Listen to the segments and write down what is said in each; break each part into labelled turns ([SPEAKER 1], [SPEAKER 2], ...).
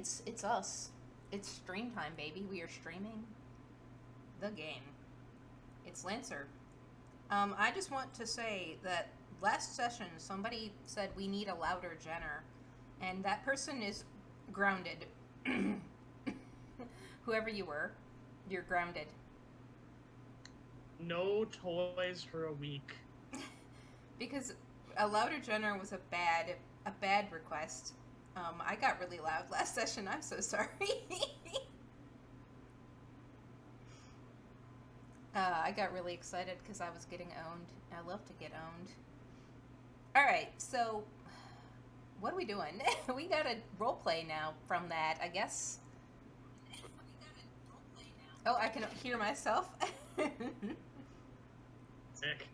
[SPEAKER 1] It's us. It's stream time, baby. We are streaming the game. It's Lancer. I just want to say that last session somebody said we need a louder Jenner, and that person is grounded. Whoever you were, you're grounded.
[SPEAKER 2] No toys for a week.
[SPEAKER 1] Because a louder Jenner was a bad request. I got really loud last session. I'm so sorry. I got really excited because I was getting owned. I love to get owned. All right, so what are we doing? We got a role play now from that, I guess. Oh, I can hear myself.
[SPEAKER 2] Sick.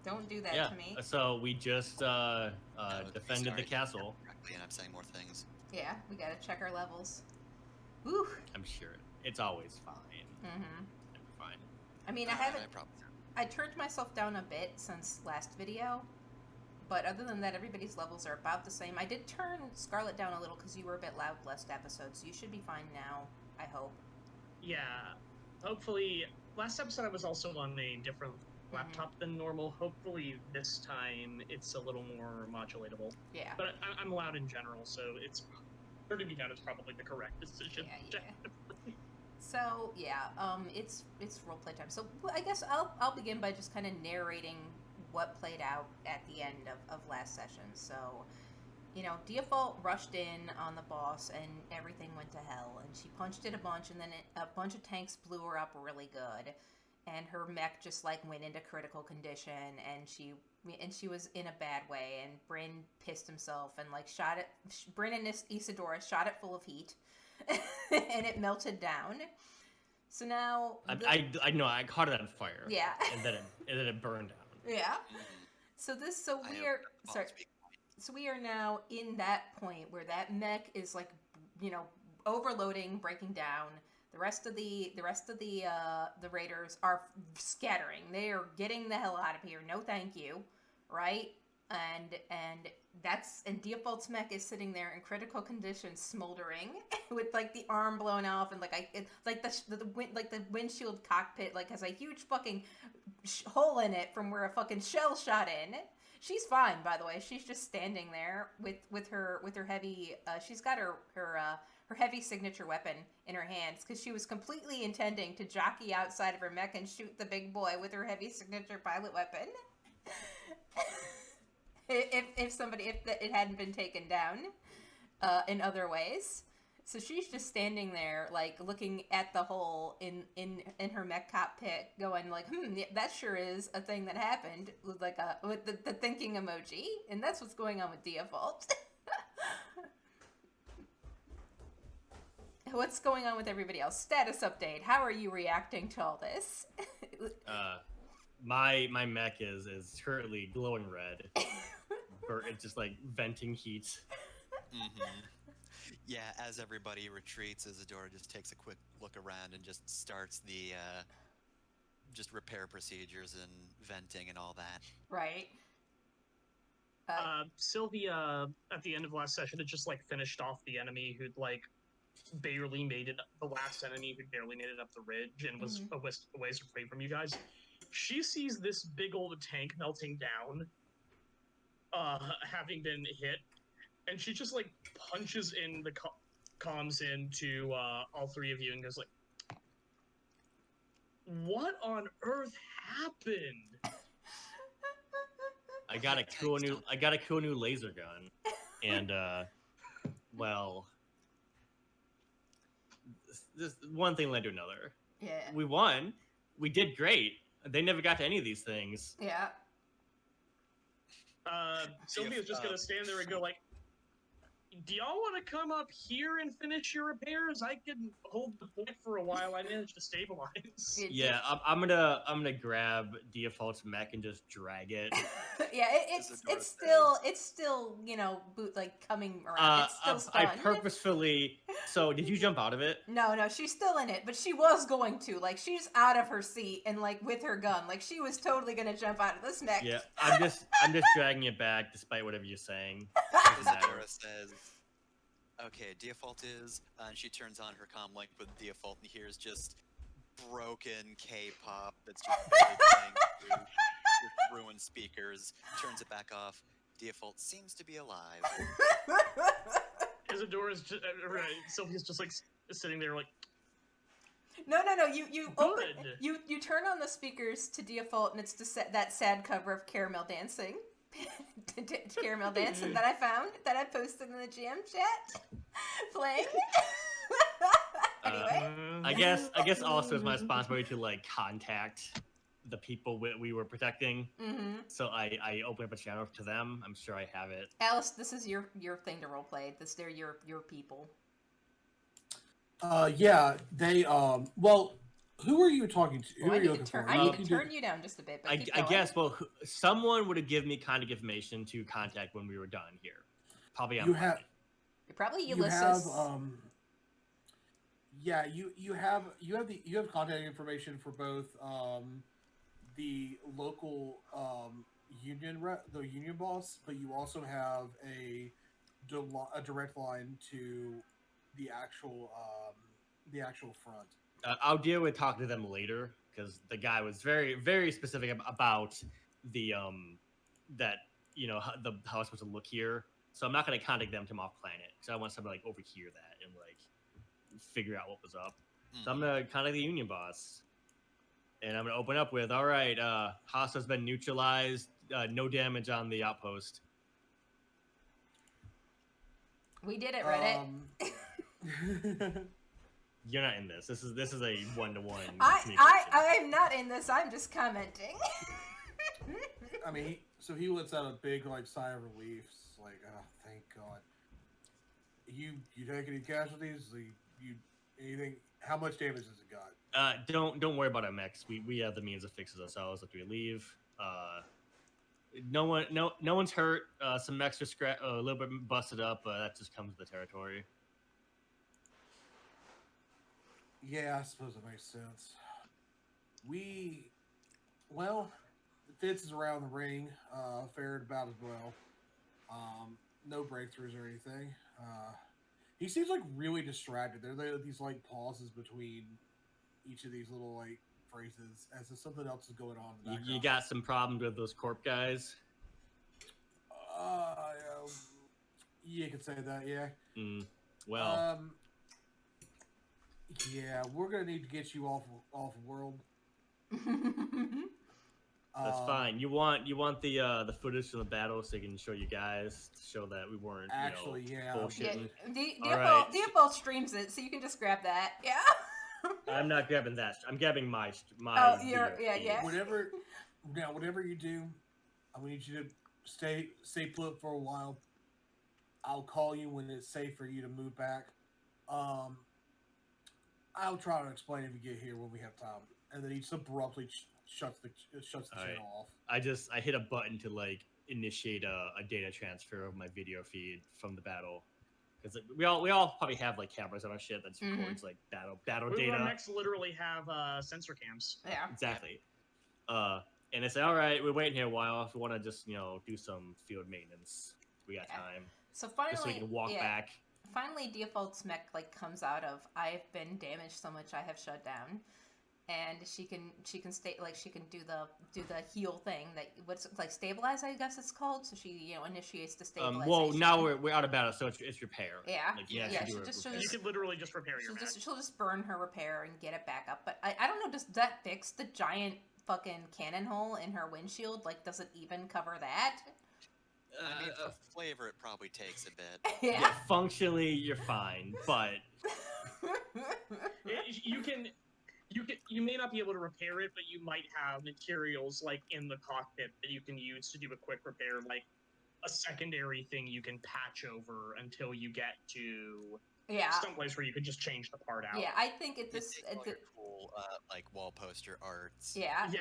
[SPEAKER 1] Don't do that
[SPEAKER 3] Yeah,
[SPEAKER 1] to me.
[SPEAKER 3] so we just
[SPEAKER 4] No,
[SPEAKER 3] defended the
[SPEAKER 4] sorry.
[SPEAKER 3] castle.
[SPEAKER 4] Correctly, and I'm saying more things.
[SPEAKER 1] Yeah, we gotta check our levels. Woo.
[SPEAKER 3] I'm sure it's always fine.
[SPEAKER 1] Mm-hmm.
[SPEAKER 3] It'll be fine.
[SPEAKER 1] I mean,
[SPEAKER 4] Alright,
[SPEAKER 1] haven't.
[SPEAKER 4] I promise.
[SPEAKER 1] I turned myself down a bit since last video, but other than that, everybody's levels are about the same. I did turn Scarlet down a little because you were a bit loud last episode, so you should be fine now, I hope.
[SPEAKER 2] Yeah. Hopefully, last episode I was also on a different laptop than normal. Hopefully this time it's a little more modulatable.
[SPEAKER 1] Yeah.
[SPEAKER 2] But I'm loud in general, so it's turning me down is probably the correct decision.
[SPEAKER 1] Yeah. So yeah, it's roleplay time. So I guess I'll begin by just kind of narrating what played out at the end of last session. So, you know, Default rushed in on the boss and everything went to hell, and she punched it a bunch, and then a bunch of tanks blew her up really good, and her mech just like went into critical condition, and she was in a bad way, and Bryn pissed himself and like shot it. Bryn and Isadora shot it full of heat. And it melted down. So now
[SPEAKER 3] I know I caught it on fire.
[SPEAKER 1] Yeah.
[SPEAKER 3] and then it burned down.
[SPEAKER 1] Yeah.
[SPEAKER 4] Mhm.
[SPEAKER 1] So
[SPEAKER 4] I
[SPEAKER 1] we
[SPEAKER 4] hope
[SPEAKER 1] are
[SPEAKER 4] that
[SPEAKER 1] sorry.
[SPEAKER 4] speak-
[SPEAKER 1] So we are now in that point where that mech is like, you know, overloading, breaking down. The rest of the raiders are scattering. They are getting the hell out of here. No, thank you. Right? And Default's mech is sitting there in critical condition, smoldering, with like the arm blown off, and the windshield cockpit like has a huge fucking hole in it from where a fucking shell shot in. She's fine, by the way. She's just standing there with her heavy. She's got her heavy signature weapon in her hands because she was completely intending to jockey outside of her mech and shoot the big boy with her heavy signature pilot weapon. if it hadn't been taken down in other ways. So she's just standing there, like, looking at the hole in her mech cockpit, going like, yeah, that sure is a thing that happened, with like with the thinking emoji, and that's what's going on with Default. What's going on with everybody else? Status update. How are you reacting to all this?
[SPEAKER 3] My mech is currently glowing red. It's just like venting heat.
[SPEAKER 4] Mhm. Yeah, as everybody retreats, Isadora just takes a quick look around and just starts the just repair procedures and venting and all that.
[SPEAKER 1] Right.
[SPEAKER 2] Sylvia at the end of last session had just like finished off the enemy who'd like barely made it, the last enemy who barely made it up the ridge and was a ways away from you guys. She sees this big old tank melting down, having been hit, and she just like punches in the comms into all three of you and goes like, "What on earth happened?"
[SPEAKER 3] I got a cool new laser gun, and well, this one thing led to another.
[SPEAKER 1] Yeah.
[SPEAKER 3] We won. We did great. They never got to any of these things.
[SPEAKER 1] Yeah.
[SPEAKER 2] Sylvia's just gonna stand there and go like, "Do y'all want to come up here and finish your repairs? I can hold the point for a while. I managed to stabilize."
[SPEAKER 3] Yeah, I'm gonna grab Default's mech and just drag it.
[SPEAKER 1] Yeah, it's still you know coming around. It's still
[SPEAKER 3] I
[SPEAKER 1] stunned.
[SPEAKER 3] purposefully. So did you jump out of it?
[SPEAKER 1] No, she's still in it, but she was going to. Like, she's out of her seat and like with her gun. Like, she was totally gonna jump out of this mech.
[SPEAKER 3] Yeah, I'm just dragging it back despite whatever you're saying.
[SPEAKER 4] Isadora says, Okay, default is, and she turns on her comm link with default and hears just broken K-pop that's just barely playing through with ruined speakers. Turns it back off. Default seems to be alive.
[SPEAKER 2] Isadora's just, Sylvia's just like sitting there like,
[SPEAKER 1] No. You open.
[SPEAKER 2] Good.
[SPEAKER 1] You turn on the speakers to default, and it's that sad cover of Caramel dancing. Caramel dancing that I found that I posted in the GM chat. Playing. Anyway.
[SPEAKER 3] I guess also it's my responsibility to like contact the people we were protecting.
[SPEAKER 1] Mm-hmm.
[SPEAKER 3] So I open up a channel to them. I'm sure I have it.
[SPEAKER 1] Alice, this is your thing to roleplay. They're your people.
[SPEAKER 5] Yeah, they well, who are you talking to? Who
[SPEAKER 1] Well,
[SPEAKER 5] are you looking for?
[SPEAKER 1] I need to turn you down just a bit. But
[SPEAKER 3] I
[SPEAKER 1] keep going.
[SPEAKER 3] guess someone would have given me contact information to contact when we were done here. Probably on
[SPEAKER 5] You
[SPEAKER 3] Monday.
[SPEAKER 5] have
[SPEAKER 1] Probably
[SPEAKER 5] you
[SPEAKER 1] Ulysses.
[SPEAKER 5] have yeah, you have contact information for both the local the union boss, but you also have a direct line to the actual front.
[SPEAKER 3] I'll deal with talking to them later because the guy was very, very specific about the that how it's supposed to look here. So I'm not going to contact them to off planet because I want somebody like overhear that and like figure out what was up. So I'm going to contact the union boss, and I'm going to open up with, all right, Hasa's been neutralized, no damage on the outpost.
[SPEAKER 1] We did it, Reddit.
[SPEAKER 3] You're not in this. This is a one-to-one.
[SPEAKER 1] I'm not in this. I'm just commenting.
[SPEAKER 5] I mean, so he lets out a big like sigh of relief, like, oh, thank God. You take any casualties? You anything? How much damage has it got?
[SPEAKER 3] Don't worry about our mechs. We have the means of fixing ourselves after we leave. No one's hurt. Some mechs are a little bit busted up, but that just comes with the territory.
[SPEAKER 5] Yeah, I suppose it makes sense. Fitz is around the ring, fared about as well. No breakthroughs or anything. He seems like really distracted. There are these like pauses between each of these little like phrases as if something else is going on in the background.
[SPEAKER 3] You got some problems with those corp guys?
[SPEAKER 5] You could say that, yeah.
[SPEAKER 3] Well,
[SPEAKER 5] yeah, we're gonna need to get you off world.
[SPEAKER 3] that's fine. You want the footage from the battle so you can show you guys to show that we weren't
[SPEAKER 5] actually, yeah.
[SPEAKER 3] bullshitting.
[SPEAKER 1] Yeah, Default streams it, so you can just grab that. Yeah.
[SPEAKER 3] I'm not grabbing that. I'm grabbing my.
[SPEAKER 1] Oh,
[SPEAKER 3] video feed.
[SPEAKER 1] yeah.
[SPEAKER 5] Whatever you do, I need you to stay put for a while. I'll call you when it's safe for you to move back. I'll try to explain if you get here when we have time. And then he just abruptly shuts the channel off.
[SPEAKER 3] I hit a button to like initiate a data transfer of my video feed from the battle. Because we all probably have like cameras on our shit that records like battle data.
[SPEAKER 2] Our mechs literally have sensor cams.
[SPEAKER 1] Yeah.
[SPEAKER 3] Exactly. And they say, all right, we're waiting here a while. If we want to just do some field maintenance, we got time.
[SPEAKER 1] So finally,
[SPEAKER 3] just so we can walk back.
[SPEAKER 1] Finally, Default's mech like comes out of I've been damaged so much I have shut down, and she can stay like she can do the heal thing that what's like stabilize I guess it's called. So she initiates the stabilization.
[SPEAKER 3] Well, now we're out of battle, so it's repair.
[SPEAKER 1] Yeah,
[SPEAKER 3] like,
[SPEAKER 1] yeah.
[SPEAKER 2] You can literally just repair your mech.
[SPEAKER 1] She'll just burn her repair and get it back up. But I don't know. Does that fix the giant fucking cannon hole in her windshield? Like, does it even cover that?
[SPEAKER 4] I mean, for flavor, it probably takes a bit.
[SPEAKER 1] Yeah.
[SPEAKER 3] Functionally, you're fine, but
[SPEAKER 2] you may not be able to repair it, but you might have materials like in the cockpit that you can use to do a quick repair, like a secondary thing you can patch over until you get to someplace where you could just change the part out.
[SPEAKER 1] Yeah, I think at this
[SPEAKER 4] cool like wall poster arts.
[SPEAKER 1] Yeah.
[SPEAKER 2] Yeah,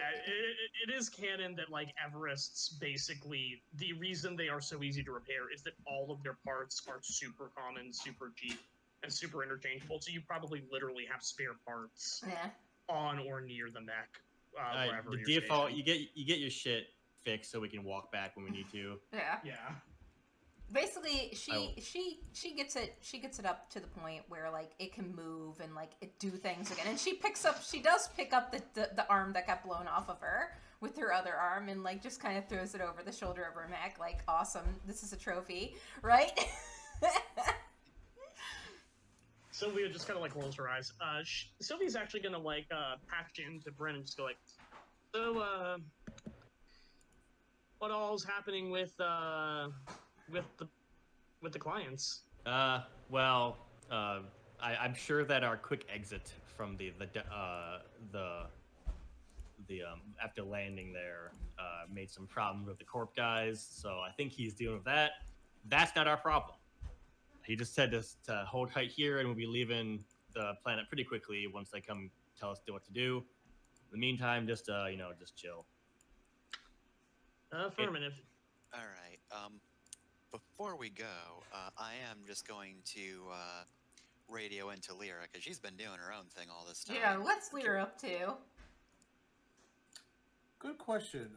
[SPEAKER 2] it is canon that like Everest's basically the reason they are so easy to repair is that all of their parts are super common, super cheap, and super interchangeable. So you probably literally have spare parts on or near the mech. Wherever
[SPEAKER 3] the
[SPEAKER 2] you're
[SPEAKER 3] default,
[SPEAKER 2] stationed.
[SPEAKER 3] you get your shit fixed so we can walk back when we need to.
[SPEAKER 1] Yeah.
[SPEAKER 2] Yeah.
[SPEAKER 1] Basically, basically
[SPEAKER 3] will.
[SPEAKER 1] she gets it up to the point where like it can move and like it do things again, and she does pick up the arm that got blown off of her with her other arm and like just kind of throws it over the shoulder of her mech like, awesome, this is a trophy, right?
[SPEAKER 2] Sylvia just kind of like rolls her eyes. Sylvia's actually gonna like patch into Bryn and just go like, so what all's happening with the clients?
[SPEAKER 3] Well, I'm sure that our quick exit from the after landing there made some problems with the corp guys. So I think he's dealing with that. That's not our problem. He just said to hold tight here, and we'll be leaving the planet pretty quickly once they come tell us what to do. In the meantime, just chill.
[SPEAKER 2] Affirmative.
[SPEAKER 4] All right. Before we go, I am just going to radio into Lyra because she's been doing her own thing all this time.
[SPEAKER 1] Yeah, what's Lyra up to?
[SPEAKER 5] Good question.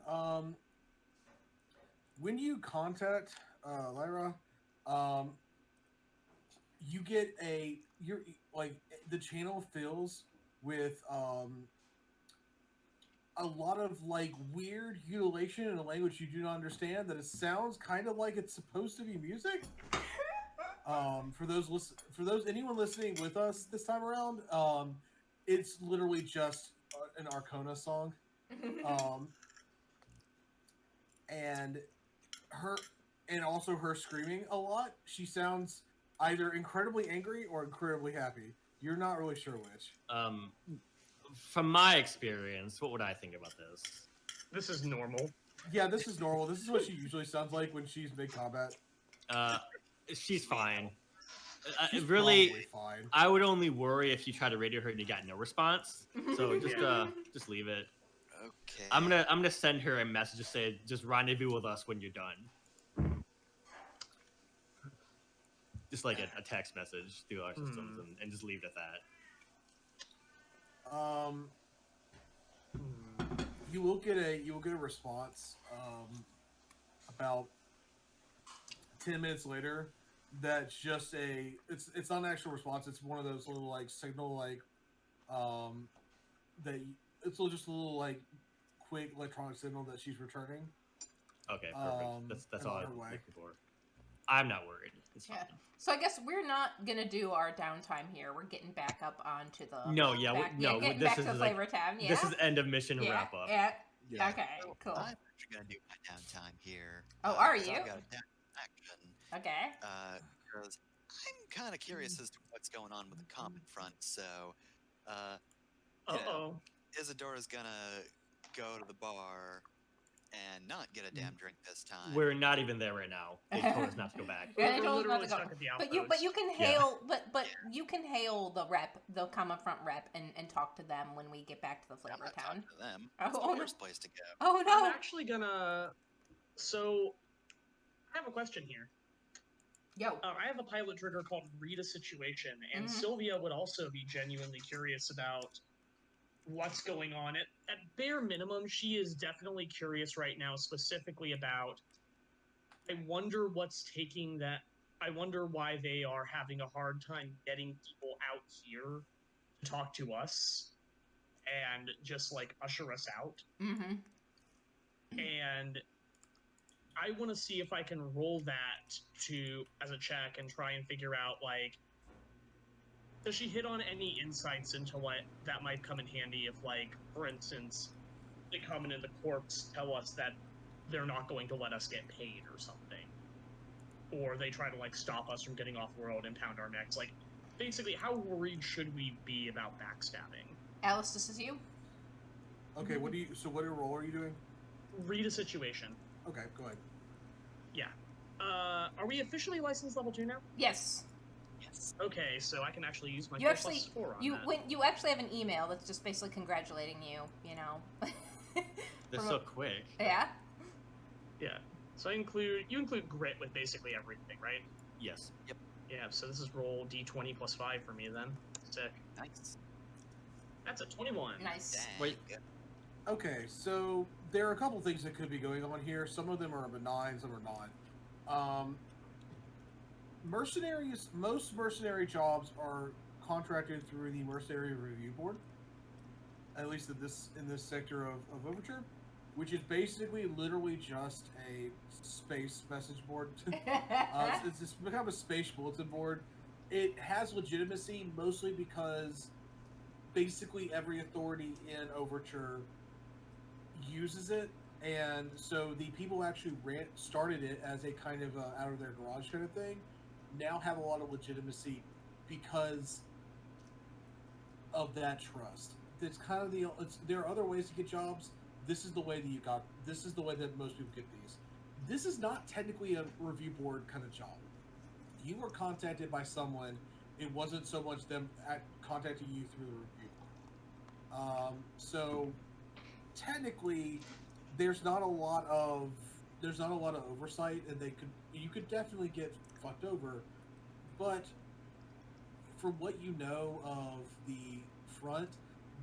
[SPEAKER 5] When you contact Lyra, you get the channel fills with a lot of like weird mutilation in a language you do not understand. That it sounds kind of like it's supposed to be music. For anyone listening with us this time around, it's literally just an Arcona song. And also her screaming a lot. She sounds either incredibly angry or incredibly happy. You're not really sure which.
[SPEAKER 3] From my experience, what would I think about this?
[SPEAKER 2] This is normal.
[SPEAKER 5] Yeah, this is normal. This is what she usually sounds like when she's mid-combat.
[SPEAKER 3] She's fine.
[SPEAKER 5] She's
[SPEAKER 3] Really,
[SPEAKER 5] probably fine.
[SPEAKER 3] I would only worry if you try to radio her and you got no response. So just leave it.
[SPEAKER 4] Okay.
[SPEAKER 3] I'm gonna send her a message to say just rendezvous with us when you're done. Just like a text message through our systems and just leave it at that.
[SPEAKER 5] You will get a response about 10 minutes later. That's just it's not an actual response. It's one of those little like signal like it's just a little like quick electronic signal that she's returning.
[SPEAKER 3] Okay, perfect. That's all I'm
[SPEAKER 5] way.
[SPEAKER 3] looking for. I'm not worried. It's fine.
[SPEAKER 1] So I guess we're not gonna do our downtime here. We're getting back up onto the getting
[SPEAKER 3] this
[SPEAKER 1] back
[SPEAKER 3] is
[SPEAKER 1] to the
[SPEAKER 3] like,
[SPEAKER 1] Flavor Town. Yeah,
[SPEAKER 3] This is end of mission wrap up.
[SPEAKER 1] Yeah.
[SPEAKER 5] Yeah.
[SPEAKER 1] Okay. Cool.
[SPEAKER 4] I'm actually gonna do my downtime here.
[SPEAKER 1] Oh, are
[SPEAKER 4] 'cause
[SPEAKER 1] you?
[SPEAKER 4] I've got a down action.
[SPEAKER 1] Okay.
[SPEAKER 4] Because I'm kind of curious as to what's going on with the Comet front. So, Isadora's gonna go to the bar and not get a damn drink this time.
[SPEAKER 3] We're not even there right now. They told us not to go back.
[SPEAKER 1] Yeah, they
[SPEAKER 2] We're
[SPEAKER 1] told us not
[SPEAKER 2] literally
[SPEAKER 1] to go.
[SPEAKER 2] stuck at the
[SPEAKER 1] But you can
[SPEAKER 3] Yeah.
[SPEAKER 1] hail you can hail the Common Front rep and talk to them when we get back to the
[SPEAKER 4] I'm
[SPEAKER 1] Flavor
[SPEAKER 4] not
[SPEAKER 1] Town.
[SPEAKER 4] talking to them.
[SPEAKER 1] Oh,
[SPEAKER 4] It's
[SPEAKER 1] oh,
[SPEAKER 4] the
[SPEAKER 1] no.
[SPEAKER 4] worst place to go.
[SPEAKER 1] Oh
[SPEAKER 2] I'm
[SPEAKER 1] no!
[SPEAKER 2] actually gonna. So, I have a question here.
[SPEAKER 1] Yo.
[SPEAKER 2] I have a pilot trigger called Read a Situation, and
[SPEAKER 1] Mhm.
[SPEAKER 2] Sylvia would also be genuinely curious about what's going on. At bare minimum, she is definitely curious right now, specifically about. I wonder why they are having a hard time getting people out here to talk to us and just like usher us out.
[SPEAKER 1] Mm-hmm.
[SPEAKER 2] And I want to see if I can roll that as a check and try and figure out like, does she hit on any insights into what that might come in handy if, like, for instance, they come in and the corpse tell us that they're not going to let us get paid or something, or they try to like stop us from getting off world and pound our necks. Like, basically, how worried should we be about backstabbing?
[SPEAKER 1] Alice, this is you.
[SPEAKER 5] Okay, what role are you doing?
[SPEAKER 2] Read a situation.
[SPEAKER 5] Okay, go ahead.
[SPEAKER 2] Yeah. Are we officially licensed level 2 now?
[SPEAKER 1] Yes.
[SPEAKER 4] Yes.
[SPEAKER 2] Okay, so I can actually use my
[SPEAKER 1] You
[SPEAKER 2] 4+4 on
[SPEAKER 1] you
[SPEAKER 2] that.
[SPEAKER 1] when you actually have an email that's just basically congratulating you. You know.
[SPEAKER 3] They're so quick.
[SPEAKER 1] Yeah.
[SPEAKER 2] Yeah. So you include grit with basically everything, right?
[SPEAKER 3] Yes.
[SPEAKER 2] Yeah, so this is roll d20 plus 5 for me then. Sick.
[SPEAKER 4] Nice.
[SPEAKER 2] That's a 21.
[SPEAKER 1] Nice.
[SPEAKER 4] Dang.
[SPEAKER 3] Wait.
[SPEAKER 4] Good.
[SPEAKER 5] Okay, so there are a couple things that could be going on here. Some of them are benign, some are not. mercenaries, most mercenary jobs are contracted through the Mercenary Review Board, at least in this sector of Overture, which is basically literally just a space message board. It's become a space bulletin board. It has legitimacy mostly because basically every authority in Overture uses it, and so the people who actually started it as a kind of out of their garage kind of thing now have a lot of legitimacy because of that trust. It's kind of there are other ways to get jobs. This is the way that you got. This is the way that most people get these. This is not technically a review board kind of job. You were contacted by someone. It wasn't so much them contacting you through the review board. So technically, there's not a lot of oversight, and you could definitely get fucked over. But from what you know of the front,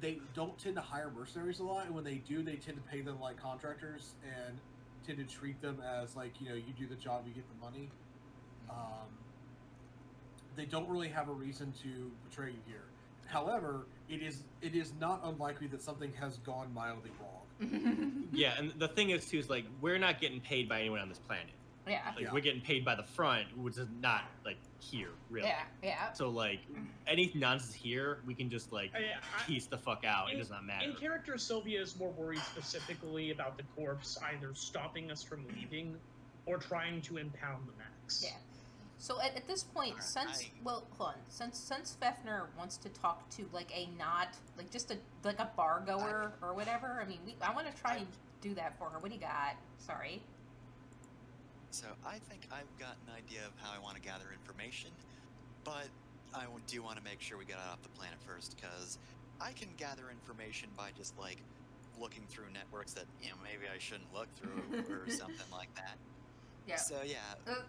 [SPEAKER 5] they don't tend to hire mercenaries a lot, and when they do, they tend to pay them like contractors and tend to treat them as like, you do the job, you get the money. They don't really have a reason to betray you here. However, it is not unlikely that something has gone mildly wrong.
[SPEAKER 3] Yeah, and the thing is too is like we're not getting paid by anyone on this planet.
[SPEAKER 1] Yeah.
[SPEAKER 3] Like we're getting paid by the front, which is not like here really.
[SPEAKER 1] Yeah.
[SPEAKER 3] So like any nonsense here, we can just like piece the fuck out. It does not matter.
[SPEAKER 2] In character, Sylvia is more worried specifically about the corpse either stopping us from leaving or trying to impound the max.
[SPEAKER 1] Yeah. So at this point, since Fefner wants to talk to like a just a bar goer or whatever, I mean, I want to try and do that for her. What do you got? Sorry.
[SPEAKER 4] So I think I've got an idea of how I want to gather information, but I do want to make sure we get out off the planet first, because I can gather information by just like looking through networks that maybe I shouldn't look through or something like that.
[SPEAKER 1] Yeah.
[SPEAKER 4] So yeah.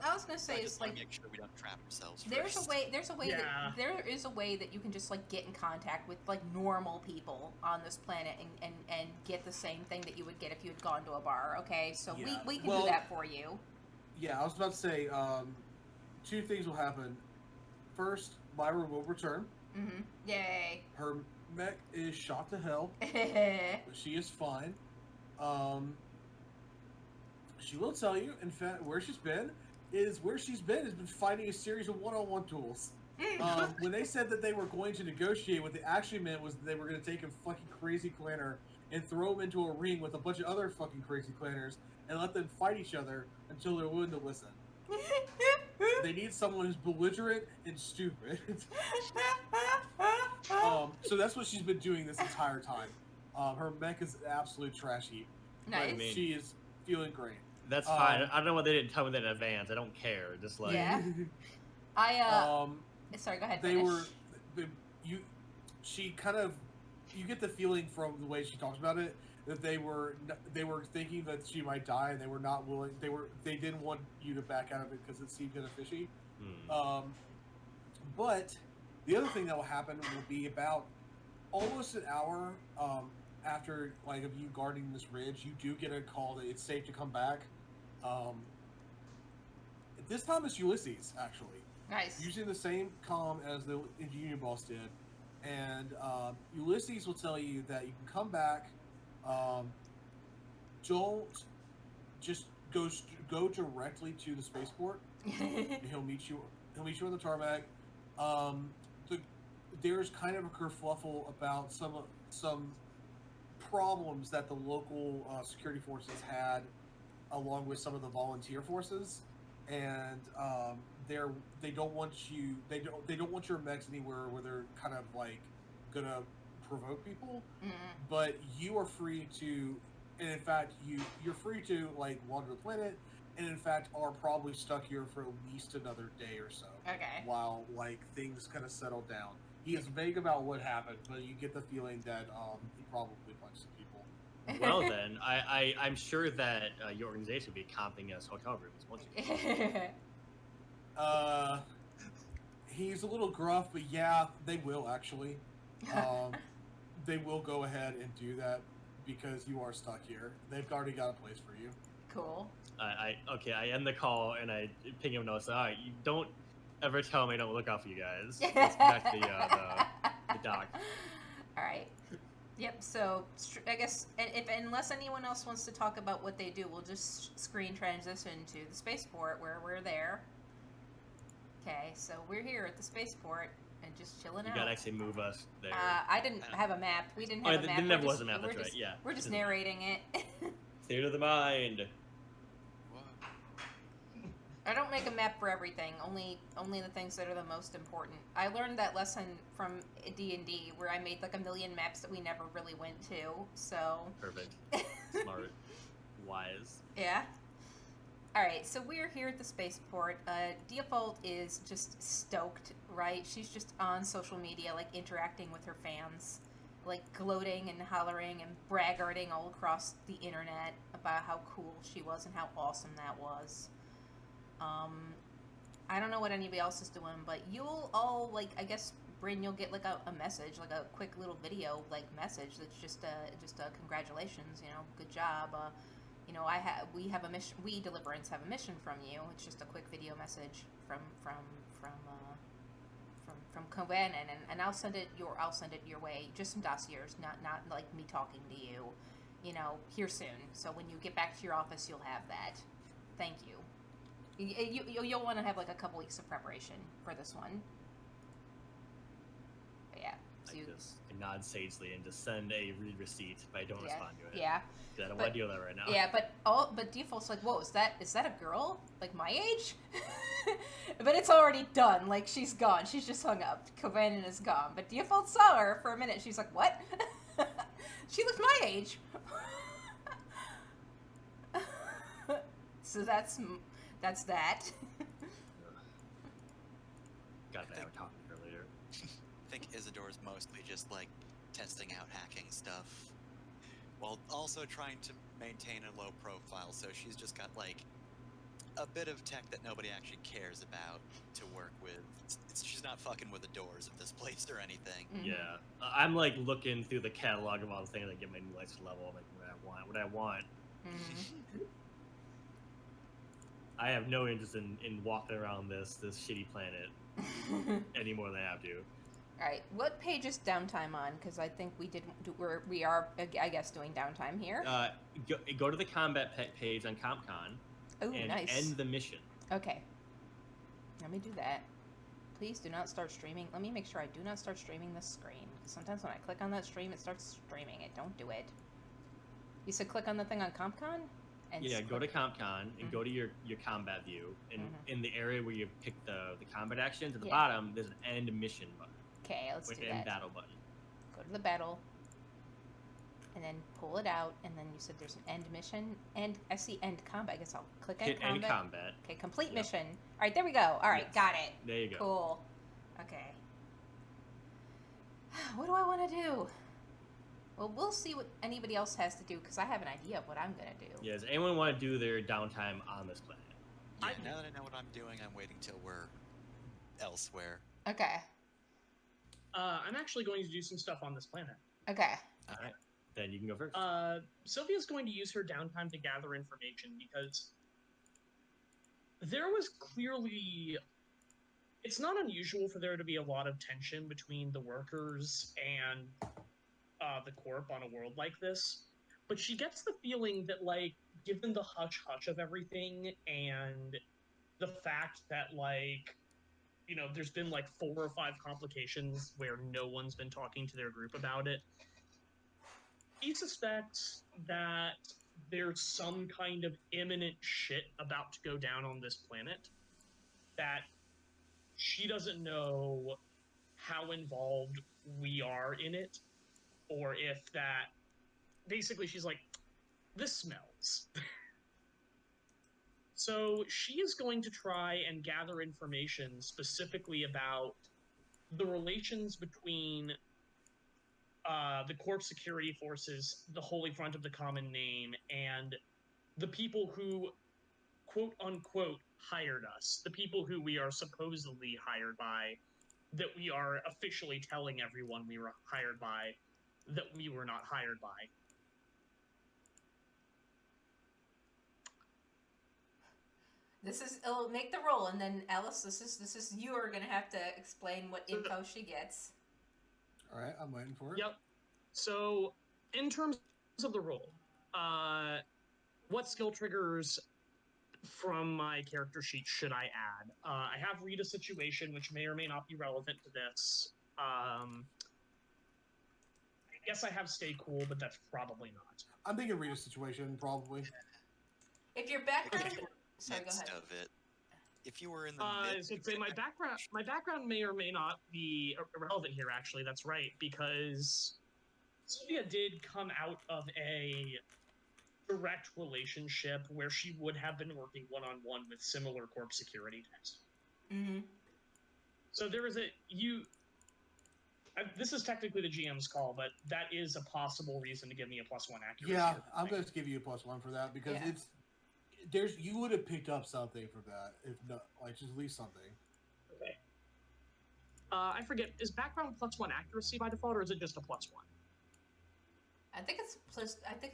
[SPEAKER 1] I was gonna say it's like
[SPEAKER 4] make sure we don't trap ourselves.
[SPEAKER 1] There's a way
[SPEAKER 2] Yeah.
[SPEAKER 1] there is a way that you can just like get in contact with like normal people on this planet and get the same thing that you would get if you had gone to a bar. Okay, so
[SPEAKER 5] Yeah.
[SPEAKER 1] we can do that for you.
[SPEAKER 5] Yeah, I was about to say, two things will happen. First, Myra will return.
[SPEAKER 1] Mm-hmm. Yay.
[SPEAKER 5] Her mech is shot to hell. She is fine. She will tell you, in fact, where she's been has been fighting a series of one-on-one duels. When they said that they were going to negotiate, what they actually meant was that they were going to take a fucking crazy clanner and throw him into a ring with a bunch of other fucking crazy clanners and let them fight each other until they're willing to listen. They need someone who's belligerent and stupid. So that's what she's been doing this entire time. Her mech is an absolute trash heap.
[SPEAKER 1] Nice.
[SPEAKER 3] I mean-
[SPEAKER 5] She is feeling great.
[SPEAKER 3] That's fine. I don't know why they didn't tell me that in advance. I don't care. Just like
[SPEAKER 1] Yeah. Sorry, go ahead.
[SPEAKER 5] They
[SPEAKER 1] finish.
[SPEAKER 5] were she kind of, you get the feeling from the way she talks about it that they were thinking that she might die, and they were not willing. They didn't want you to back out of it because it seemed kind of fishy. But the other thing that will happen will be about almost an hour after like of you guarding this ridge, you do get a call that it's safe to come back. This time it's Ulysses, actually.
[SPEAKER 1] Nice.
[SPEAKER 5] Using the same comm as the Union boss did. And Ulysses will tell you that you can come back. Don't just go directly to the spaceport. He'll meet you on the tarmac. There's kind of a kerfuffle about some problems that the local security forces had, along with some of the volunteer forces, and they don't want your mechs anywhere where they're kind of like gonna provoke people. But you are free to, and in fact you're free to like wander the planet, and in fact are probably stuck here for at least another day or so.
[SPEAKER 1] Okay.
[SPEAKER 5] While like things kind of settle down. He is vague about what happened, but you get the feeling that he probably punched some people.
[SPEAKER 3] well then, I'm sure that your organization will be comping us hotel rooms, won't you?
[SPEAKER 5] He's a little gruff, but yeah, they will actually. They will go ahead and do that because you are stuck here. They've already got a place for you.
[SPEAKER 1] Cool.
[SPEAKER 3] I end the call and I ping him notes. All right, you don't ever tell me I don't look out for you guys. Let's back to the dock.
[SPEAKER 1] All right. Yep. So I guess unless anyone else wants to talk about what they do, we'll just screen transition to the spaceport where we're there. Okay. So we're here at the spaceport and just chilling
[SPEAKER 3] You
[SPEAKER 1] out.
[SPEAKER 3] gotta actually move us there.
[SPEAKER 1] I didn't have a map. We didn't
[SPEAKER 3] Oh,
[SPEAKER 1] have a map.
[SPEAKER 3] there never
[SPEAKER 1] We're
[SPEAKER 3] was
[SPEAKER 1] just-
[SPEAKER 3] a map,
[SPEAKER 1] we're
[SPEAKER 3] that's right,
[SPEAKER 1] just-
[SPEAKER 3] yeah.
[SPEAKER 1] We're just
[SPEAKER 3] Doesn't matter.
[SPEAKER 1] narrating it.
[SPEAKER 3] Theater of the mind.
[SPEAKER 4] Whoa.
[SPEAKER 1] I don't make a map for everything. Only the things that are the most important. I learned that lesson from D&D where I made like a million maps that we never really went to. So
[SPEAKER 3] Perfect. Smart. Wise.
[SPEAKER 1] yeah. All right, so we're here at the spaceport. Default is just stoked, right? She's just on social media, like interacting with her fans, like gloating and hollering and braggarting all across the internet about how cool she was and how awesome that was. I don't know what anybody else is doing, but you'll all, like, I guess, Bryn, you'll get like a message, like a quick little video like message that's just a congratulations, you know, good job. You know, we have a mission. We Deliverance have a mission from you. It's just a quick video message from Coven, and I'll send it your way. Just some dossiers, not like me talking to you. You know, here soon. So when you get back to your office, you'll have that. Thank you. You'll want to have like a couple weeks of preparation for this one. But yeah. So
[SPEAKER 3] I just nod sagely and just send a read receipt, but I don't respond to it.
[SPEAKER 1] Yeah.
[SPEAKER 3] 'Cause I don't
[SPEAKER 1] But-
[SPEAKER 3] want to deal with that right now.
[SPEAKER 1] Yeah, but default's like, whoa, is that a girl? Like my age? But it's already done. Like she's gone. She's just hung up. Covenant is gone. But default saw her for a minute. She's like, what? She looked my age. So that's that.
[SPEAKER 3] Got that. I'll talk to her later.
[SPEAKER 4] I think Isidore's mostly just like testing out hacking stuff, while also trying to maintain a low profile. So she's just got like a bit of tech that nobody actually cares about to work with. She's not fucking with the doors of this place or anything.
[SPEAKER 1] Mhm.
[SPEAKER 3] Yeah. I'm like looking through the catalog of all the things that get my new license level. I'm like, what I want.
[SPEAKER 1] Mhm.
[SPEAKER 3] I have no interest in walking around this shitty planet any more than I have to.
[SPEAKER 1] All right, what page is downtime on? Because I think we are I guess doing downtime here.
[SPEAKER 3] Go to the combat page on CompCon
[SPEAKER 1] Oh,
[SPEAKER 3] and
[SPEAKER 1] nice.
[SPEAKER 3] end the mission.
[SPEAKER 1] Okay. Let me do that. Please do not start streaming. Let me make sure I do not start streaming this screen. Sometimes when I click on that stream, it starts streaming it. Don't do it. You said click on the thing on CompCon? And
[SPEAKER 3] Yeah, go to CompCon and
[SPEAKER 1] Mhm.
[SPEAKER 3] go to your combat view, and
[SPEAKER 1] Mhm.
[SPEAKER 3] in the area where you pick the combat action, to the
[SPEAKER 1] Yeah.
[SPEAKER 3] bottom, there's an end mission button.
[SPEAKER 1] Okay, let's
[SPEAKER 3] With
[SPEAKER 1] do
[SPEAKER 3] end
[SPEAKER 1] that.
[SPEAKER 3] battle button.
[SPEAKER 1] Go to the battle. And then pull it out. And then you said there's an end mission. And I see end combat. I guess I'll click end
[SPEAKER 3] Hit end
[SPEAKER 1] combat.
[SPEAKER 3] combat.
[SPEAKER 1] Okay, complete
[SPEAKER 3] Yep.
[SPEAKER 1] mission. All right, there we go. All right,
[SPEAKER 3] Yes.
[SPEAKER 1] got it.
[SPEAKER 3] There you go.
[SPEAKER 1] Cool. Okay. What do I want to do? Well, we'll see what anybody else has to do because I have an idea of what I'm going to do.
[SPEAKER 3] Yeah, does anyone want to do their downtime on this planet?
[SPEAKER 4] Yeah, now that I know what I'm doing, I'm waiting till we're elsewhere.
[SPEAKER 1] Okay.
[SPEAKER 2] I'm actually going to do some stuff on this planet.
[SPEAKER 1] Okay.
[SPEAKER 3] All right, then you can go first.
[SPEAKER 2] Sylvia's going to use her downtime to gather information because there was clearly. It's not unusual for there to be a lot of tension between the workers and the Corp on a world like this, but she gets the feeling that, like, given the hush-hush of everything and the fact that, like, you know, there's been like 4 or 5 complications where no one's been talking to their group about it, he suspects that there's some kind of imminent shit about to go down on this planet that she doesn't know how involved we are in it, or if that basically she's like, this smells. So she is going to try and gather information specifically about the relations between the Corp security forces, the Holy Front of the Common Name, and the people who, quote unquote, hired us. The people who we are supposedly hired by, that we are officially telling everyone we were hired by, that we were not hired by.
[SPEAKER 1] It'll make the roll, and then Alice, this is you are gonna have to explain what info she gets.
[SPEAKER 5] All right, I'm waiting for it.
[SPEAKER 2] Yep. So, in terms of the roll, what skill triggers from my character sheet should I add? I have read a situation, which may or may not be relevant to this. I guess I have stay cool, but that's probably not.
[SPEAKER 5] I'm thinking read a situation, probably.
[SPEAKER 1] If your
[SPEAKER 4] Like,
[SPEAKER 1] background,
[SPEAKER 4] if you were
[SPEAKER 1] sorry, go
[SPEAKER 4] midst
[SPEAKER 1] ahead.
[SPEAKER 4] of it, if you were in the midst
[SPEAKER 2] So
[SPEAKER 4] of
[SPEAKER 2] say
[SPEAKER 4] it,
[SPEAKER 2] my background may or may not be irrelevant here. Actually, that's right, because Sylvia did come out of a direct relationship where she would have been working one-on-one with similar corp security techs.
[SPEAKER 1] Mm-hmm.
[SPEAKER 2] So there is this is technically the GM's call, but that is a possible reason to give me a +1 accuracy.
[SPEAKER 5] Yeah, I'm going to give you a +1 for that because you would have picked up something from that, if not, like, just at least something.
[SPEAKER 2] Okay. I forget, is background +1 accuracy by default, or is it just a +1?
[SPEAKER 1] I think it's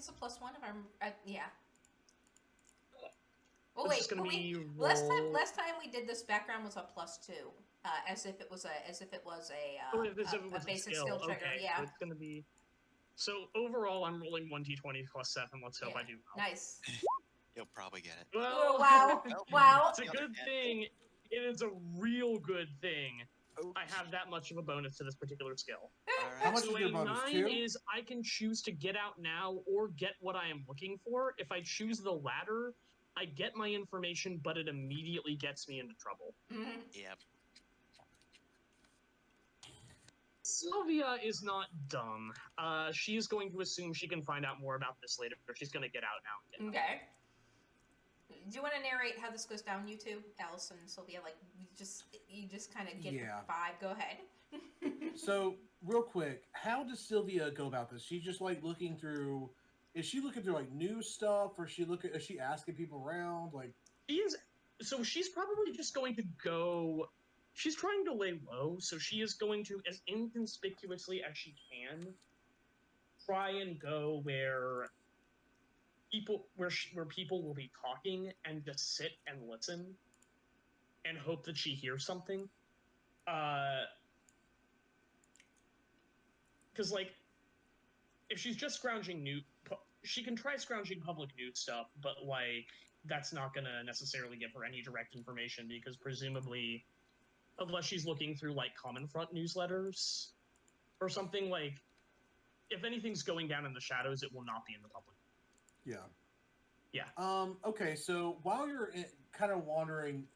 [SPEAKER 1] a +1 if I'm yeah. Oh
[SPEAKER 2] This is
[SPEAKER 1] wait,
[SPEAKER 2] gonna be
[SPEAKER 1] last
[SPEAKER 2] roll-
[SPEAKER 1] time we did this background was a +2, as if it was a basic skill trigger.
[SPEAKER 2] Okay,
[SPEAKER 1] Yeah.
[SPEAKER 2] so it's gonna be. So overall, I'm rolling 1d20 +7. Let's hope I do well.
[SPEAKER 1] Nice.
[SPEAKER 4] you'll probably get it.
[SPEAKER 2] Well,
[SPEAKER 1] Oh wow!
[SPEAKER 4] Well,
[SPEAKER 1] Wow!
[SPEAKER 2] it's a good thing. It is a real good thing. I have that much of a bonus to this particular skill.
[SPEAKER 4] All
[SPEAKER 5] How
[SPEAKER 4] right.
[SPEAKER 5] much
[SPEAKER 2] So
[SPEAKER 5] is your
[SPEAKER 2] a
[SPEAKER 5] bonus?
[SPEAKER 2] 9
[SPEAKER 5] 2?
[SPEAKER 2] is I can choose to get out now or get what I am looking for. If I choose the latter, I get my information, but it immediately gets me into trouble.
[SPEAKER 1] Mm-hmm.
[SPEAKER 4] Yep.
[SPEAKER 2] Sylvia is not dumb. She is going to assume she can find out more about this later. She's going to get out now. And get out.
[SPEAKER 1] Okay. Do you want to narrate how this goes down, you two, Alice and Sylvia? Like, you just kind of get
[SPEAKER 5] Yeah.
[SPEAKER 1] the vibe. Go ahead.
[SPEAKER 5] So, real quick, how does Sylvia go about this? She's just, like, looking through... Is she looking through, like, news stuff, or is she asking people around? Like,
[SPEAKER 2] So she's probably just going to go. She's trying to lay low, so she is going to, as inconspicuously as she can, try and go where people will be talking and just sit and listen and hope that she hears something. Because, like, if she's just scrounging she can try scrounging public news stuff, but, like, that's not going to necessarily give her any direct information because presumably, unless she's looking through, like, Common Front newsletters or something, like, if anything's going down in the shadows, it will not be in the public.
[SPEAKER 5] yeah.
[SPEAKER 2] Yeah.
[SPEAKER 5] Okay, so while you're kind of wandering,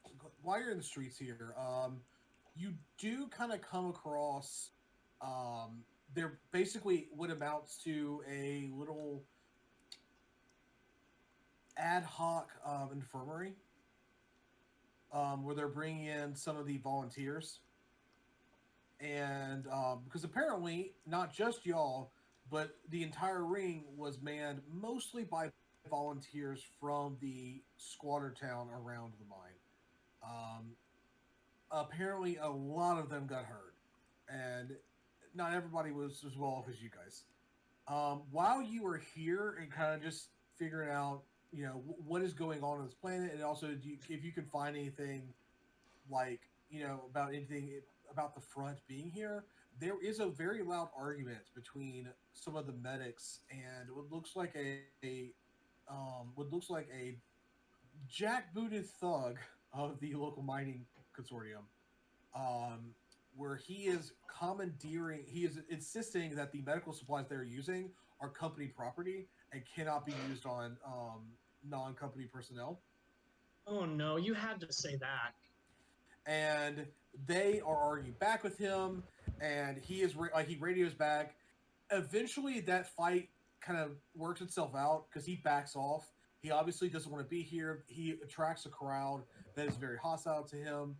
[SPEAKER 5] while you're in the streets here, you do kind of come across, they're basically what amounts to a little ad hoc infirmary, where they're bringing in some of the volunteers. And because apparently, not just y'all, but the entire ring was manned mostly by volunteers from the squatter town around the mine. Apparently, a lot of them got hurt, and not everybody was as well off as you guys. While you were here and kind of just figuring out, what is going on this planet, and also if you can find anything, like, about anything about the front being here, there is a very loud argument between some of the medics and what looks like a jackbooted thug of the local mining consortium, where he is insisting that the medical supplies they're using are company property and cannot be used on non-company personnel.
[SPEAKER 2] Oh no, you had to say that.
[SPEAKER 5] And they are arguing back with him, and he radios back. Eventually, that fight kind of works itself out because he backs off. He obviously doesn't want to be here. He attracts a crowd that is very hostile to him,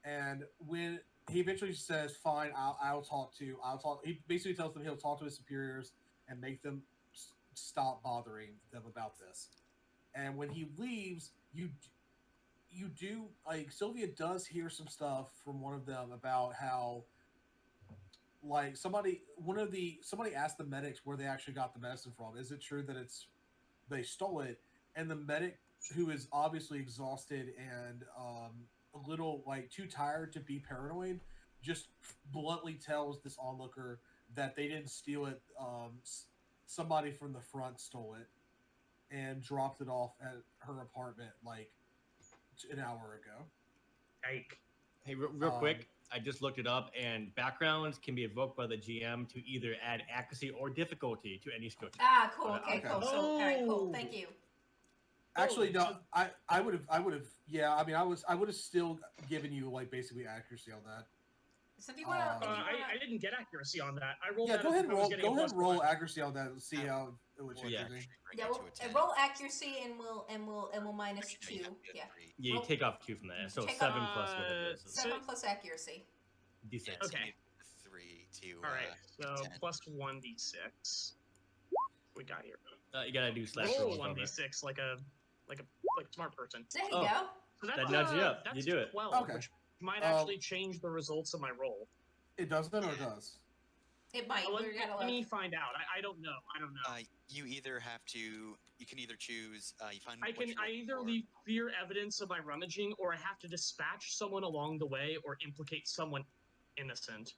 [SPEAKER 5] and when he eventually says, "Fine, I'll talk." He basically tells them he'll talk to his superiors and make them stop bothering them about this. And when he leaves, you do, like, Sylvia does hear some stuff from one of them about how, like, somebody asked the medics where they actually got the medicine from. Is it true that they stole it? And the medic who is obviously exhausted and a little like too tired to be paranoid, just bluntly tells this onlooker that they didn't steal it. Somebody from the front stole it and dropped it off at her apartment like an hour ago.
[SPEAKER 2] Yike.
[SPEAKER 3] Hey, real
[SPEAKER 5] Um,
[SPEAKER 3] quick, I just looked it up, and backgrounds can be evoked by the GM to either add accuracy or difficulty to any skill check.
[SPEAKER 1] Ah, cool.
[SPEAKER 3] But,
[SPEAKER 1] Okay,
[SPEAKER 5] okay.
[SPEAKER 1] cool. So, all right, cool.
[SPEAKER 2] Oh.
[SPEAKER 1] Thank you.
[SPEAKER 5] Actually,
[SPEAKER 2] Oh,
[SPEAKER 5] no. I would have. Yeah. I mean, I would have still given you like basically accuracy on that.
[SPEAKER 1] So, if you want to,
[SPEAKER 2] I didn't get accuracy on that. I rolled
[SPEAKER 5] Yeah.
[SPEAKER 2] that
[SPEAKER 5] Go
[SPEAKER 2] as
[SPEAKER 5] ahead
[SPEAKER 2] if
[SPEAKER 5] and
[SPEAKER 2] I was
[SPEAKER 5] roll.
[SPEAKER 2] getting a
[SPEAKER 5] Go ahead and
[SPEAKER 2] plus
[SPEAKER 5] roll
[SPEAKER 2] one.
[SPEAKER 5] accuracy on that and see how it would change
[SPEAKER 3] Yeah.
[SPEAKER 5] everything.
[SPEAKER 1] yeah,
[SPEAKER 4] Bring it to a 10.
[SPEAKER 1] roll accuracy and we'll minus
[SPEAKER 4] Actually, no, you
[SPEAKER 1] 2.
[SPEAKER 4] have to
[SPEAKER 1] Yeah,
[SPEAKER 4] get 3.
[SPEAKER 3] Yeah, you
[SPEAKER 1] Roll-
[SPEAKER 3] take off 2 from that, so
[SPEAKER 1] Take
[SPEAKER 3] 7
[SPEAKER 2] off-
[SPEAKER 3] plus whatever it is.
[SPEAKER 2] So-
[SPEAKER 1] 7 plus accuracy.
[SPEAKER 3] D6.
[SPEAKER 4] Yeah, so
[SPEAKER 2] Okay.
[SPEAKER 4] you need 3 to.
[SPEAKER 2] All right, so
[SPEAKER 4] 10.
[SPEAKER 2] plus 1d6. We got here.
[SPEAKER 3] You gotta do slash
[SPEAKER 2] Roll
[SPEAKER 3] rolls on it.
[SPEAKER 2] 1d6 like a smart person.
[SPEAKER 1] There you
[SPEAKER 3] Oh.
[SPEAKER 1] go.
[SPEAKER 2] So
[SPEAKER 3] That nudged you up.
[SPEAKER 2] That's
[SPEAKER 3] You do it.
[SPEAKER 2] 12,
[SPEAKER 5] Okay.
[SPEAKER 2] which might actually change the results of my roll.
[SPEAKER 5] It doesn't or does.
[SPEAKER 1] It might.
[SPEAKER 2] Let,
[SPEAKER 1] We're gonna
[SPEAKER 2] let me
[SPEAKER 1] look.
[SPEAKER 2] find out. I don't know. I don't know.
[SPEAKER 4] You either have to. You can either choose. You find.
[SPEAKER 2] I
[SPEAKER 4] what
[SPEAKER 2] can
[SPEAKER 4] you're looking
[SPEAKER 2] either
[SPEAKER 4] for.
[SPEAKER 2] leave clear evidence of my rummaging, or I have to dispatch someone along the way, or implicate someone innocent.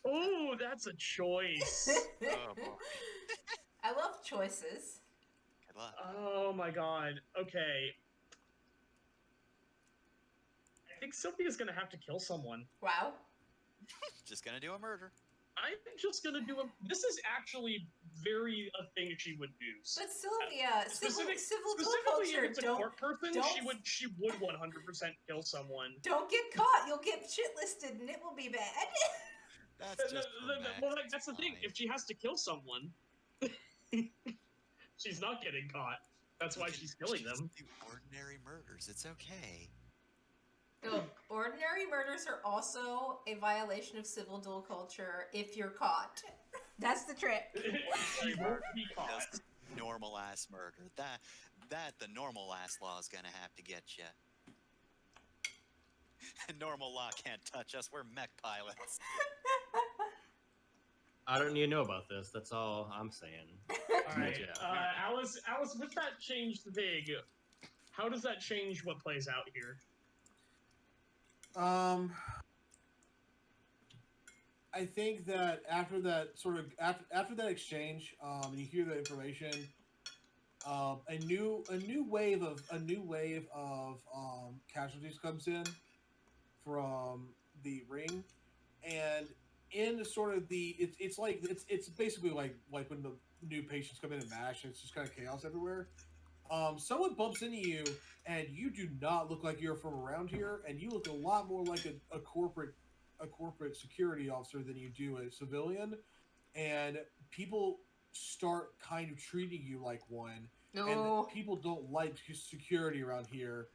[SPEAKER 2] Oh, that's a choice.
[SPEAKER 4] Oh boy.
[SPEAKER 1] I love choices.
[SPEAKER 4] Good luck.
[SPEAKER 2] Oh my god. Okay. I think Sylvia's gonna have to kill someone.
[SPEAKER 1] Wow.
[SPEAKER 4] Just gonna do a murder.
[SPEAKER 2] I'm just gonna do a. This is actually very a thing she would do.
[SPEAKER 1] But Sylvia, civil dual
[SPEAKER 2] Specifically, if
[SPEAKER 1] culture,
[SPEAKER 2] it's a
[SPEAKER 1] don't
[SPEAKER 2] court person,
[SPEAKER 1] don't-
[SPEAKER 2] she would 100% kill someone.
[SPEAKER 1] don't get caught. You'll get shitlisted, and it will be bad.
[SPEAKER 4] That's
[SPEAKER 2] Th-
[SPEAKER 4] just
[SPEAKER 2] th-
[SPEAKER 4] for
[SPEAKER 2] th-
[SPEAKER 4] Max,
[SPEAKER 2] well,
[SPEAKER 4] it's
[SPEAKER 2] that's the thing.
[SPEAKER 4] fine.
[SPEAKER 2] If she has to kill someone, she's not getting caught. That's why
[SPEAKER 4] You can
[SPEAKER 2] she's killing
[SPEAKER 4] just
[SPEAKER 2] them.
[SPEAKER 4] do ordinary murders. It's okay.
[SPEAKER 1] So, ordinary murders are also a violation of civil dual culture if you're caught. That's the trick.
[SPEAKER 2] She won't be caught.
[SPEAKER 4] Just normal ass murder. That the normal ass law is gonna have to get you. Normal law can't touch us. We're mech pilots.
[SPEAKER 3] I don't need to know about this. That's all I'm saying.
[SPEAKER 2] All right,
[SPEAKER 3] Yeah.
[SPEAKER 2] Alice, with that changed thing, how does that change what plays out here?
[SPEAKER 5] I think that after that sort of after that exchange, and you hear that information, a new wave of casualties comes in from the ring, and in sort of the it's basically like when the new patients come in and MASH, and it's just kind of chaos everywhere. Someone bumps into you, and you do not look like you're from around here, and you look a lot more like a corporate security officer than you do a civilian, and people start kind of treating you like one,
[SPEAKER 1] No.
[SPEAKER 5] and people don't like security around here.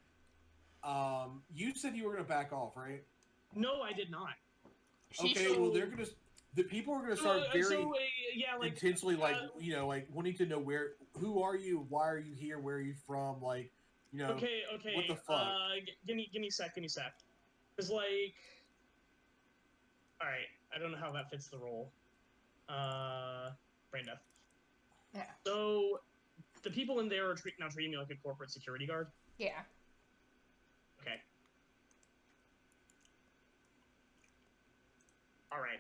[SPEAKER 5] You said you were going to back off, right?
[SPEAKER 2] No, I did not.
[SPEAKER 5] Okay, well the people are going to start very
[SPEAKER 2] yeah, like
[SPEAKER 5] intensely, like wanting to know who are you, why are you here, where are you from, like
[SPEAKER 2] okay.
[SPEAKER 5] what the fuck?
[SPEAKER 2] Give me a sec. Cause like, all right, I don't know how that fits the role. Brain death.
[SPEAKER 1] Yeah.
[SPEAKER 2] So, the people in there are now treating me like a corporate security guard.
[SPEAKER 1] Yeah.
[SPEAKER 2] Okay. All right.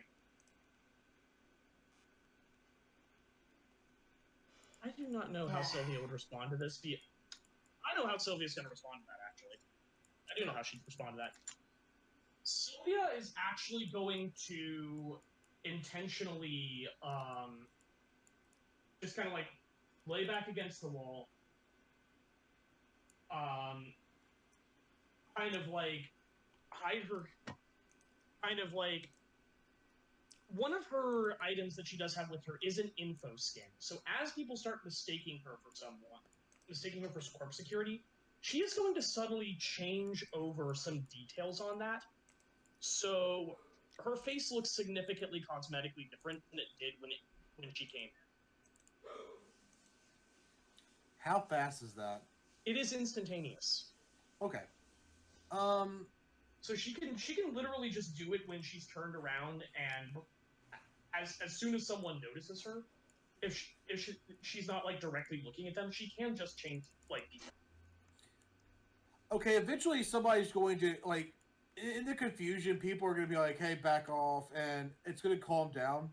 [SPEAKER 2] I do not know how Sylvia would respond to this. I know how Sylvia's going to respond to that, actually. I do know how she'd respond to that. Sylvia is actually going to intentionally just kind of like lay back against the wall, kind of like hide her, kind of like one of her items that she does have with her is an info scan. So as people start mistaking her for corp security, she is going to subtly change over some details on that. So her face looks significantly cosmetically different than it did when she came in.
[SPEAKER 5] How fast is that?
[SPEAKER 2] It is instantaneous.
[SPEAKER 5] Okay.
[SPEAKER 2] So she can literally just do it when she's turned around, and as soon as someone notices her, if she's not like directly looking at them, she can just change like.
[SPEAKER 5] Okay, eventually somebody's going to like in the confusion. People are going to be like, "Hey, back off," and it's going to calm down.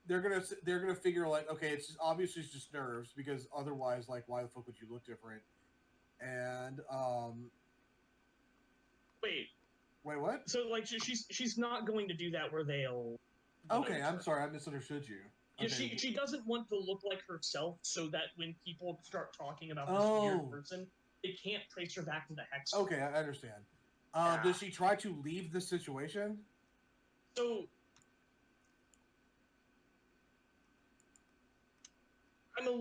[SPEAKER 5] They're gonna figure like, okay, it's just, obviously it's just nerves because otherwise, like, why the fuck would you look different? And
[SPEAKER 2] Wait,
[SPEAKER 5] what?
[SPEAKER 2] so like she's not going to do that where they'll.
[SPEAKER 5] Okay, I'm sorry, I misunderstood you.
[SPEAKER 2] Yeah,
[SPEAKER 5] Okay.
[SPEAKER 2] she doesn't want to look like herself, so that when people start talking about this weird person, they can't trace her back to the hex.
[SPEAKER 5] Okay, I understand. Does she try to leave the situation?
[SPEAKER 2] So I'm a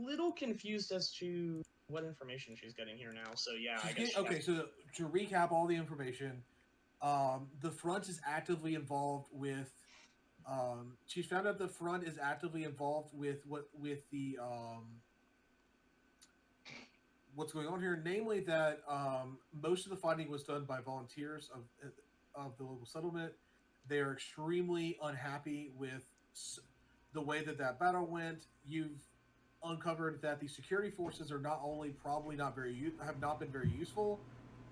[SPEAKER 2] little confused as to what information she's getting here now. So yeah, I guess.
[SPEAKER 5] Okay, so to recap all the information, the front is actively involved with. She's found out the front is actively involved with what's going on here. Namely, that most of the fighting was done by volunteers of the local settlement. They are extremely unhappy with the way that battle went. You've uncovered that the security forces are not only probably not have not been very useful,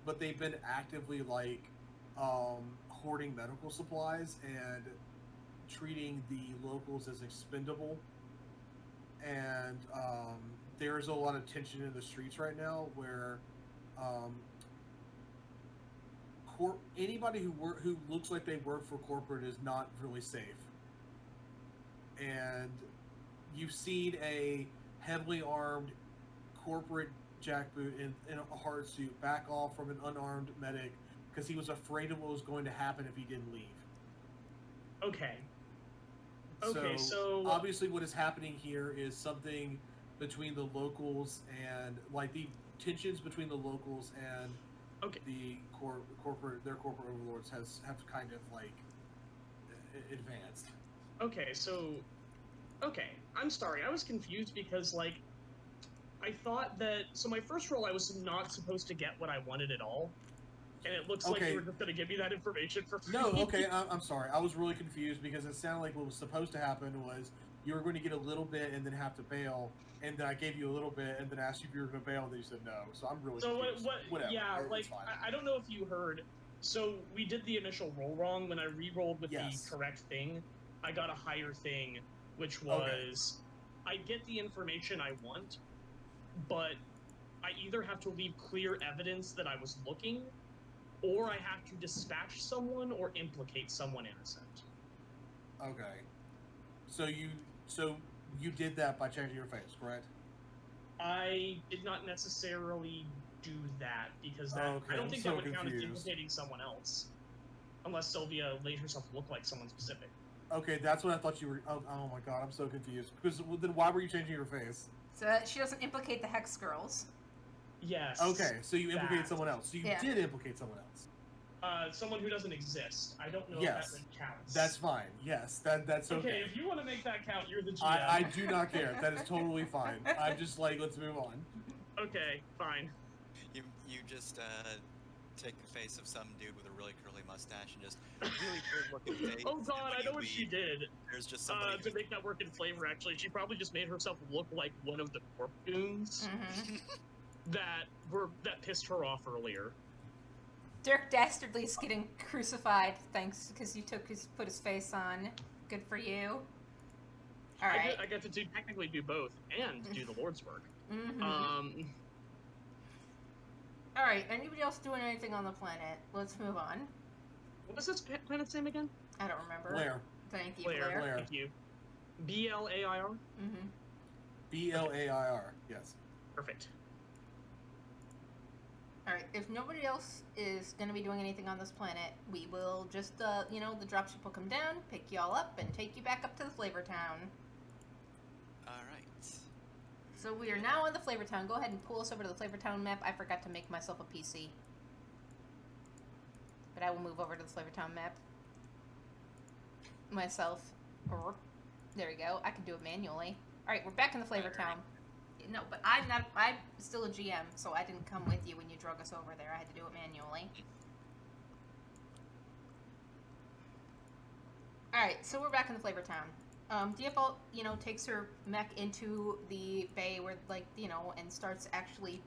[SPEAKER 5] but they've been actively like hoarding medical supplies and treating the locals as expendable. And there's a lot of tension in the streets right now where anybody who looks like they work for corporate is not really safe. And you've seen a heavily armed corporate jackboot in a hard suit back off from an unarmed medic because he was afraid of what was going to happen if he didn't leave.
[SPEAKER 2] Okay. Okay, so
[SPEAKER 5] obviously what is happening here is something between the locals and like the tensions between the locals and the corporate overlords have kind of like advanced.
[SPEAKER 2] Okay, so I'm sorry, I was confused because like I thought that my first roll I was not supposed to get what I wanted at all. And it looks like you were just going to give me that information for free.
[SPEAKER 5] No, okay, I'm sorry. I was really confused because it sounded like what was supposed to happen was you were going to get a little bit and then have to bail, and then I gave you a little bit and then asked you if you were going to bail, and then you said no. So I'm really confused. Whatever.
[SPEAKER 2] Yeah, like, I don't know if you heard. So we did the initial roll wrong. When I re-rolled with the correct thing, I got a higher thing, which was I get the information I want, but I either have to leave clear evidence that I was looking, or I have to dispatch someone or implicate someone innocent.
[SPEAKER 5] Okay. So you did that by changing your face, correct?
[SPEAKER 2] I did not necessarily do that because that I don't think that would count as implicating someone else, unless Sylvia made herself look like someone specific.
[SPEAKER 5] Okay, that's what I thought you were. Oh my god, I'm so confused. Because then why were you changing your face?
[SPEAKER 1] So that she doesn't implicate the Hex Girls.
[SPEAKER 2] Yes.
[SPEAKER 5] Okay, so you implicated someone else. So you did implicate someone else.
[SPEAKER 2] Someone who doesn't exist. I don't know if that counts.
[SPEAKER 5] That's fine. Yes, that's okay.
[SPEAKER 2] Okay, if you want to make that count, you're the GM.
[SPEAKER 5] I do not care. That is totally fine. I'm just like, let's move on.
[SPEAKER 2] Okay, fine.
[SPEAKER 4] You just take the face of some dude with a really curly mustache and just really weird looking face.
[SPEAKER 2] Oh god, I know what she did.
[SPEAKER 4] There's just somebody
[SPEAKER 2] to make that work in flavor. Actually, she probably just made herself look like one of the corp goons that pissed her off earlier.
[SPEAKER 1] Dirk Dastardly's getting crucified, thanks, because you put his face on. Good for you. All right.
[SPEAKER 2] I get to technically do both and do the Lord's work.
[SPEAKER 1] All right. Anybody else doing anything on the planet? Let's move on.
[SPEAKER 2] What was this planet's name again?
[SPEAKER 1] I don't remember.
[SPEAKER 5] Blair.
[SPEAKER 1] Thank you,
[SPEAKER 2] Blair. Thank you. BLAIR?
[SPEAKER 5] BLAIR. Yes.
[SPEAKER 2] Perfect.
[SPEAKER 1] Alright, if nobody else is going to be doing anything on this planet, we will just, the dropship will come down, pick you all up, and take you back up to the Flavor Town.
[SPEAKER 4] Alright.
[SPEAKER 1] So we are now on the Flavor Town. Go ahead and pull us over to the Flavor Town map. I forgot to make myself a PC. But I will move over to the Flavor Town map. Myself. There we go. I can do it manually. Alright, we're back in the Flavor Town. No, but I'm still a GM, so I didn't come with you when you drug us over there. I had to do it manually. Alright, so we're back in the Flavor Town. Default, takes her mech into the bay where, and starts actually,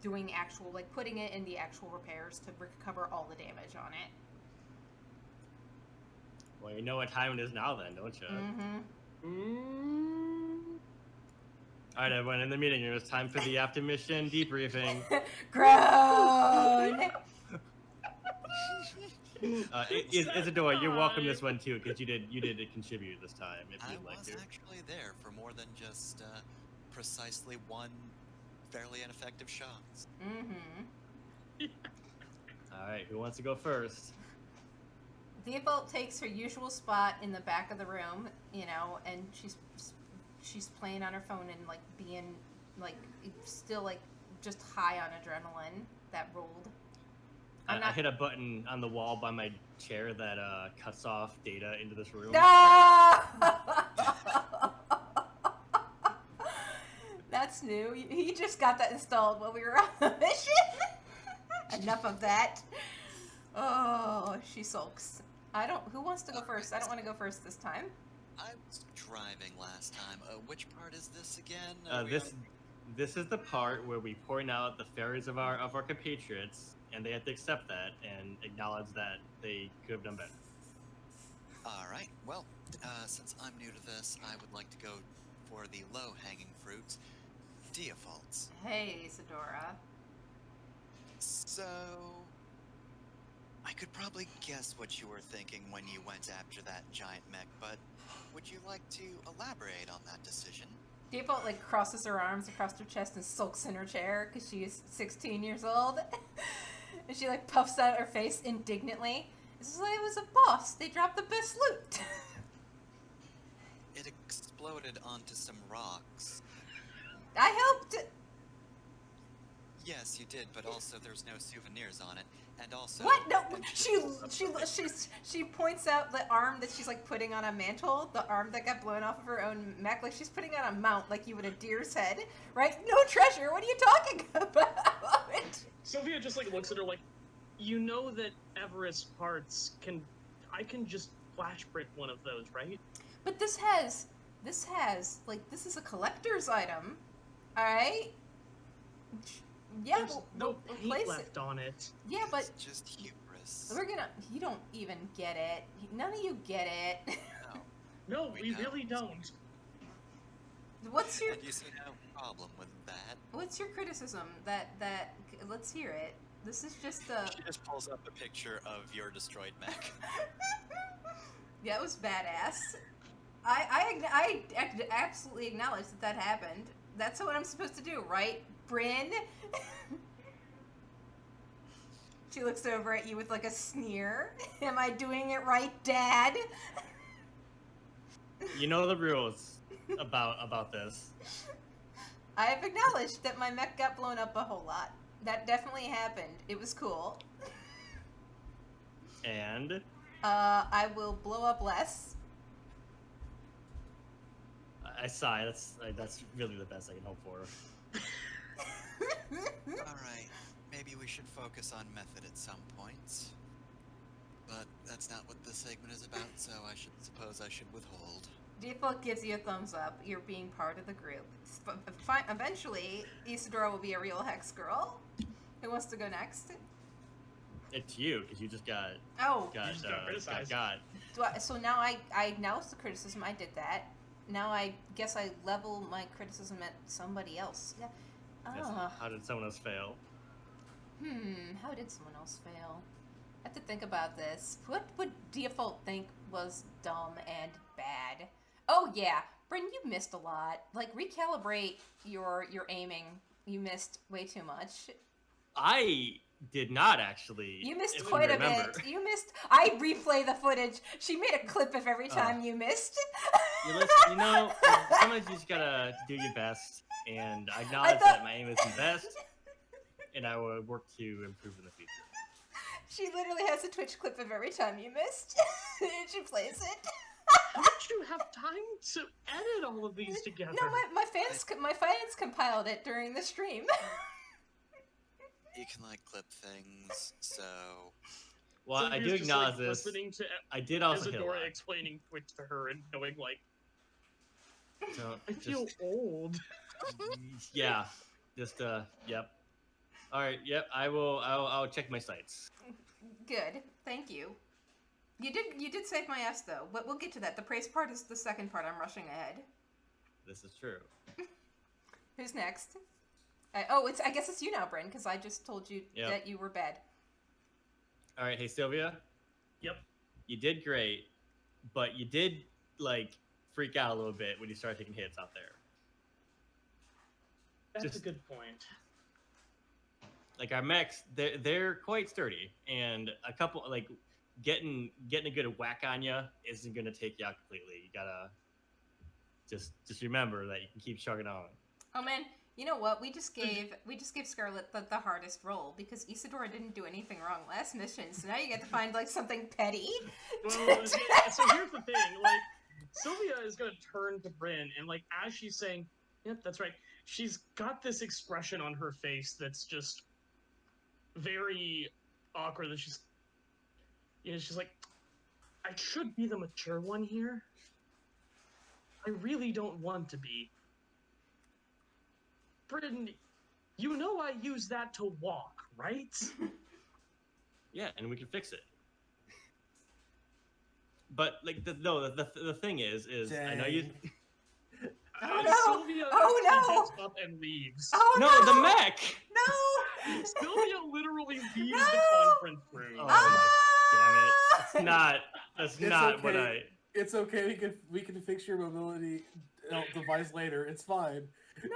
[SPEAKER 1] doing actual, putting it in the actual repairs to recover all the damage on it.
[SPEAKER 3] Well, you know what time it is now, then, don't you? All right, everyone in the meeting room. It's time for the after mission debriefing.
[SPEAKER 1] Groan!
[SPEAKER 3] Isadora, you're welcome this one too, because you did contribute this time. If
[SPEAKER 4] I
[SPEAKER 3] you'd like
[SPEAKER 4] was
[SPEAKER 3] to.
[SPEAKER 4] actually there for more than just precisely one fairly ineffective shots.
[SPEAKER 3] All right, who wants to go first?
[SPEAKER 1] Default takes her usual spot in the back of the room, and she's playing on her phone and being still just high on adrenaline that rolled.
[SPEAKER 3] I hit a button on the wall by my chair that cuts off data into this room.
[SPEAKER 1] No! That's new. He just got that installed while we were on the mission. Enough of that. Oh, she sulks. Who wants to go first? I don't want to go first this time.
[SPEAKER 4] I was driving last time. Which part is this again?
[SPEAKER 3] This is the part where we point out the failures of our compatriots, and they have to accept that and acknowledge that they could have done better.
[SPEAKER 4] Alright, well, since I'm new to this, I would like to go for the low-hanging fruits, defaults.
[SPEAKER 1] Hey, Isadora.
[SPEAKER 4] So, I could probably guess what you were thinking when you went after that giant mech, but would you like to elaborate on that decision?
[SPEAKER 1] Default crosses her arms across her chest and sulks in her chair because she is 16 years old. And she puffs out her face indignantly. This is it was a boss. They dropped the best loot.
[SPEAKER 4] It exploded onto some rocks.
[SPEAKER 1] I helped.
[SPEAKER 4] Yes, you did, but also there's no souvenirs on it, and also.
[SPEAKER 1] What? No. She points out the arm that she's putting on a mantle. The arm that got blown off of her own mech. She's putting on a mount like you would a deer's head, right? No treasure. What are you talking about?
[SPEAKER 2] Sophia just looks at her you know that Everest parts I can just flash print one of those, right?
[SPEAKER 1] But this has this is a collector's item, all right? Yeah,
[SPEAKER 2] There's no paint
[SPEAKER 1] place
[SPEAKER 2] left
[SPEAKER 1] it.
[SPEAKER 2] on it.
[SPEAKER 1] Yeah, but
[SPEAKER 4] It's just hubris.
[SPEAKER 1] you don't even get it. None of you get it.
[SPEAKER 2] No, we
[SPEAKER 4] know.
[SPEAKER 2] really don't.
[SPEAKER 1] What's your
[SPEAKER 4] And you see no problem with that.
[SPEAKER 1] criticism? That let's hear it. This is just
[SPEAKER 4] She just pulls up a picture of your destroyed mech.
[SPEAKER 1] Yeah, it was badass. I absolutely acknowledge that happened. That's what I'm supposed to do, right, Bryn? She looks over at you with a sneer. Am I doing it right, Dad?
[SPEAKER 3] You know the rules about this.
[SPEAKER 1] I have acknowledged that my mech got blown up a whole lot. That definitely happened. It was cool.
[SPEAKER 3] And
[SPEAKER 1] I will blow up less.
[SPEAKER 3] I sigh. That's really the best I can hope for.
[SPEAKER 4] Alright, maybe we should focus on method at some point. But that's not what this segment is about, so I suppose I should withhold.
[SPEAKER 1] Default gives you a thumbs up. You're being part of the group. Eventually, Isadora will be a real hex girl. Who wants to go next?
[SPEAKER 3] It's you, because you just got
[SPEAKER 1] Oh,
[SPEAKER 2] just got criticized.
[SPEAKER 1] so now I acknowledge the criticism. I did that. Now I guess I level my criticism at somebody else. Yeah.
[SPEAKER 3] Yes, how did someone else fail?
[SPEAKER 1] How did someone else fail? I have to think about this. What would Default think was dumb and bad? Oh yeah, Bryn, you missed a lot. Recalibrate your aiming. You missed way too much.
[SPEAKER 3] I did not actually.
[SPEAKER 1] You missed
[SPEAKER 3] if you
[SPEAKER 1] quite a
[SPEAKER 3] remember.
[SPEAKER 1] bit. You missed. I replay the footage. She made a clip of every time you missed.
[SPEAKER 3] Sometimes you just gotta do your best, and I acknowledge that my aim isn't best, and I will work to improve in the future.
[SPEAKER 1] She literally has a Twitch clip of every time you missed, and she plays it.
[SPEAKER 2] How did you have time to edit all of these together?
[SPEAKER 1] No, my fans compiled it during the stream.
[SPEAKER 4] You can clip things, so
[SPEAKER 3] Well, I
[SPEAKER 2] Sylvia's
[SPEAKER 3] do
[SPEAKER 2] just,
[SPEAKER 3] acknowledge this.
[SPEAKER 2] Listening to
[SPEAKER 3] I did also hit a
[SPEAKER 2] Isadora
[SPEAKER 3] lot.
[SPEAKER 2] explaining Twitch to her and knowing
[SPEAKER 3] Don't
[SPEAKER 2] I feel
[SPEAKER 3] just
[SPEAKER 2] old.
[SPEAKER 3] yeah. Just yep. All right. Yep. I'll check my sites.
[SPEAKER 1] Good. Thank you. You did save my ass though, but we'll get to that. The praise part is the second part. I'm rushing ahead.
[SPEAKER 3] This is true.
[SPEAKER 1] Who's next? I guess it's you now, Bryn, because I just told you
[SPEAKER 3] Yep.
[SPEAKER 1] that you were bad.
[SPEAKER 3] All right. Hey Sylvia,
[SPEAKER 2] Yep.
[SPEAKER 3] you did great, but you did like freak out a little bit when you started taking hits out there.
[SPEAKER 2] That's
[SPEAKER 3] Just-
[SPEAKER 2] a good point.
[SPEAKER 3] Like our mechs, they're quite sturdy, and a couple like getting a good whack on you isn't gonna take you out completely. You gotta just remember that you can keep chugging on.
[SPEAKER 1] Oh man, you know what? We just gave Scarlet the hardest role because Isadora didn't do anything wrong last mission, so now you get to find like something petty.
[SPEAKER 2] Well, yeah, so here's the thing. Like, Sylvia is gonna turn to Bryn, and like as she's saying, "Yep, that's right," she's got this expression on her face that's just very awkward. That she's like, "I should be the mature one here. I really don't want to be." Bryn, you know I use that to walk, right?
[SPEAKER 3] Yeah, and we can fix it. But like the thing is I know you.
[SPEAKER 1] Oh, no!
[SPEAKER 2] Sylvia
[SPEAKER 1] Oh,
[SPEAKER 2] actually
[SPEAKER 1] no!
[SPEAKER 2] gets up and leaves.
[SPEAKER 1] Oh
[SPEAKER 3] No, the mech.
[SPEAKER 1] No!
[SPEAKER 2] Sylvia literally leaves
[SPEAKER 1] No!
[SPEAKER 2] the conference room.
[SPEAKER 3] Oh
[SPEAKER 1] Ah!
[SPEAKER 3] my damn it! That's not. That's
[SPEAKER 5] It's
[SPEAKER 3] not what
[SPEAKER 5] okay.
[SPEAKER 3] I.
[SPEAKER 5] It's okay. We can fix your mobility device later. It's fine.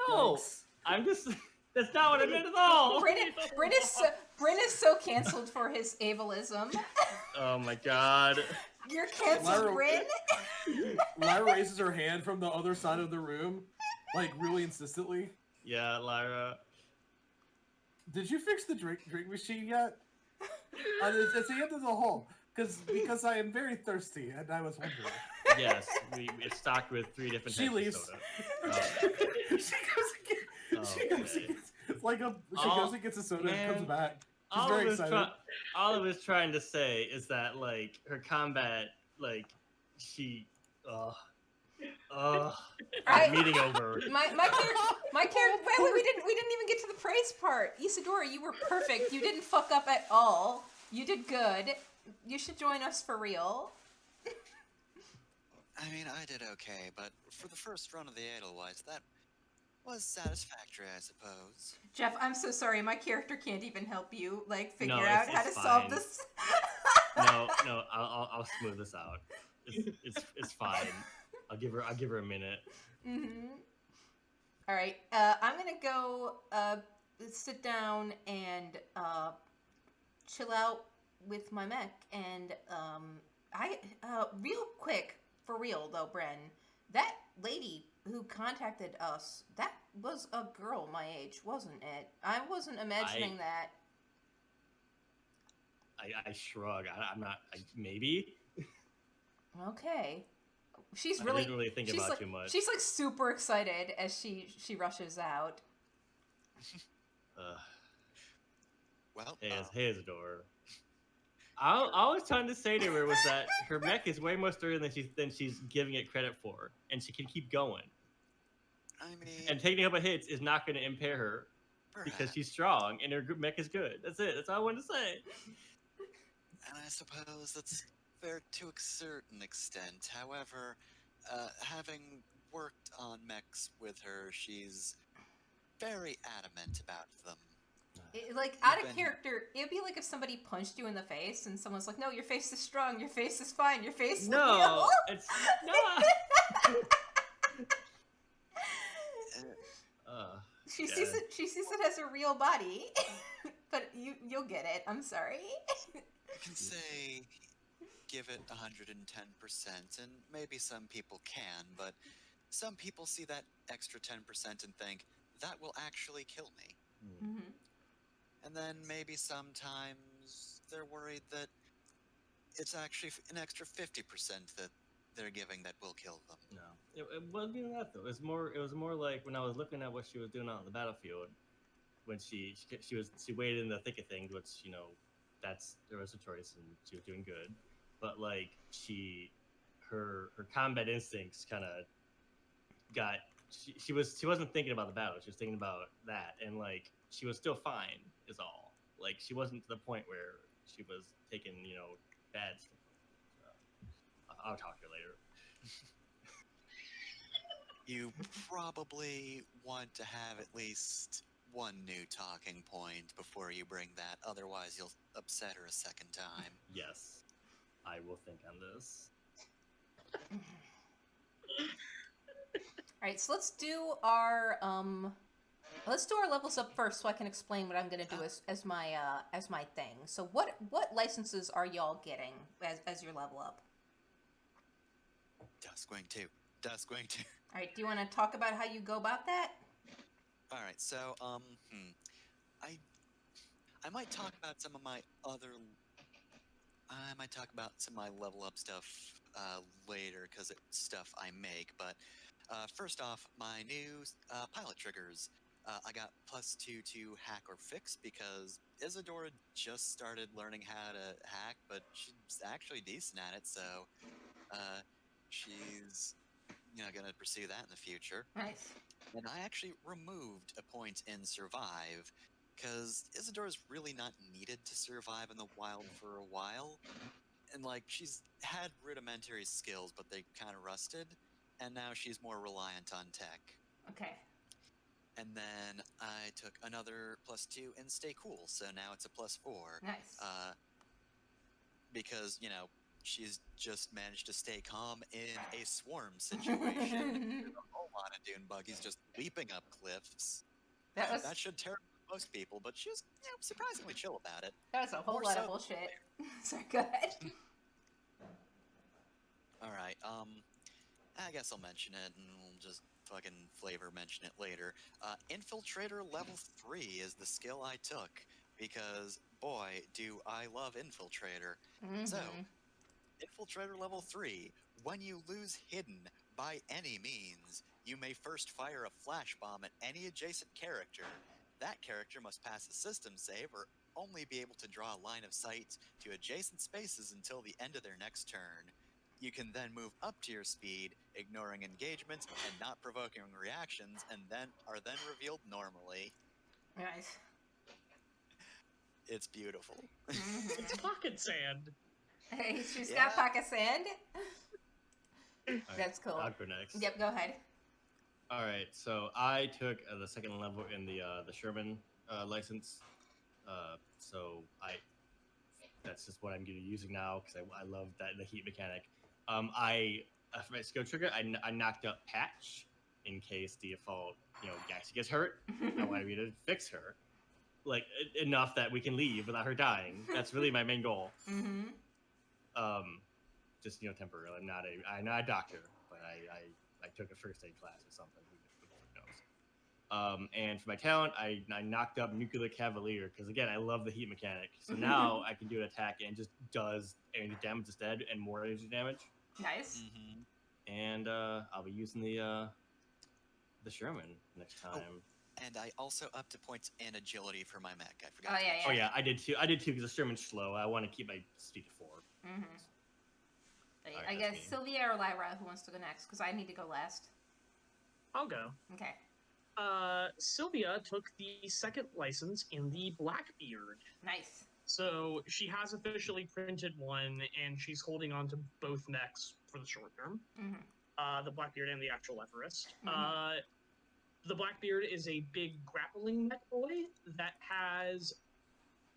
[SPEAKER 3] No,
[SPEAKER 5] Thanks.
[SPEAKER 3] I'm just. That's not what I meant at all.
[SPEAKER 1] Bryn is so canceled for his ableism.
[SPEAKER 3] Oh my god.
[SPEAKER 1] You're canceled,
[SPEAKER 5] Lyra-
[SPEAKER 1] Bryn.
[SPEAKER 5] Lyra raises her hand from the other side of the room, like really insistently.
[SPEAKER 3] Yeah, Lyra.
[SPEAKER 5] Did you fix the drink machine yet? It's the end of the hall. Because I am very thirsty and I was wondering.
[SPEAKER 3] Yes, it's stocked with 3 different
[SPEAKER 5] She
[SPEAKER 3] types
[SPEAKER 5] leaves.
[SPEAKER 3] of soda.
[SPEAKER 5] she goes again. She goes
[SPEAKER 3] Okay.
[SPEAKER 5] and gets she
[SPEAKER 3] All-
[SPEAKER 5] goes and gets a soda and comes
[SPEAKER 3] man,
[SPEAKER 5] back. She's
[SPEAKER 3] all
[SPEAKER 5] very
[SPEAKER 3] I was
[SPEAKER 5] excited.
[SPEAKER 3] all I was trying to say is that like her combat, like she,
[SPEAKER 1] Right.
[SPEAKER 3] meeting over.
[SPEAKER 1] My character. Wait, we didn't even get to the praise part. Isadora, you were perfect. You didn't fuck up at all. You did good. You should join us for real.
[SPEAKER 4] I mean, I did okay, but for the first run of the Edelweiss, that was satisfactory, I suppose.
[SPEAKER 1] Jeff, I'm so sorry. My character can't even help you like figure
[SPEAKER 3] No,
[SPEAKER 1] out how to
[SPEAKER 3] it's
[SPEAKER 1] solve
[SPEAKER 3] fine.
[SPEAKER 1] this.
[SPEAKER 3] No, I'll smooth this out. It's fine. I'll give her a minute.
[SPEAKER 1] Mm-hmm. All right. I'm gonna go sit down and chill out with my mech, and I real quick for real though, Bren, that lady who contacted us, that was a girl my age, wasn't it? I wasn't imagining that.
[SPEAKER 3] I shrug. I'm not. Maybe.
[SPEAKER 1] Okay. She's
[SPEAKER 3] I
[SPEAKER 1] really
[SPEAKER 3] didn't really think
[SPEAKER 1] she's
[SPEAKER 3] about
[SPEAKER 1] like,
[SPEAKER 3] too much.
[SPEAKER 1] She's like super excited as she rushes out.
[SPEAKER 4] Well,
[SPEAKER 3] Hey, Isadora. All I was trying to say to her was that her mech is way more sturdy than she's giving it credit for, and she can keep going.
[SPEAKER 4] I mean,
[SPEAKER 3] And taking up a hits is not going to impair her because
[SPEAKER 4] perhaps.
[SPEAKER 3] she's strong and her mech is good. That's it. That's all I wanted to say.
[SPEAKER 4] And I suppose that's fair to a certain extent. However, having worked on mechs with her, she's very adamant about them.
[SPEAKER 1] Like out of
[SPEAKER 4] Been-
[SPEAKER 1] character, it'd be like if somebody punched you in the face and someone's like, "No, your face is strong. Your face is fine. Your face is
[SPEAKER 3] No, it's not.
[SPEAKER 1] She
[SPEAKER 3] Yeah.
[SPEAKER 1] sees it. She sees it as a real body, but you'll get it. I'm sorry.
[SPEAKER 4] You can say give it 110%, and maybe some people can, but some people see that extra 10% and think, that will actually kill me.
[SPEAKER 1] Mm-hmm.
[SPEAKER 4] And then maybe sometimes they're worried that it's actually an extra 50% that they're giving that will kill them.
[SPEAKER 3] No, it wasn't even that though. It was more like when I was looking at what she was doing out on the battlefield, when she waited in the thick of things, which that's there was a choice and she was doing good, but like her combat instincts kind of got she wasn't thinking about the battle. She was thinking about that, and like she was still fine. Is all. Like she wasn't to the point where she was taking bad stuff. So, I'll talk to her later.
[SPEAKER 4] You probably want to have at least one new talking point before you bring that, otherwise you'll upset her a second time.
[SPEAKER 3] Yes, I will think on this.
[SPEAKER 1] All right, so let's do our levels up first, so I can explain what I'm gonna do as my thing. So what licenses are y'all getting as your level up?
[SPEAKER 4] Duskwing 2.
[SPEAKER 1] All right, do you want to talk about how you go about that?
[SPEAKER 4] All right, so I might talk about some of my level up stuff later because it's stuff I make. But first off, my new pilot triggers. I got +2 to hack or fix because Isadora just started learning how to hack, but she's actually decent at it, so she's gonna pursue that in the future.
[SPEAKER 1] Nice.
[SPEAKER 4] And I actually removed a point in survive because Isadora's really not needed to survive in the wild for a while. And like she's had rudimentary skills, but they kind of rusted, and now she's more reliant on tech.
[SPEAKER 1] Okay.
[SPEAKER 4] And then I took another +2 in stay cool, so now it's a +4.
[SPEAKER 1] Nice.
[SPEAKER 4] Because she's just managed to stay calm in a swarm situation. There's a whole lot of dune buggies just leaping up cliffs. That should terrify most people, but she's surprisingly chill about it.
[SPEAKER 1] That was a whole lot of bullshit. Sorry, go ahead.
[SPEAKER 4] All right. I guess I'll mention it, and we'll just fucking flavor mention it later. Infiltrator level 3 is the skill I took because boy, do I love Infiltrator.
[SPEAKER 1] Mm-hmm.
[SPEAKER 4] So, Infiltrator level 3. When you lose Hidden by any means, you may first fire a flash bomb at any adjacent character. That character must pass a system save or only be able to draw a line of sight to adjacent spaces until the end of their next turn. You can then move up to your speed, ignoring engagements and not provoking reactions, and then are revealed normally.
[SPEAKER 1] Nice.
[SPEAKER 4] It's beautiful.
[SPEAKER 1] Mm-hmm.
[SPEAKER 2] It's pocket sand.
[SPEAKER 1] Hey, she's got pocket sand.
[SPEAKER 3] Right,
[SPEAKER 1] That's cool.
[SPEAKER 3] I'll go next.
[SPEAKER 1] Yep, go ahead.
[SPEAKER 3] All right, so I took the second level in the Sherman license. So that's just what I'm going to be using now because I love the heat mechanic. For my skill trigger, I knocked up Patch in case the default Gaxi gets hurt. I want to be able to fix her, like enough that we can leave without her dying. That's really my main goal.
[SPEAKER 1] Mm-hmm.
[SPEAKER 3] Just temporarily. I'm not a doctor, but I took a first aid class or something. Who knows? And for my talent, I knocked up Nuclear Cavalier because again I love the heat mechanic. So now I can do an attack and just does energy damage instead and more energy damage.
[SPEAKER 1] Nice.
[SPEAKER 4] Mm-hmm.
[SPEAKER 3] And I'll be using the Sherman next time.
[SPEAKER 4] And I also upped a points in agility for my mech. I forgot.
[SPEAKER 1] Oh yeah.
[SPEAKER 3] I did too because the Sherman's slow. I want to keep my speed to 4.
[SPEAKER 1] Mm-hmm.
[SPEAKER 3] Right,
[SPEAKER 1] I guess Sylvia or Lyra, who wants to go next? Because I need to go last.
[SPEAKER 2] I'll go.
[SPEAKER 1] Okay.
[SPEAKER 2] Sylvia took the second license in the Blackbeard.
[SPEAKER 1] Nice.
[SPEAKER 2] So she has officially printed one, and she's holding on to both mechs for the short term.
[SPEAKER 1] Mm-hmm.
[SPEAKER 2] The Blackbeard and the actual Everest.
[SPEAKER 1] Mm-hmm.
[SPEAKER 2] The Blackbeard is a big grappling mech boy that has...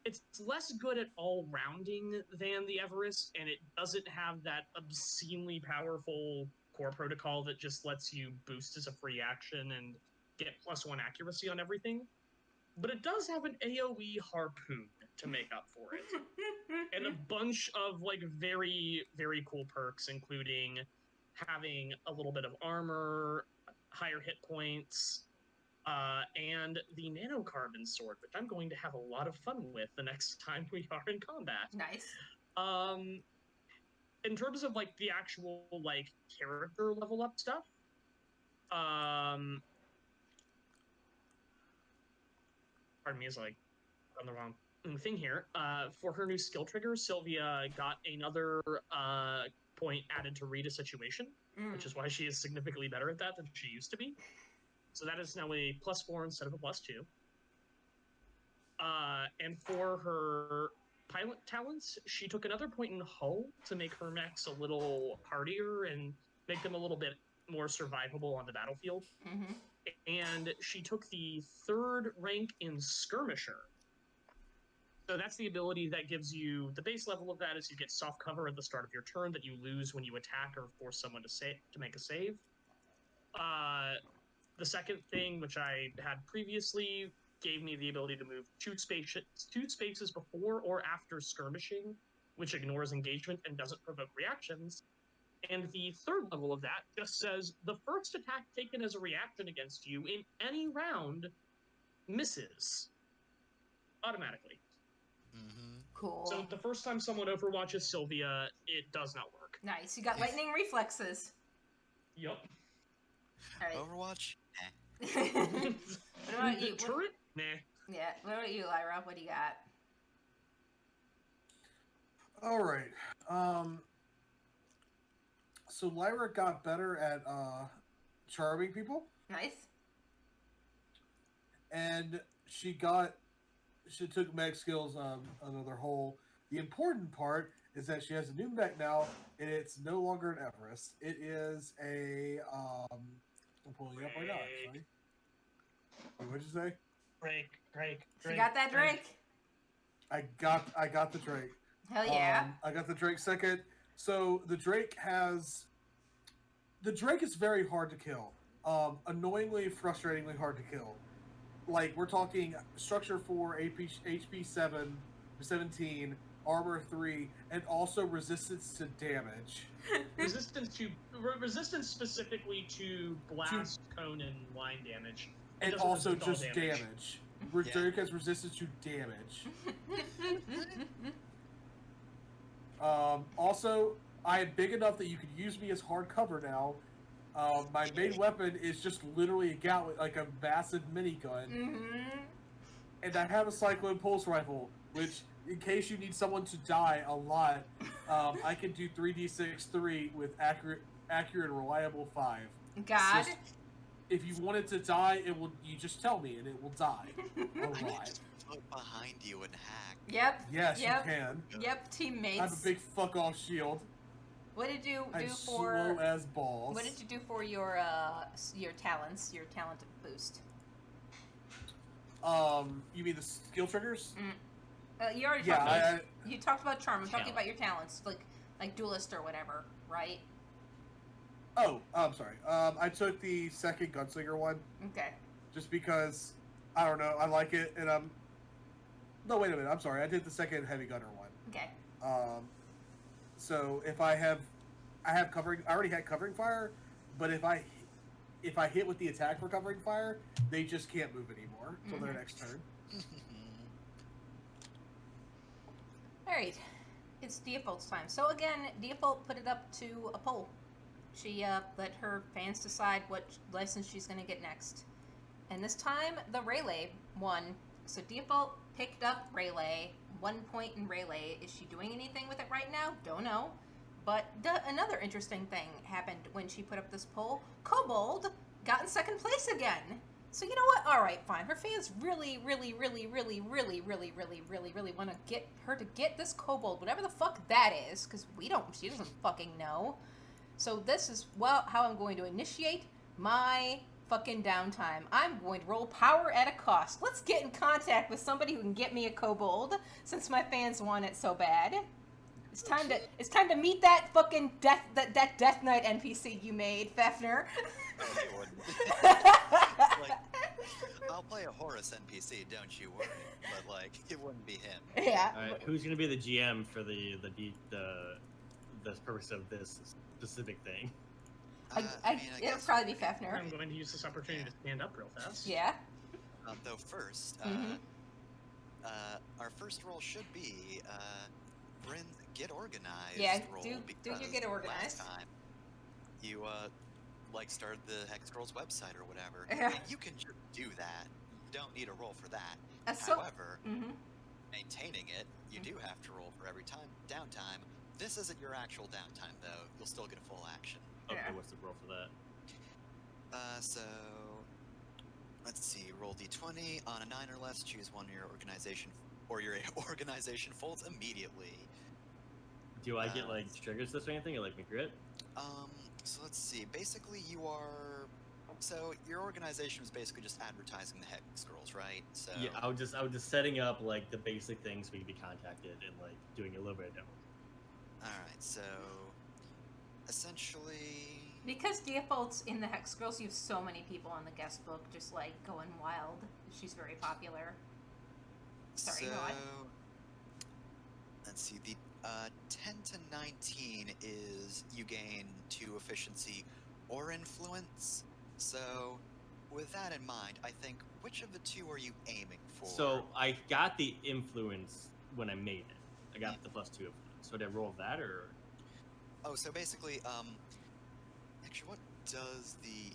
[SPEAKER 2] It's less good at all rounding than the Everest, and it doesn't have that obscenely powerful core protocol that just lets you boost as a free action and get +1 accuracy on everything. But it does have an AoE harpoon to make up for it. And a bunch of very, very cool perks, including having a little bit of armor, higher hit points, and the nanocarbon sword, which I'm going to have a lot of fun with the next time we are in combat.
[SPEAKER 1] Nice.
[SPEAKER 2] In terms of the actual character level up stuff, pardon me, is on the wrong thing here. For her new skill trigger, Sylvia got another point added to read a situation. which is why she is significantly better at that than she used to be. So that is now a +4 instead of a +2. And for her pilot talents, she took another point in hull to make her mechs a little hardier and make them a little bit more survivable on the battlefield.
[SPEAKER 1] Mm-hmm.
[SPEAKER 2] And she took the 3rd rank in skirmisher. So that's the ability that gives you the base level of that is you get soft cover at the start of your turn that you lose when you attack or force someone to make a save. The second thing, which I had previously, gave me the ability to move 2 spaces before or after skirmishing, which ignores engagement and doesn't provoke reactions. And the 3rd level of that just says the first attack taken as a reaction against you in any round misses automatically.
[SPEAKER 4] Mm-hmm.
[SPEAKER 1] Cool.
[SPEAKER 2] So the first time someone overwatches Sylvia, it does not work.
[SPEAKER 1] Nice. You got lightning reflexes.
[SPEAKER 2] Yup.
[SPEAKER 1] All right.
[SPEAKER 4] Overwatch? Eh.
[SPEAKER 1] What about
[SPEAKER 2] The
[SPEAKER 1] you?
[SPEAKER 2] turret? Nah.
[SPEAKER 1] Yeah. What about you, Lyra? What do you got?
[SPEAKER 5] All right. So Lyra got better at charming people,
[SPEAKER 1] Nice.
[SPEAKER 5] and she took mech skills another hole. The important part is that she has a new mech now, and it's no longer an Everest. It is a I'm pulling it up right now. Actually, what'd you say?
[SPEAKER 2] Drake.
[SPEAKER 1] She got that Drake.
[SPEAKER 5] I got the Drake.
[SPEAKER 1] Hell yeah.
[SPEAKER 5] I got the Drake second. So the Drake is very hard to kill. Annoyingly, frustratingly hard to kill. Like, we're talking structure 4, HP 7, 17, armor 3, and also resistance to damage.
[SPEAKER 2] resistance specifically to blast, cone, and line damage. It
[SPEAKER 5] And
[SPEAKER 2] doesn't
[SPEAKER 5] also
[SPEAKER 2] resist all
[SPEAKER 5] just damage.
[SPEAKER 4] Yeah.
[SPEAKER 5] Drake has resistance to damage. Also, I am big enough that you could use me as hard cover now. My main weapon is just literally a Gatling, like a massive minigun.
[SPEAKER 1] Mm-hmm.
[SPEAKER 5] And I have a Cyclone Pulse Rifle, which, in case you need someone to die a lot, I can do 3d6 3 with accurate, reliable 5.
[SPEAKER 1] God.
[SPEAKER 5] Just, if you want it to die, you just tell me and it will die a
[SPEAKER 4] I can
[SPEAKER 5] lot.
[SPEAKER 4] just float behind you and hack.
[SPEAKER 1] Yep.
[SPEAKER 5] Yes,
[SPEAKER 1] Yep.
[SPEAKER 5] you can.
[SPEAKER 1] Yep. Teammates.
[SPEAKER 5] I have a big fuck off shield.
[SPEAKER 1] What did you
[SPEAKER 5] I'm
[SPEAKER 1] do
[SPEAKER 5] slow
[SPEAKER 1] for?
[SPEAKER 5] as balls.
[SPEAKER 1] What did you do for your talents? Your talent boost.
[SPEAKER 5] You mean the skill triggers?
[SPEAKER 1] You already
[SPEAKER 5] Yeah,
[SPEAKER 1] talked about.
[SPEAKER 5] I,
[SPEAKER 1] You talked about charm. I'm talking
[SPEAKER 3] Talent.
[SPEAKER 1] about your talents, like duelist or whatever, right?
[SPEAKER 5] I'm sorry. I took the second gunslinger one
[SPEAKER 1] Okay.
[SPEAKER 5] just because I don't know. I like it, and No, wait a minute. I'm sorry. I did the second heavy gunner one.
[SPEAKER 1] Okay.
[SPEAKER 5] So if I have covering. I already had covering fire, but if I hit with the attack for covering fire, they just can't move anymore until their next turn.
[SPEAKER 1] All right. It's Default's time. So again, Default put it up to a poll. She let her fans decide what license she's going to get next. And this time, the Rayleigh won. So Default picked up Rayleigh. 1 point in Rayleigh. Is she doing anything with it right now? Don't know. But another interesting thing happened when she put up this poll. Kobold got in second place again. So you know what? All right, fine. Her fans really want to get her to get this Kobold, whatever the fuck that is, because she doesn't fucking know. So this is, how I'm going to initiate my fucking downtime. I'm going to roll power at a cost. Let's get in contact with somebody who can get me a Kobold, since my fans want it so bad. It's time to meet that fucking Death Knight NPC you made, Fefner.
[SPEAKER 4] Oh, you wouldn't. Like, I'll play a Horus NPC, don't you worry. But it wouldn't be him.
[SPEAKER 1] Yeah.
[SPEAKER 3] All right, who's gonna be the GM for the purpose of this specific thing?
[SPEAKER 4] I mean, I
[SPEAKER 1] It'll
[SPEAKER 4] guess
[SPEAKER 1] probably be Fefner.
[SPEAKER 2] I'm going to use this opportunity to stand up real fast.
[SPEAKER 1] Yeah.
[SPEAKER 4] Though first,
[SPEAKER 1] Mhm.
[SPEAKER 4] our first roll should be Bryn's Get Organized
[SPEAKER 1] Yeah,
[SPEAKER 4] roll.
[SPEAKER 1] do your
[SPEAKER 4] because
[SPEAKER 1] Get Organized.
[SPEAKER 4] Last time, you started the Hex Scrolls website or whatever.
[SPEAKER 1] Yeah.
[SPEAKER 4] And you can just do that. You don't need a roll for that.
[SPEAKER 1] So.
[SPEAKER 4] However,
[SPEAKER 1] Mhm.
[SPEAKER 4] maintaining it, you do have to roll for every time downtime. This isn't your actual downtime, though. You'll still get a full action.
[SPEAKER 3] Okay,
[SPEAKER 1] Yeah.
[SPEAKER 3] what's the roll for that?
[SPEAKER 4] So let's see. Roll d20 on a 9 or less. Choose one your organization organization folds immediately.
[SPEAKER 3] Do I get like triggers this or anything, or like my grit?
[SPEAKER 4] So let's see. Basically, you are. So your organization was basically just advertising the Hex Scrolls, right? So
[SPEAKER 3] Yeah, I was just setting up like the basic things we could be contacted and like doing a little bit of demo.
[SPEAKER 4] All right. So essentially,
[SPEAKER 1] Because Default's in the Hex Girls, you have so many people on the guest book just like going wild. She's very popular. Sorry,
[SPEAKER 4] so
[SPEAKER 1] go on.
[SPEAKER 4] let's see. The 10 to 19 is you gain 2 efficiency or influence. So with that in mind, I think which of the 2 are you aiming for?
[SPEAKER 3] So I got the influence when I made it. I got the +2 influence. So did I roll that or?
[SPEAKER 4] Oh, so basically, actually, what does the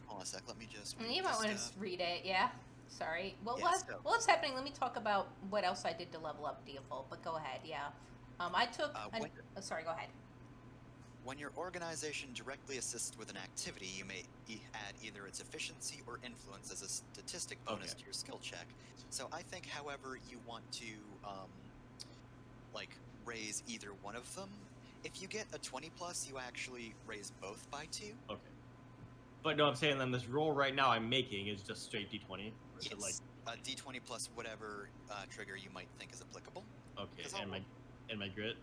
[SPEAKER 4] hold on a sec. Let me just.
[SPEAKER 1] You
[SPEAKER 4] read
[SPEAKER 1] might
[SPEAKER 4] this
[SPEAKER 1] want to
[SPEAKER 4] stuff.
[SPEAKER 1] read it, yeah? Sorry. Well,
[SPEAKER 4] Yeah, so-
[SPEAKER 1] what's happening? Let me talk about what else I did to level up Default, but go ahead, yeah. I took... sorry, go ahead.
[SPEAKER 4] When your organization directly assists with an activity, you may add either its efficiency or influence as a statistic bonus
[SPEAKER 3] Okay.
[SPEAKER 4] to your skill check. So I think, however, you want to like raise either one of them. If you get a 20 plus, you actually raise both by 2.
[SPEAKER 3] Okay. But no, I'm saying then this roll right now I'm making is just straight D20. Or is it like
[SPEAKER 4] Yes, d20 plus whatever trigger you might think is applicable.
[SPEAKER 3] okay,
[SPEAKER 4] 'Cause
[SPEAKER 3] and my grit.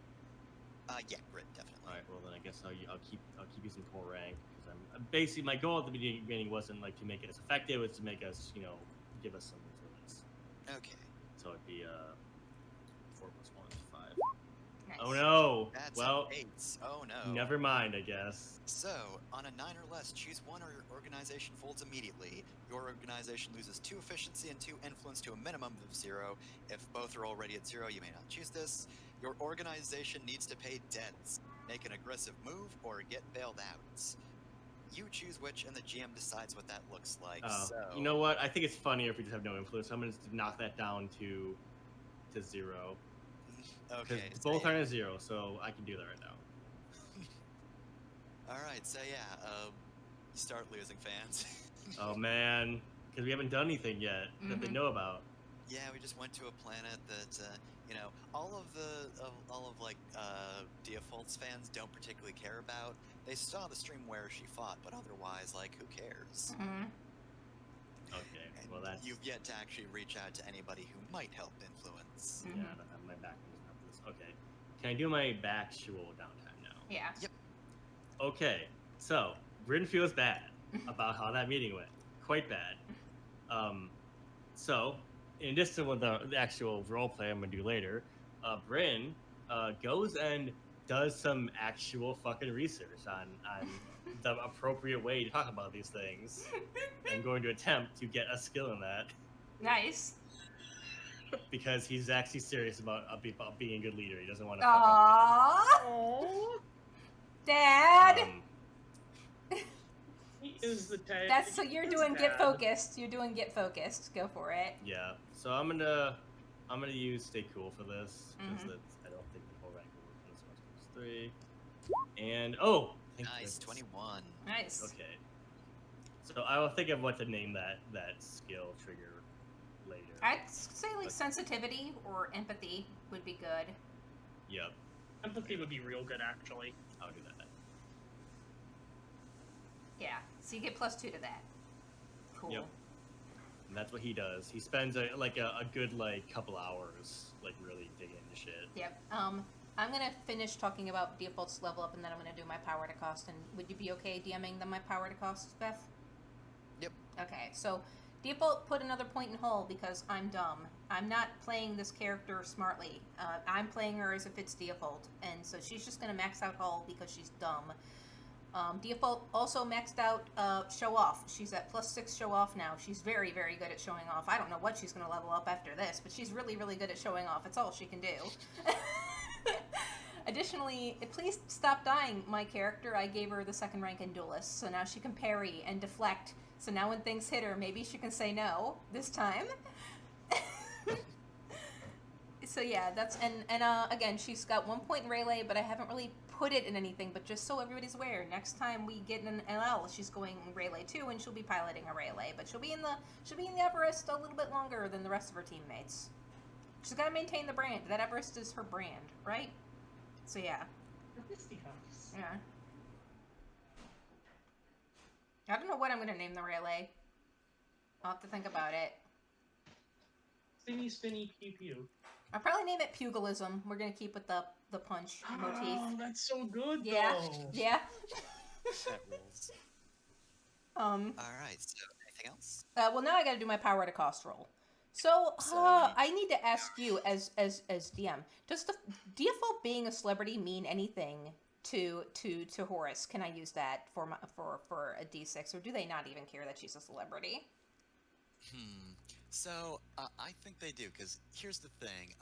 [SPEAKER 4] Yeah, grit definitely.
[SPEAKER 3] All right, well then I guess I'll keep using core rank because I'm basically my goal at the beginning wasn't like to make it as effective, it's to make us give us some influence.
[SPEAKER 4] Okay.
[SPEAKER 3] So it'd be 4 plus 1 is 5.
[SPEAKER 1] Nice.
[SPEAKER 3] Oh no!
[SPEAKER 4] That's
[SPEAKER 3] Well,
[SPEAKER 4] 8. Oh no.
[SPEAKER 3] never mind, I guess.
[SPEAKER 4] So, on a 9 or less, choose one or your organization folds immediately. Your organization loses 2 efficiency and 2 influence to a minimum of 0. If both are already at 0, you may not choose this. Your organization needs to pay debts, make an aggressive move, or get bailed out. You choose which, and the GM decides what that looks like. So,
[SPEAKER 3] You know what? I think it's funnier if we just have no influence. So I'm gonna just knock that down to 0. Because
[SPEAKER 4] okay.
[SPEAKER 3] both
[SPEAKER 4] so,
[SPEAKER 3] aren't at 0, so I can do that right now.
[SPEAKER 4] Alright, so yeah, you start losing fans.
[SPEAKER 3] Oh man, because we haven't done anything yet that they
[SPEAKER 1] Mhm.
[SPEAKER 3] know about.
[SPEAKER 4] Yeah, we just went to a planet that, all of Default's fans don't particularly care about. They saw the stream where she fought, but otherwise, like, who cares?
[SPEAKER 1] Mhm.
[SPEAKER 3] Okay,
[SPEAKER 4] And
[SPEAKER 3] well that's
[SPEAKER 4] you've yet to actually reach out to anybody who might help influence.
[SPEAKER 3] yeah. My back is not this. Okay, can I do my actual downtime now?
[SPEAKER 1] Yeah.
[SPEAKER 3] Okay, so Bryn feels bad about how that meeting went. Quite bad. So in addition to what the actual role play I'm gonna do later, Bryn goes and does some actual fucking research on the appropriate way to talk about these things. I'm going to attempt to get a skill in that
[SPEAKER 1] Nice.
[SPEAKER 3] because he's actually serious about being a good leader. He doesn't want to fuck up.
[SPEAKER 1] Aww.
[SPEAKER 2] Oh,
[SPEAKER 1] Dad!
[SPEAKER 2] he is the dad.
[SPEAKER 1] That's so you're
[SPEAKER 2] His
[SPEAKER 1] doing Get
[SPEAKER 2] dad.
[SPEAKER 1] Focused. You're doing Get Focused. Go for it.
[SPEAKER 3] Yeah, so I'm gonna use Stay Cool for this because
[SPEAKER 1] Mhm.
[SPEAKER 3] I don't think the whole rank will work for this one. So it's 3, and oh, thank
[SPEAKER 4] Nice,
[SPEAKER 3] goodness.
[SPEAKER 4] 21.
[SPEAKER 1] Nice.
[SPEAKER 3] Okay, so I will think of what to name that skill trigger later.
[SPEAKER 1] I'd say like
[SPEAKER 3] Okay.
[SPEAKER 1] sensitivity or empathy would be good.
[SPEAKER 3] Yep,
[SPEAKER 2] Empathy would be real good, actually.
[SPEAKER 3] I'll do that.
[SPEAKER 1] Yeah. So you get +2 to that. Cool.
[SPEAKER 3] Yep. And that's what he does. He spends a good couple hours really digging into shit.
[SPEAKER 1] Yep. I'm gonna finish talking about Default's level up, and then I'm gonna do my power to cost. And would you be okay DMing them my power to cost, Beth?
[SPEAKER 4] Yep.
[SPEAKER 1] Okay. So Default put another point in Hull because I'm dumb. I'm not playing this character smartly. I'm playing her as if it's Default, and so she's just gonna max out Hull because she's dumb. Default also maxed out Show Off. She's at +6 Show Off now. She's very, very good at showing off. I don't know what she's going to level up after this, but she's really, really good at showing off. It's all she can do. Additionally, please stop dying, my character. I gave her the 2nd rank in Duelist, so now she can parry and deflect. So now when things hit her, maybe she can say no this time. So yeah, that's and again, she's got 1 point in Rayleigh, but I haven't really put it in anything, but just so everybody's aware, next time we get an LL, she's going Rayleigh too, and she'll be piloting a Rayleigh, but she'll be in the Everest a little bit longer than the rest of her teammates. She's got to maintain the brand. That Everest is her brand, right? So yeah. Yeah. I don't know what I'm gonna name the Rayleigh. I'll have to think about it.
[SPEAKER 2] Spinny, spinny, pew pew.
[SPEAKER 1] I'll probably name it Pugilism. We're gonna keep with the punch motif.
[SPEAKER 2] Oh, that's so good,
[SPEAKER 1] Yeah.
[SPEAKER 2] though.
[SPEAKER 1] Yeah.
[SPEAKER 4] That rules.
[SPEAKER 1] All
[SPEAKER 4] Alright, so anything else?
[SPEAKER 1] well, now I got to do my power at a cost roll. So,
[SPEAKER 4] So
[SPEAKER 1] I need to ask you, as DM, does the default being a celebrity mean anything to Horus? Can I use that for a D6, or do they not even care that she's a celebrity?
[SPEAKER 4] So, I think they do, because here's the thing.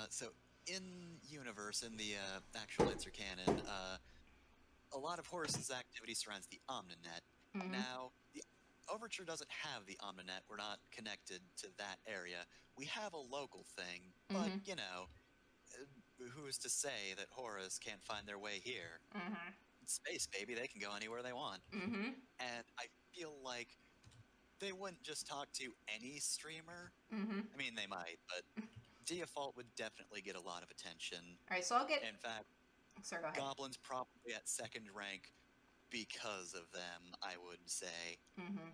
[SPEAKER 4] So, in universe, in the actual insert canon, a lot of Horus's activity surrounds the Omninet.
[SPEAKER 1] Mhm.
[SPEAKER 4] Now, the Overture doesn't have the Omninet. We're not connected to that area. We have a local thing, but,
[SPEAKER 1] Mhm.
[SPEAKER 4] you know, who's to say that Horus can't find their way here?
[SPEAKER 1] Mm-hmm.
[SPEAKER 4] It's space, baby. They can go anywhere they want.
[SPEAKER 1] Mm-hmm.
[SPEAKER 4] And I feel like they wouldn't just talk to any streamer.
[SPEAKER 1] Mm-hmm.
[SPEAKER 4] I mean, they might, but Default would definitely get a lot of attention.
[SPEAKER 1] All right, so I'll get.
[SPEAKER 4] In fact,
[SPEAKER 1] Sorry, go ahead.
[SPEAKER 4] Goblin's probably at second rank because of them, I would say.
[SPEAKER 1] Mm-hmm.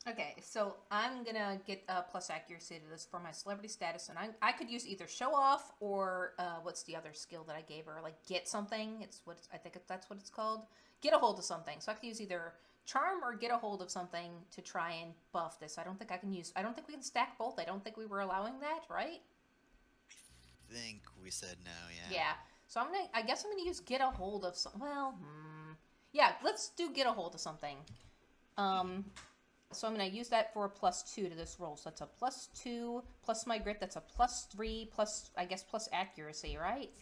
[SPEAKER 1] Okay, so I'm gonna get plus accuracy to this for my celebrity status, and I could use either show off or what's the other skill that I gave her? Like get something. I think that's what it's called. Get a hold of something. So I could use either charm or get a hold of something to try and buff this. I don't think we can stack both. I don't think we were allowing that, right?
[SPEAKER 4] I think we said no, yeah.
[SPEAKER 1] Yeah. So I guess I'm gonna use get a hold of some. Well, yeah. Let's do get a hold of something. So I'm going to use that for a +2 to this roll. So that's a +2 plus my grit. That's a +3 plus, I guess, plus accuracy, right?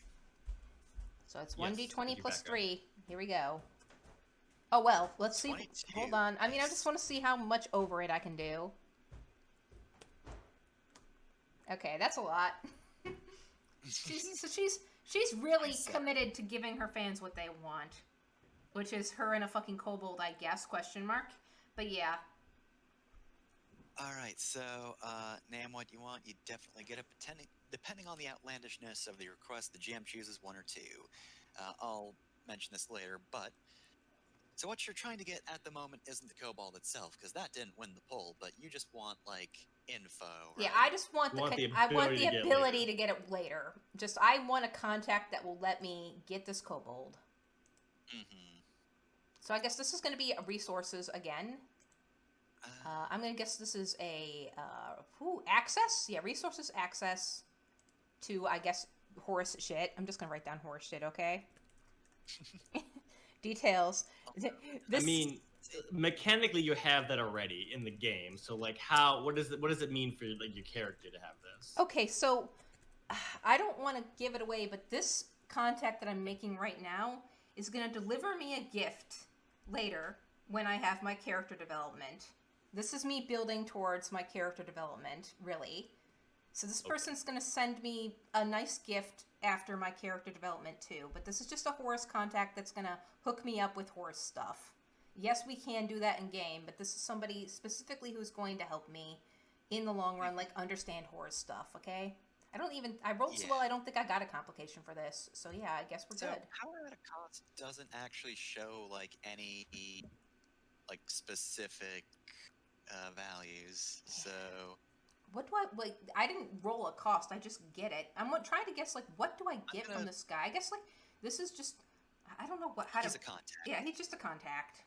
[SPEAKER 1] So it's
[SPEAKER 3] Yes,
[SPEAKER 1] 1d20 plus
[SPEAKER 3] Rebecca.
[SPEAKER 1] 3. Here we go. Oh, well, let's see.
[SPEAKER 4] 22.
[SPEAKER 1] Hold on. I mean, I just want to see how much over it I can do. Okay, that's a lot. She's really
[SPEAKER 4] Nice.
[SPEAKER 1] committed to giving her fans what they want. Which is her and a fucking kobold, I guess, question mark. But yeah.
[SPEAKER 4] Alright, so, name what you want, you definitely get it. Depending on the outlandishness of the request, the GM chooses one or two. I'll mention this later, but... So what you're trying to get at the moment isn't the kobold itself, because that didn't win the poll, but you just want, like, info, right?
[SPEAKER 1] Yeah, I just want
[SPEAKER 3] I
[SPEAKER 1] the
[SPEAKER 3] want the
[SPEAKER 1] ability to get it later. Just I want a contact that will let me get this kobold.
[SPEAKER 4] Mm-hmm.
[SPEAKER 1] So I guess this is going to be resources again. I'm going to guess this is a access. Yeah, resources access to, I guess, Horus shit. I'm just going to write down Horus shit, okay? Details.
[SPEAKER 3] I mean, mechanically, you have that already in the game. So, like, what does it mean for like your character to have this?
[SPEAKER 1] Okay, so I don't want to give it away, but this contact that I'm making right now is going to deliver me a gift later when I have my character development. This is me building towards my character development, really. So this person's going to send me a nice gift after my character development too, but this is just a Horus contact that's going to hook me up with Horus stuff. Yes, we can do that in game, but this is somebody specifically who's going to help me in the long run, like understand Horus stuff, okay? I rolled so well, I don't think I got a complication for this. So yeah, I guess we're good.
[SPEAKER 4] Power at a cost doesn't actually show, like, any, like, specific values, so...
[SPEAKER 1] What do I didn't roll a cost, I just get it. I'm trying to guess, like, what do I get from this guy? I guess, like, this is just, I don't know
[SPEAKER 4] He's a contact.
[SPEAKER 1] Yeah, he's just a contact.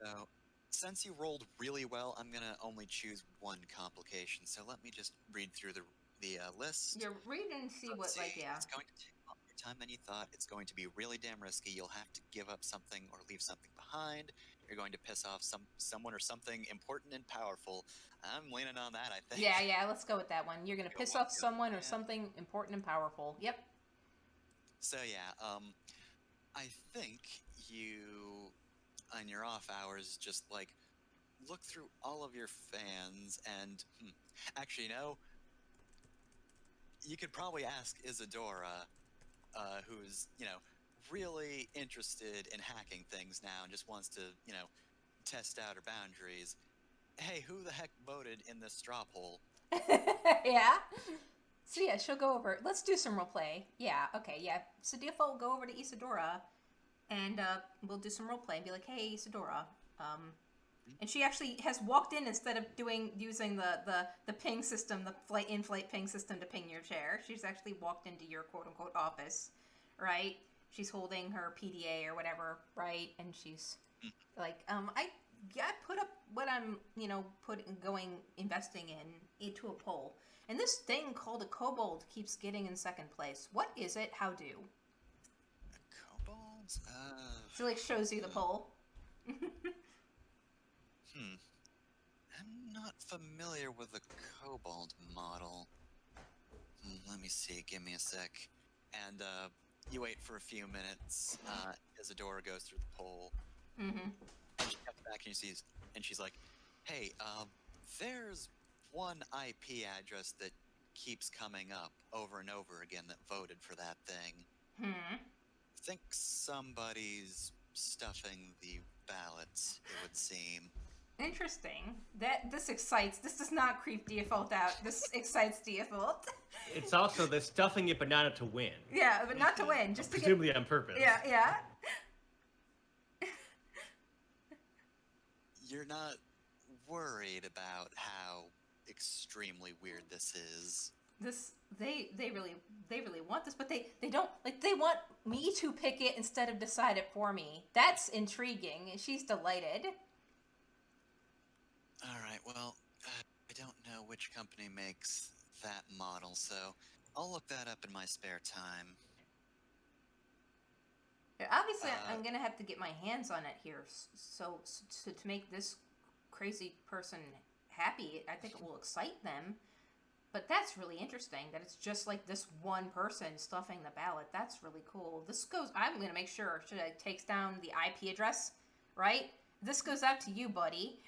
[SPEAKER 4] So, since you rolled really well, I'm gonna only choose one complication, so let me just read through the list.
[SPEAKER 1] You're reading and see
[SPEAKER 4] Let's
[SPEAKER 1] what, like, yeah.
[SPEAKER 4] It's going to take longer time than you thought. It's going to be really damn risky. You'll have to give up something or leave something behind. You're going to piss off someone or something important and powerful. I'm leaning on that, I think.
[SPEAKER 1] Yeah, let's go with that one. You're gonna piss off someone or something important and powerful. Yep.
[SPEAKER 4] So yeah, I think you, on your off hours, just, like, look through all of your fans and, actually, you know, you could probably ask Isadora who's really interested in hacking things now and just wants to test out her boundaries. Hey, who the heck voted in this straw poll?
[SPEAKER 1] Yeah. So yeah, she'll go over. Let's do some roleplay. Yeah. Okay. Yeah. So Default will go over to Isadora, and we'll do some roleplay and be like, "Hey, Isadora." And she actually has walked in instead of using the ping system, the in-flight ping system to ping your chair. She's actually walked into your quote unquote office, right? She's holding her PDA or whatever, right? And she's like, I put up what I'm, investing into a poll. And this thing called a kobold keeps getting in second place. What is it? How do?
[SPEAKER 4] Kobolds?
[SPEAKER 1] So like shows you the poll.
[SPEAKER 4] I'm not familiar with the kobold model. Let me see. Give me a sec. And you wait for a few minutes. Isadora goes through the poll.
[SPEAKER 1] Mm-hmm.
[SPEAKER 4] And she comes back and she's like, "Hey, there's one IP address that keeps coming up over and over again that voted for that thing.
[SPEAKER 1] Hmm.
[SPEAKER 4] I think somebody's stuffing the ballots, it would seem."
[SPEAKER 1] Interesting. This excites. This does not creep Default out. This excites Default.
[SPEAKER 3] It's also the stuffing it, but not to win.
[SPEAKER 1] Yeah, but not to win, just to get.
[SPEAKER 3] Presumably on purpose.
[SPEAKER 1] Yeah.
[SPEAKER 4] You're not worried about how extremely weird this is.
[SPEAKER 1] They really want this, but they don't, like, they want me to pick it instead of decide it for me. That's intriguing. She's delighted.
[SPEAKER 4] Alright, well, I don't know which company makes that model, so I'll look that up in my spare time.
[SPEAKER 1] Obviously, I'm gonna have to get my hands on it here, so to make this crazy person happy, I think it will excite them. But that's really interesting, that it's just like this one person stuffing the ballot. That's really cool. I'm gonna make sure, takes down the IP address, right? This goes out to you, buddy.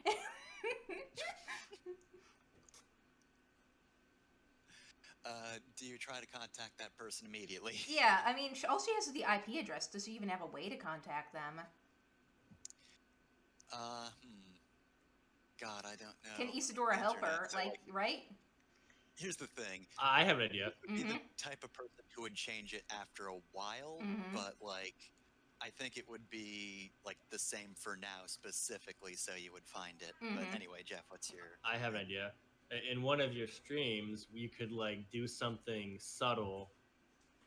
[SPEAKER 4] Do you try to contact that person immediately?
[SPEAKER 1] Yeah, I mean, all she has is the IP address. Does she even have a way to contact them?
[SPEAKER 4] God, I don't know.
[SPEAKER 1] Can Isadora help her?
[SPEAKER 4] So,
[SPEAKER 1] right?
[SPEAKER 4] Here's the thing.
[SPEAKER 3] I have an idea.
[SPEAKER 4] Be the type of person who would change it after a while, but I think it would be the same for now specifically, so you would find it. But anyway, Jeff, what's your?
[SPEAKER 3] I have an idea. In one of your streams, you could do something subtle.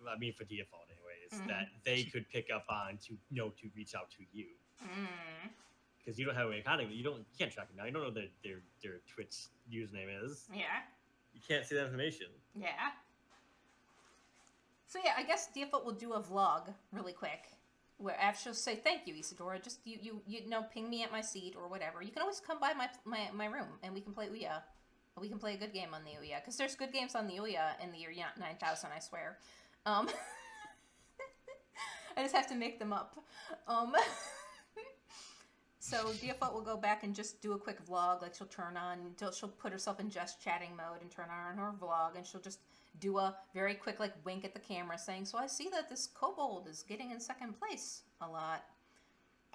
[SPEAKER 3] I mean, for Default, anyways, that they could pick up on to reach out to you. Because you don't have a way of contacting them. You can't track them now. You don't know what their Twitch username is.
[SPEAKER 1] Yeah.
[SPEAKER 3] You can't see that information.
[SPEAKER 1] Yeah. So yeah, I guess Default will do a vlog really quick, where after she'll say, "Thank you, Isadora. Just you ping me at my seat or whatever. You can always come by my room and we can play Ouya. We can play a good game on the Ouya, because there's good games on the Ouya in the year 9000, I swear. I just have to make them up. So Default will go back and just do a quick vlog. She'll put herself in just chatting mode and turn on her vlog, and she'll just do a very quick wink at the camera, saying, "So I see that this kobold is getting in second place a lot.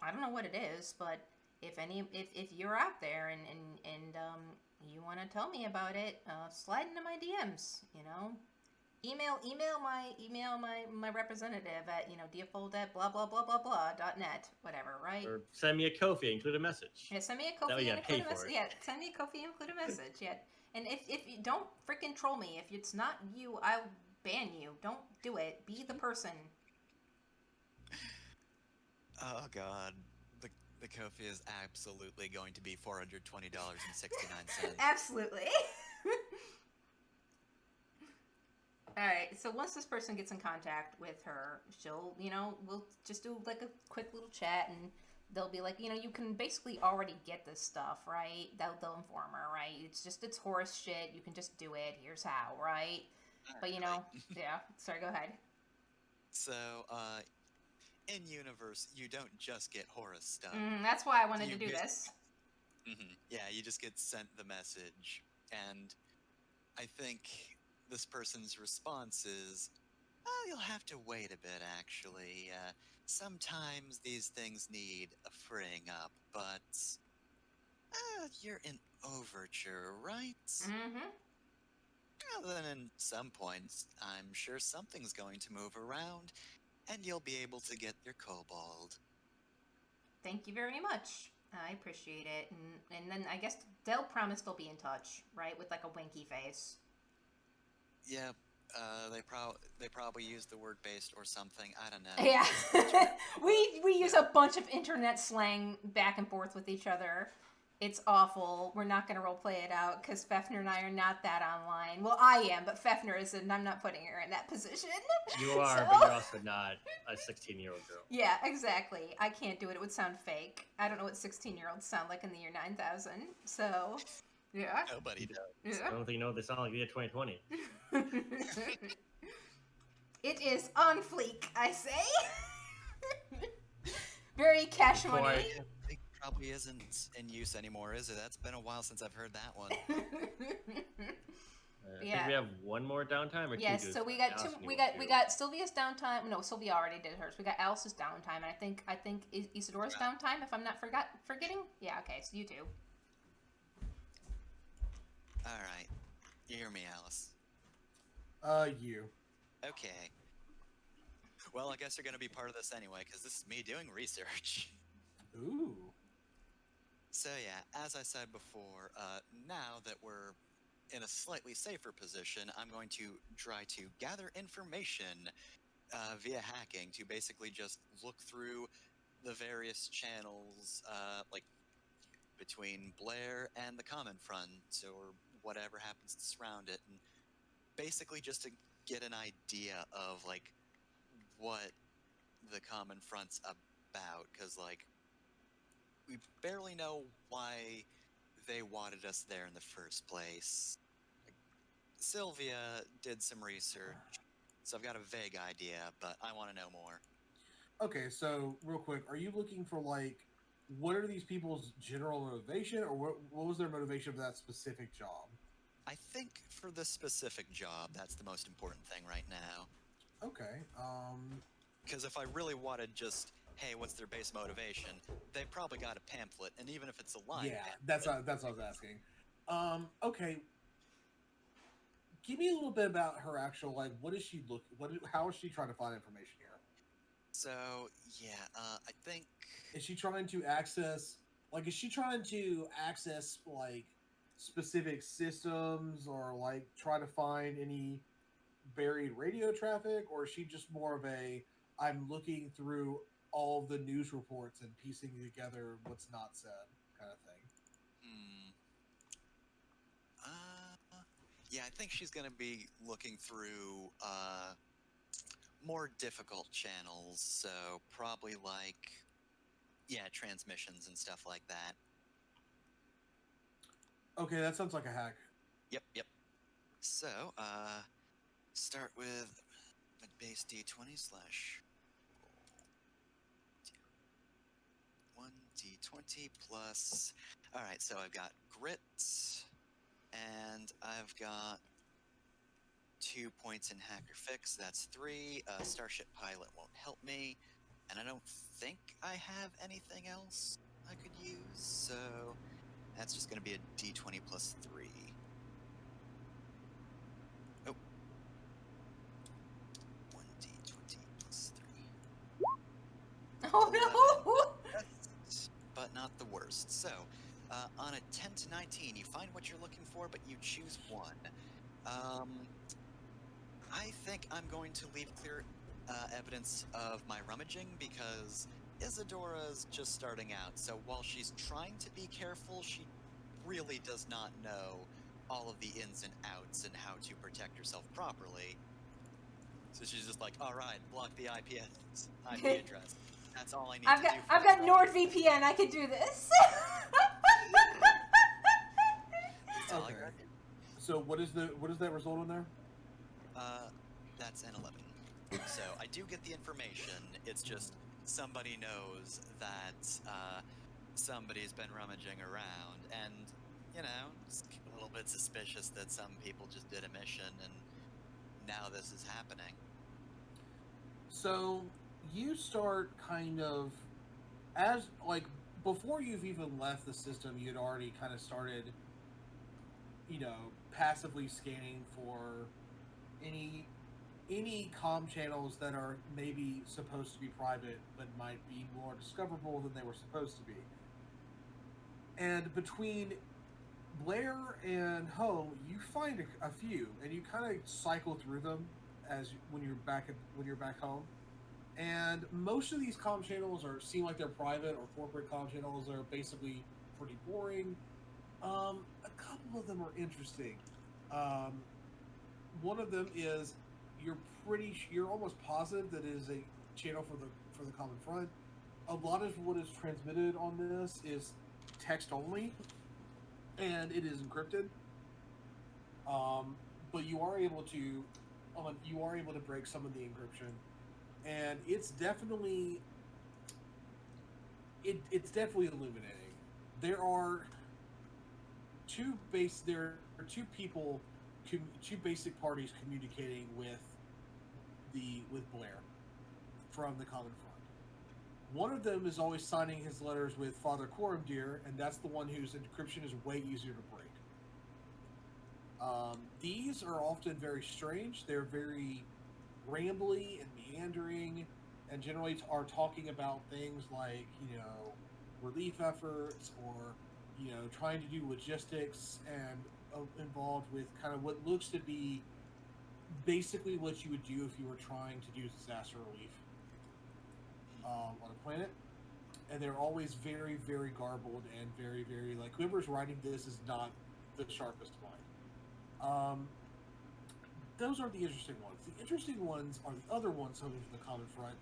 [SPEAKER 1] I don't know what it is, but if you're out there and you want to tell me about it, slide into my DMs. Email my representative at default at blah blah blah blah blah.net, whatever, right?
[SPEAKER 3] Or send me a Ko-fi, include a message.
[SPEAKER 1] Yeah, send me a Ko-fi and include a message. Yeah, send me a Ko-fi and include a message. Yeah, and if you don't freaking troll me, if it's not you, I'll ban you. Don't do it. Be the person.
[SPEAKER 4] Oh God. The Ko-fi is absolutely going to be $420.69.
[SPEAKER 1] Absolutely. Alright, so once this person gets in contact with her, she'll, we'll just do a quick little chat, and they'll be like, you can basically already get this stuff, right? They'll inform her, right? It's horse shit, you can just do it, here's how, right? But yeah, sorry, go ahead.
[SPEAKER 4] So, in universe, you don't just get Horus stuff.
[SPEAKER 1] That's why I wanted to do this.
[SPEAKER 4] Yeah, you just get sent the message, and I think this person's response is, Well, you'll have to wait a bit, actually. Sometimes these things need a freeing up, but you're in Overture, right?
[SPEAKER 1] Mm-hmm.
[SPEAKER 4] Well, then, in some points, I'm sure something's going to move around, and you'll be able to get your kobold.
[SPEAKER 1] Thank you very much. I appreciate it. And then I guess they'll promise they'll be in touch, right? With like a winky face.
[SPEAKER 4] Yep. They probably use the word based or something. I don't know.
[SPEAKER 1] Yeah. we use a bunch of internet slang back and forth with each other. It's awful. We're not going to roleplay it out because Fefner and I are not that online. Well, I am, but Fefner isn't. I'm not putting her in that position.
[SPEAKER 3] You are,
[SPEAKER 1] So-
[SPEAKER 3] but you're also not a 16-year-old girl.
[SPEAKER 1] Yeah, exactly. I can't do it. It would sound fake. I don't know what 16-year-olds sound like in the year 9000. So, yeah.
[SPEAKER 4] Nobody does.
[SPEAKER 3] I
[SPEAKER 1] Yeah.
[SPEAKER 3] don't think you know what they sound like in the year 2020.
[SPEAKER 1] It is on fleek, I say. Very cash
[SPEAKER 3] Before
[SPEAKER 1] money.
[SPEAKER 4] It probably isn't in use anymore, is it? That's been a while since I've heard that one.
[SPEAKER 3] I
[SPEAKER 1] Yeah.
[SPEAKER 3] think we have one more downtime or two.
[SPEAKER 1] Yes,
[SPEAKER 3] dudes?
[SPEAKER 1] so we got two.
[SPEAKER 3] Allison, you
[SPEAKER 1] We
[SPEAKER 3] want
[SPEAKER 1] got we
[SPEAKER 3] to?
[SPEAKER 1] got Sylvia's downtime. No, Sylvia already did hers. We got Alice's downtime, and I think Isadora's downtime. If I'm not forgetting. Yeah. Okay. So you two.
[SPEAKER 4] All right. You hear me, Alice?
[SPEAKER 5] You.
[SPEAKER 4] Okay. Well, I guess you're going to be part of this anyway, because this is me doing research.
[SPEAKER 5] Ooh.
[SPEAKER 4] So yeah, as I said before, now that we're in a slightly safer position, I'm going to try to gather information via hacking to basically just look through the various channels, like between Blair and the Common Front, or whatever happens to surround it, and basically just to get an idea of like what the Common Front's about, because like we barely know why they wanted us there in the first place. Sylvia did some research, so I've got a vague idea, but I want to know more.
[SPEAKER 5] Okay, so real quick, are you looking for like what are these people's general motivation, or what was their motivation for that specific job?
[SPEAKER 4] I think for this specific job, that's the most important thing right now.
[SPEAKER 5] Okay.
[SPEAKER 4] Because if I really wanted just, hey, what's their base motivation, they've probably got a pamphlet, and even if it's a line,
[SPEAKER 5] Yeah, that's what I was asking. Okay. Give me a little bit about her actual like. What is she look? How is she trying to find information here?
[SPEAKER 4] So yeah, I think
[SPEAKER 5] Is she trying to access? Like, is she trying to access like specific systems, or like try to find any buried radio traffic, or is she just more of a I'm looking through all of the news reports and piecing together what's not said kind of thing?
[SPEAKER 4] Yeah, I think she's gonna be looking through more difficult channels, so probably like transmissions and stuff like that.
[SPEAKER 5] Okay, that sounds like a hack.
[SPEAKER 4] Yep. So, start with base D20 slash 1d20 plus. All right, so I've got grit, and I've got 2 points in hacker fix. That's 3. Starship pilot won't help me, and I don't think I have anything else I could use. So that's just going to be a d20 plus 3. Oh. 1d20 plus 3.
[SPEAKER 1] Oh no!
[SPEAKER 4] Best, but not the worst. So, on a 10 to 19, you find what you're looking for, but you choose one. I think I'm going to leave clear evidence of my rummaging because Isadora's just starting out. So while she's trying to be careful, she really does not know all of the ins and outs and how to protect herself properly. So she's just like, all right, block the IP address. That's all I need to do.
[SPEAKER 1] I've got NordVPN. I can do this.
[SPEAKER 4] That's all I
[SPEAKER 5] Okay.
[SPEAKER 4] got.
[SPEAKER 5] So what is that result in there?
[SPEAKER 4] That's an 11. So I do get the information. It's just somebody knows that somebody's been rummaging around, and it's a little bit suspicious that some people just did a mission, and now this is happening.
[SPEAKER 5] So you start kind of as like before you've even left the system, you'd already kind of started, passively scanning for any comm channels that are maybe supposed to be private but might be more discoverable than they were supposed to be. And between Blair and home, you find a few, and you kind of cycle through them when you're back home. And most of these comm channels seem like they're private, or corporate comm channels are basically pretty boring. A couple of them are interesting. One of them is you're almost positive that it is a channel for the Common Front. A lot of what is transmitted on this is text only, and it is encrypted. But you are able to break some of the encryption, and it's definitely illuminating. There are two people, two basic parties communicating with Blair from the Common Front. One of them is always signing his letters with Father Corumdir, and that's the one whose encryption is way easier to break. These are often very strange. They're very rambly and meandering, and generally are talking about things like, relief efforts, or, trying to do logistics, and involved with kind of what looks to be basically what you would do if you were trying to do disaster relief on a planet. And they're always very, very garbled and very, very, like, whoever's writing this is not the sharpest mind. Those are the interesting ones. The interesting ones are the other ones coming from the Common Front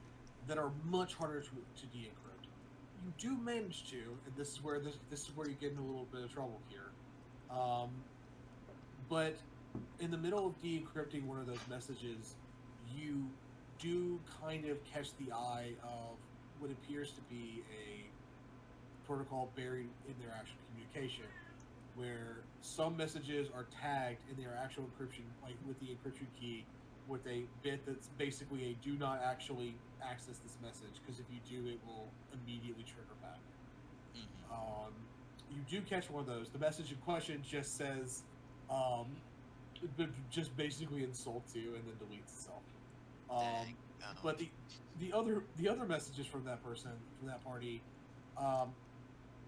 [SPEAKER 5] that are much harder to de-encrypt. You do manage to, and this is where you get in a little bit of trouble here. But in the middle of de-encrypting one of those messages, you do kind of catch the eye of what appears to be a protocol buried in their actual communication, where some messages are tagged in their actual encryption, like with the encryption key, with a bit that's basically a do not actually access this message, because if you do, it will immediately trigger back.
[SPEAKER 4] Mm-hmm.
[SPEAKER 5] You do catch one of those. The message in question just says, just basically insults you and then deletes itself.
[SPEAKER 4] Dang.
[SPEAKER 5] But the other messages from that person, from that party, are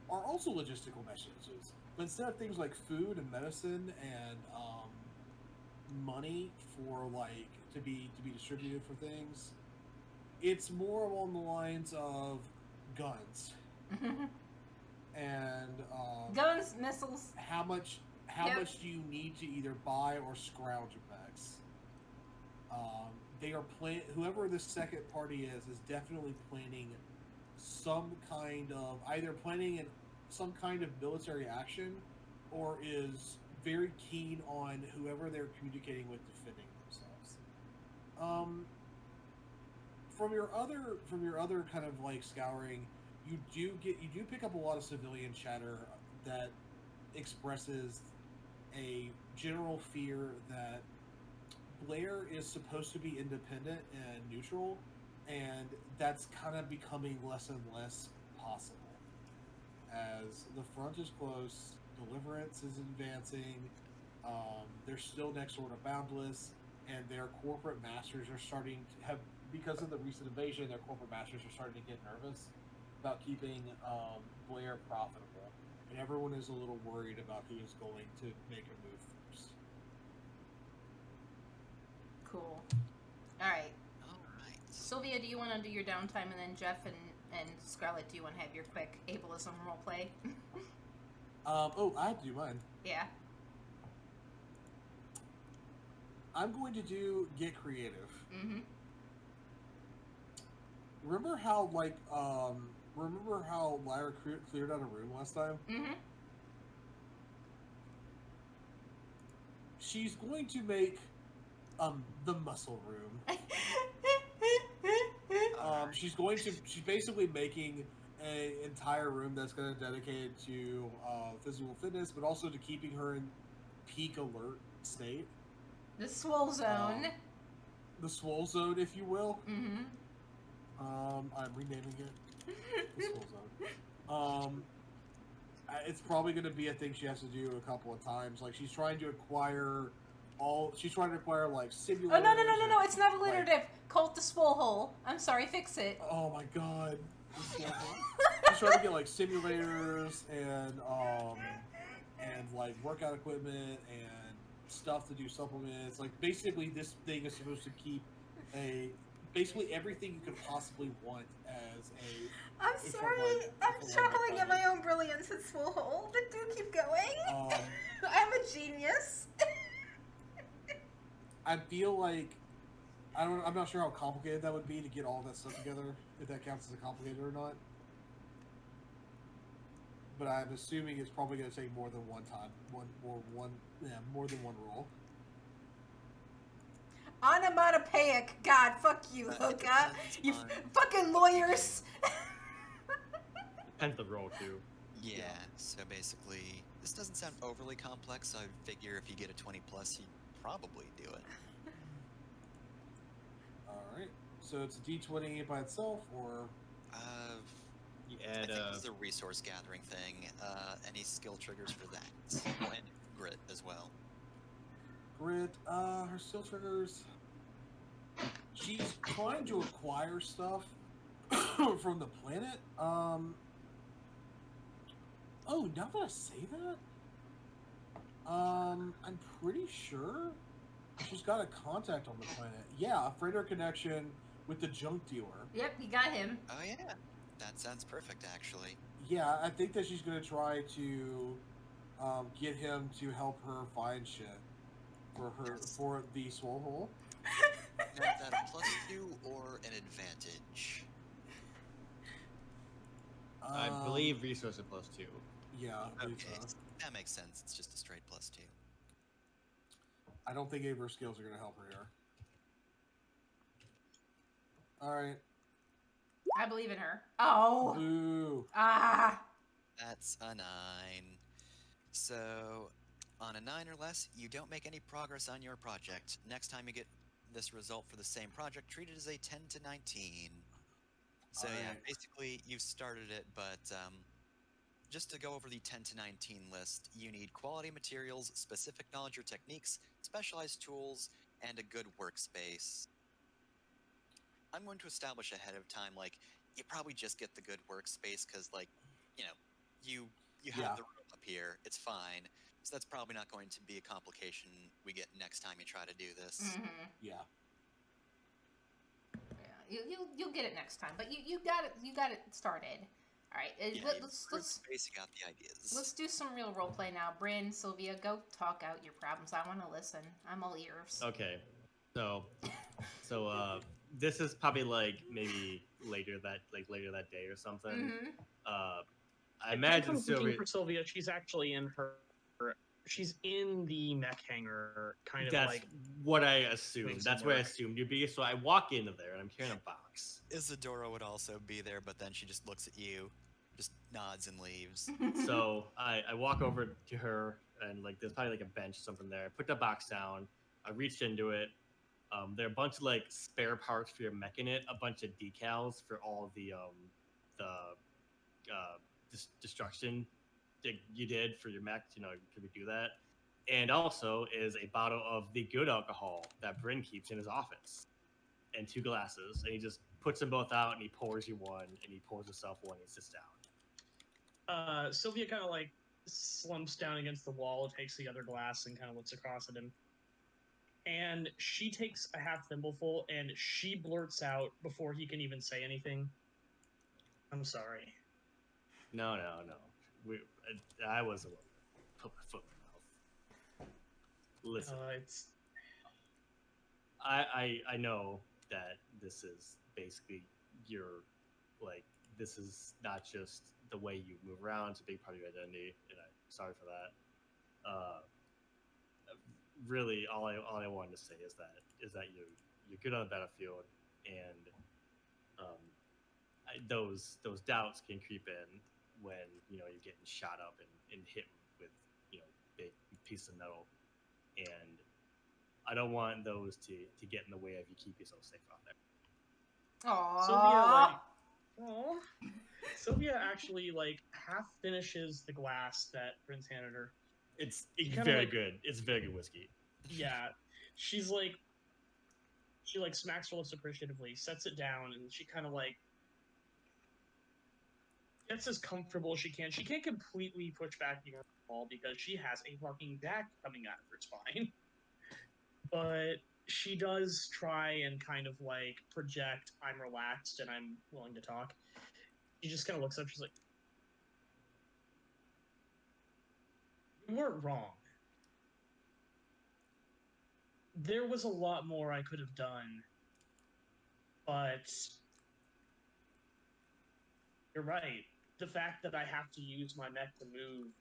[SPEAKER 5] also logistical messages. But instead of things like food and medicine and money for to be distributed for things, it's more along the lines of guns and
[SPEAKER 1] guns, missiles.
[SPEAKER 5] How much do you need to either buy or scrounge effects? They are whoever this second party is definitely planning some kind of some kind of military action, or is very keen on whoever they're communicating with defending themselves. From your other kind of like scouring, you do pick up a lot of civilian chatter that expresses a general fear that Blair is supposed to be independent and neutral, and that's kind of becoming less and less possible. As the front is close, Deliverance is advancing, they're still next door to Boundless, and their corporate masters are starting to have, because of the recent invasion, their corporate masters are starting to get nervous about keeping Blair profitable, and everyone is a little worried about who is going to make a move first.
[SPEAKER 1] Cool. All right.
[SPEAKER 4] Alright.
[SPEAKER 1] Sylvia, do you want to do your downtime, and then Jeff and Scarlett, do you want to have your quick ableism roleplay?
[SPEAKER 5] I have to do mine.
[SPEAKER 1] Yeah.
[SPEAKER 5] I'm going to do Get Creative.
[SPEAKER 1] Mm-hmm.
[SPEAKER 5] Remember how Lyra cleared out a room last time?
[SPEAKER 1] Mm-hmm.
[SPEAKER 5] She's going to make the muscle room. She's basically making an entire room that's going to dedicate to physical fitness, but also to keeping her in peak alert state.
[SPEAKER 1] The swole zone.
[SPEAKER 5] The swole zone, if you will.
[SPEAKER 1] Mm-hmm.
[SPEAKER 5] I'm renaming it. This whole zone. It's probably going to be a thing she has to do a couple of times. Like she's trying to acquire like simulators.
[SPEAKER 1] Oh no! It's not
[SPEAKER 5] like-
[SPEAKER 1] alliterative. Cult the swole hole. I'm sorry. Fix it.
[SPEAKER 5] Oh my god. She's trying to get like simulators and like workout equipment and stuff to do supplements. Like basically this thing is supposed to keep basically everything you could possibly want as a
[SPEAKER 1] I'm
[SPEAKER 5] It's
[SPEAKER 1] sorry.
[SPEAKER 5] not like-
[SPEAKER 1] I'm
[SPEAKER 5] it's not like
[SPEAKER 1] struggling
[SPEAKER 5] that.
[SPEAKER 1] at my own brilliance at swole hole, but do keep going.
[SPEAKER 5] um
[SPEAKER 1] I'm a genius.
[SPEAKER 5] I feel like I'm not sure how complicated that would be to get all that stuff together, if that counts as a complicated or not. But I'm assuming it's probably going to take more than one time, more than one roll.
[SPEAKER 1] Onomatopoeic. God, fuck you, Luca.
[SPEAKER 4] depends
[SPEAKER 1] You
[SPEAKER 4] on-
[SPEAKER 1] fucking lawyers.
[SPEAKER 3] Depends the roll too.
[SPEAKER 4] Yeah, so basically, this doesn't sound overly complex, so I figure if you get a 20 plus, you'd probably do it.
[SPEAKER 5] All right. So it's a D20 by itself, or
[SPEAKER 3] You
[SPEAKER 4] I
[SPEAKER 3] add
[SPEAKER 4] think this is a resource gathering thing. Any skill triggers for that. Oh, and grit as well.
[SPEAKER 5] grit. Her skill triggers. She's trying to acquire stuff from the planet. Oh, now that I say that, I'm pretty sure she's got a contact on the planet. Yeah, a freighter connection with the junk dealer.
[SPEAKER 1] Yep, you got him.
[SPEAKER 4] Oh yeah, that sounds perfect actually.
[SPEAKER 5] Yeah, I think that she's gonna try to get him to help her find shit for the swole hole.
[SPEAKER 4] Now, is that a +2 or an advantage?
[SPEAKER 3] I
[SPEAKER 5] Um,
[SPEAKER 3] believe resource is +2.
[SPEAKER 5] Yeah, I believe
[SPEAKER 4] Okay,
[SPEAKER 5] so.
[SPEAKER 4] that makes sense. It's just a straight +2.
[SPEAKER 5] I don't think any of her skills are gonna help her here. All right.
[SPEAKER 1] I believe in her. Oh.
[SPEAKER 5] Boo.
[SPEAKER 1] Ah.
[SPEAKER 4] That's a 9. So, on a 9 or less, you don't make any progress on your project. Next time you get this result for the same project, treat it as a 10 to 19. So yeah,
[SPEAKER 5] Alright.
[SPEAKER 4] basically you've started it, but just to go over the 10 to 19 list, you need quality materials, specific knowledge or techniques, specialized tools, and a good workspace. I'm going to establish ahead of time, like, you probably just get the good workspace because, like, you know, you have
[SPEAKER 5] Yeah.
[SPEAKER 4] the room up here, it's fine. So that's probably not going to be a complication we get next time you try to do this.
[SPEAKER 1] Mm-hmm.
[SPEAKER 5] Yeah.
[SPEAKER 1] Yeah, you'll get it next time, but you got it started. All right,
[SPEAKER 4] Yeah,
[SPEAKER 1] let's
[SPEAKER 4] good space, you got the ideas.
[SPEAKER 1] let's do some real role play now. Bryn, Sylvia, go talk out your problems. I want to listen. I'm all ears.
[SPEAKER 3] Okay, so this is probably like maybe later that day or something.
[SPEAKER 1] Mm-hmm.
[SPEAKER 3] I imagine
[SPEAKER 2] I'm thinking
[SPEAKER 3] Sylvia.
[SPEAKER 2] for Sylvia, she's actually in she's in the mech hangar, kind of
[SPEAKER 3] That's
[SPEAKER 2] like
[SPEAKER 3] what I assumed.
[SPEAKER 2] doing
[SPEAKER 3] That's
[SPEAKER 2] some
[SPEAKER 3] where I
[SPEAKER 2] work.
[SPEAKER 3] assumed you'd be. So I walk into there and I'm carrying a box.
[SPEAKER 4] Isadora would also be there, but then she just looks at you, just nods and leaves.
[SPEAKER 3] So I walk over to her and like there's probably like a bench or something there. I put the box down. I reached into it. There are a bunch of like spare parts for your mech in it, a bunch of decals for all the destruction that you did for your mech. You know, could we do that? And also is a bottle of the good alcohol that Bryn keeps in his office, and 2 glasses. And he just puts them both out, and he pours you one, and he pours himself one, and he sits down.
[SPEAKER 2] Sylvia kind of like slumps down against the wall, takes the other glass, and kind of looks across at him. And she takes a half thimbleful, and she blurts out before he can even say anything, "I'm sorry."
[SPEAKER 3] No. I was the one that put my foot in my mouth. Listen,
[SPEAKER 2] It's
[SPEAKER 3] I know that this is basically your, like, this is not just the way you move around, it's a big part of your identity, and I'm sorry for that. Really, all I wanted to say is that you're good on the battlefield, and those doubts can creep in when you're getting shot up and hit with big piece of metal, and I don't want those to get in the way of you keep yourself safe out there.
[SPEAKER 1] Aww.
[SPEAKER 2] Aw. Sylvia actually like half finishes the glass that Prince handed her.
[SPEAKER 3] It's
[SPEAKER 2] kinda
[SPEAKER 3] very
[SPEAKER 2] like-
[SPEAKER 3] good. It's very good whiskey.
[SPEAKER 2] Yeah, she's like, she like smacks her lips appreciatively, sets it down, and she kind of like gets as comfortable as she can. She can't completely push back the wall because she has a fucking dack coming out of her spine. But she does try and kind of like project, I'm relaxed and I'm willing to talk. She just kind of looks up, she's like, you weren't wrong. There was a lot more I could have done, but you're right. The fact that I have to use my mech to move,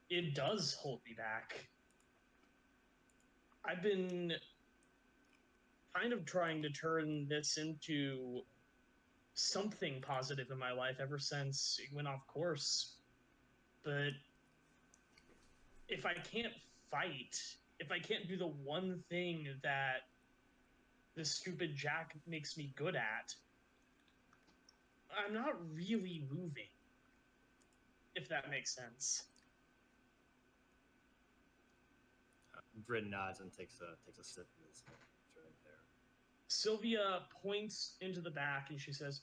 [SPEAKER 2] it does hold me back. I've been kind of trying to turn this into something positive in my life ever since it went off course. But if I can't fight, if I can't do the one thing that this stupid Jack makes me good at, I'm not really moving. If that makes sense.
[SPEAKER 3] Bryn nods and takes a sip of his drink there.
[SPEAKER 2] Sylvia points into the back and she says,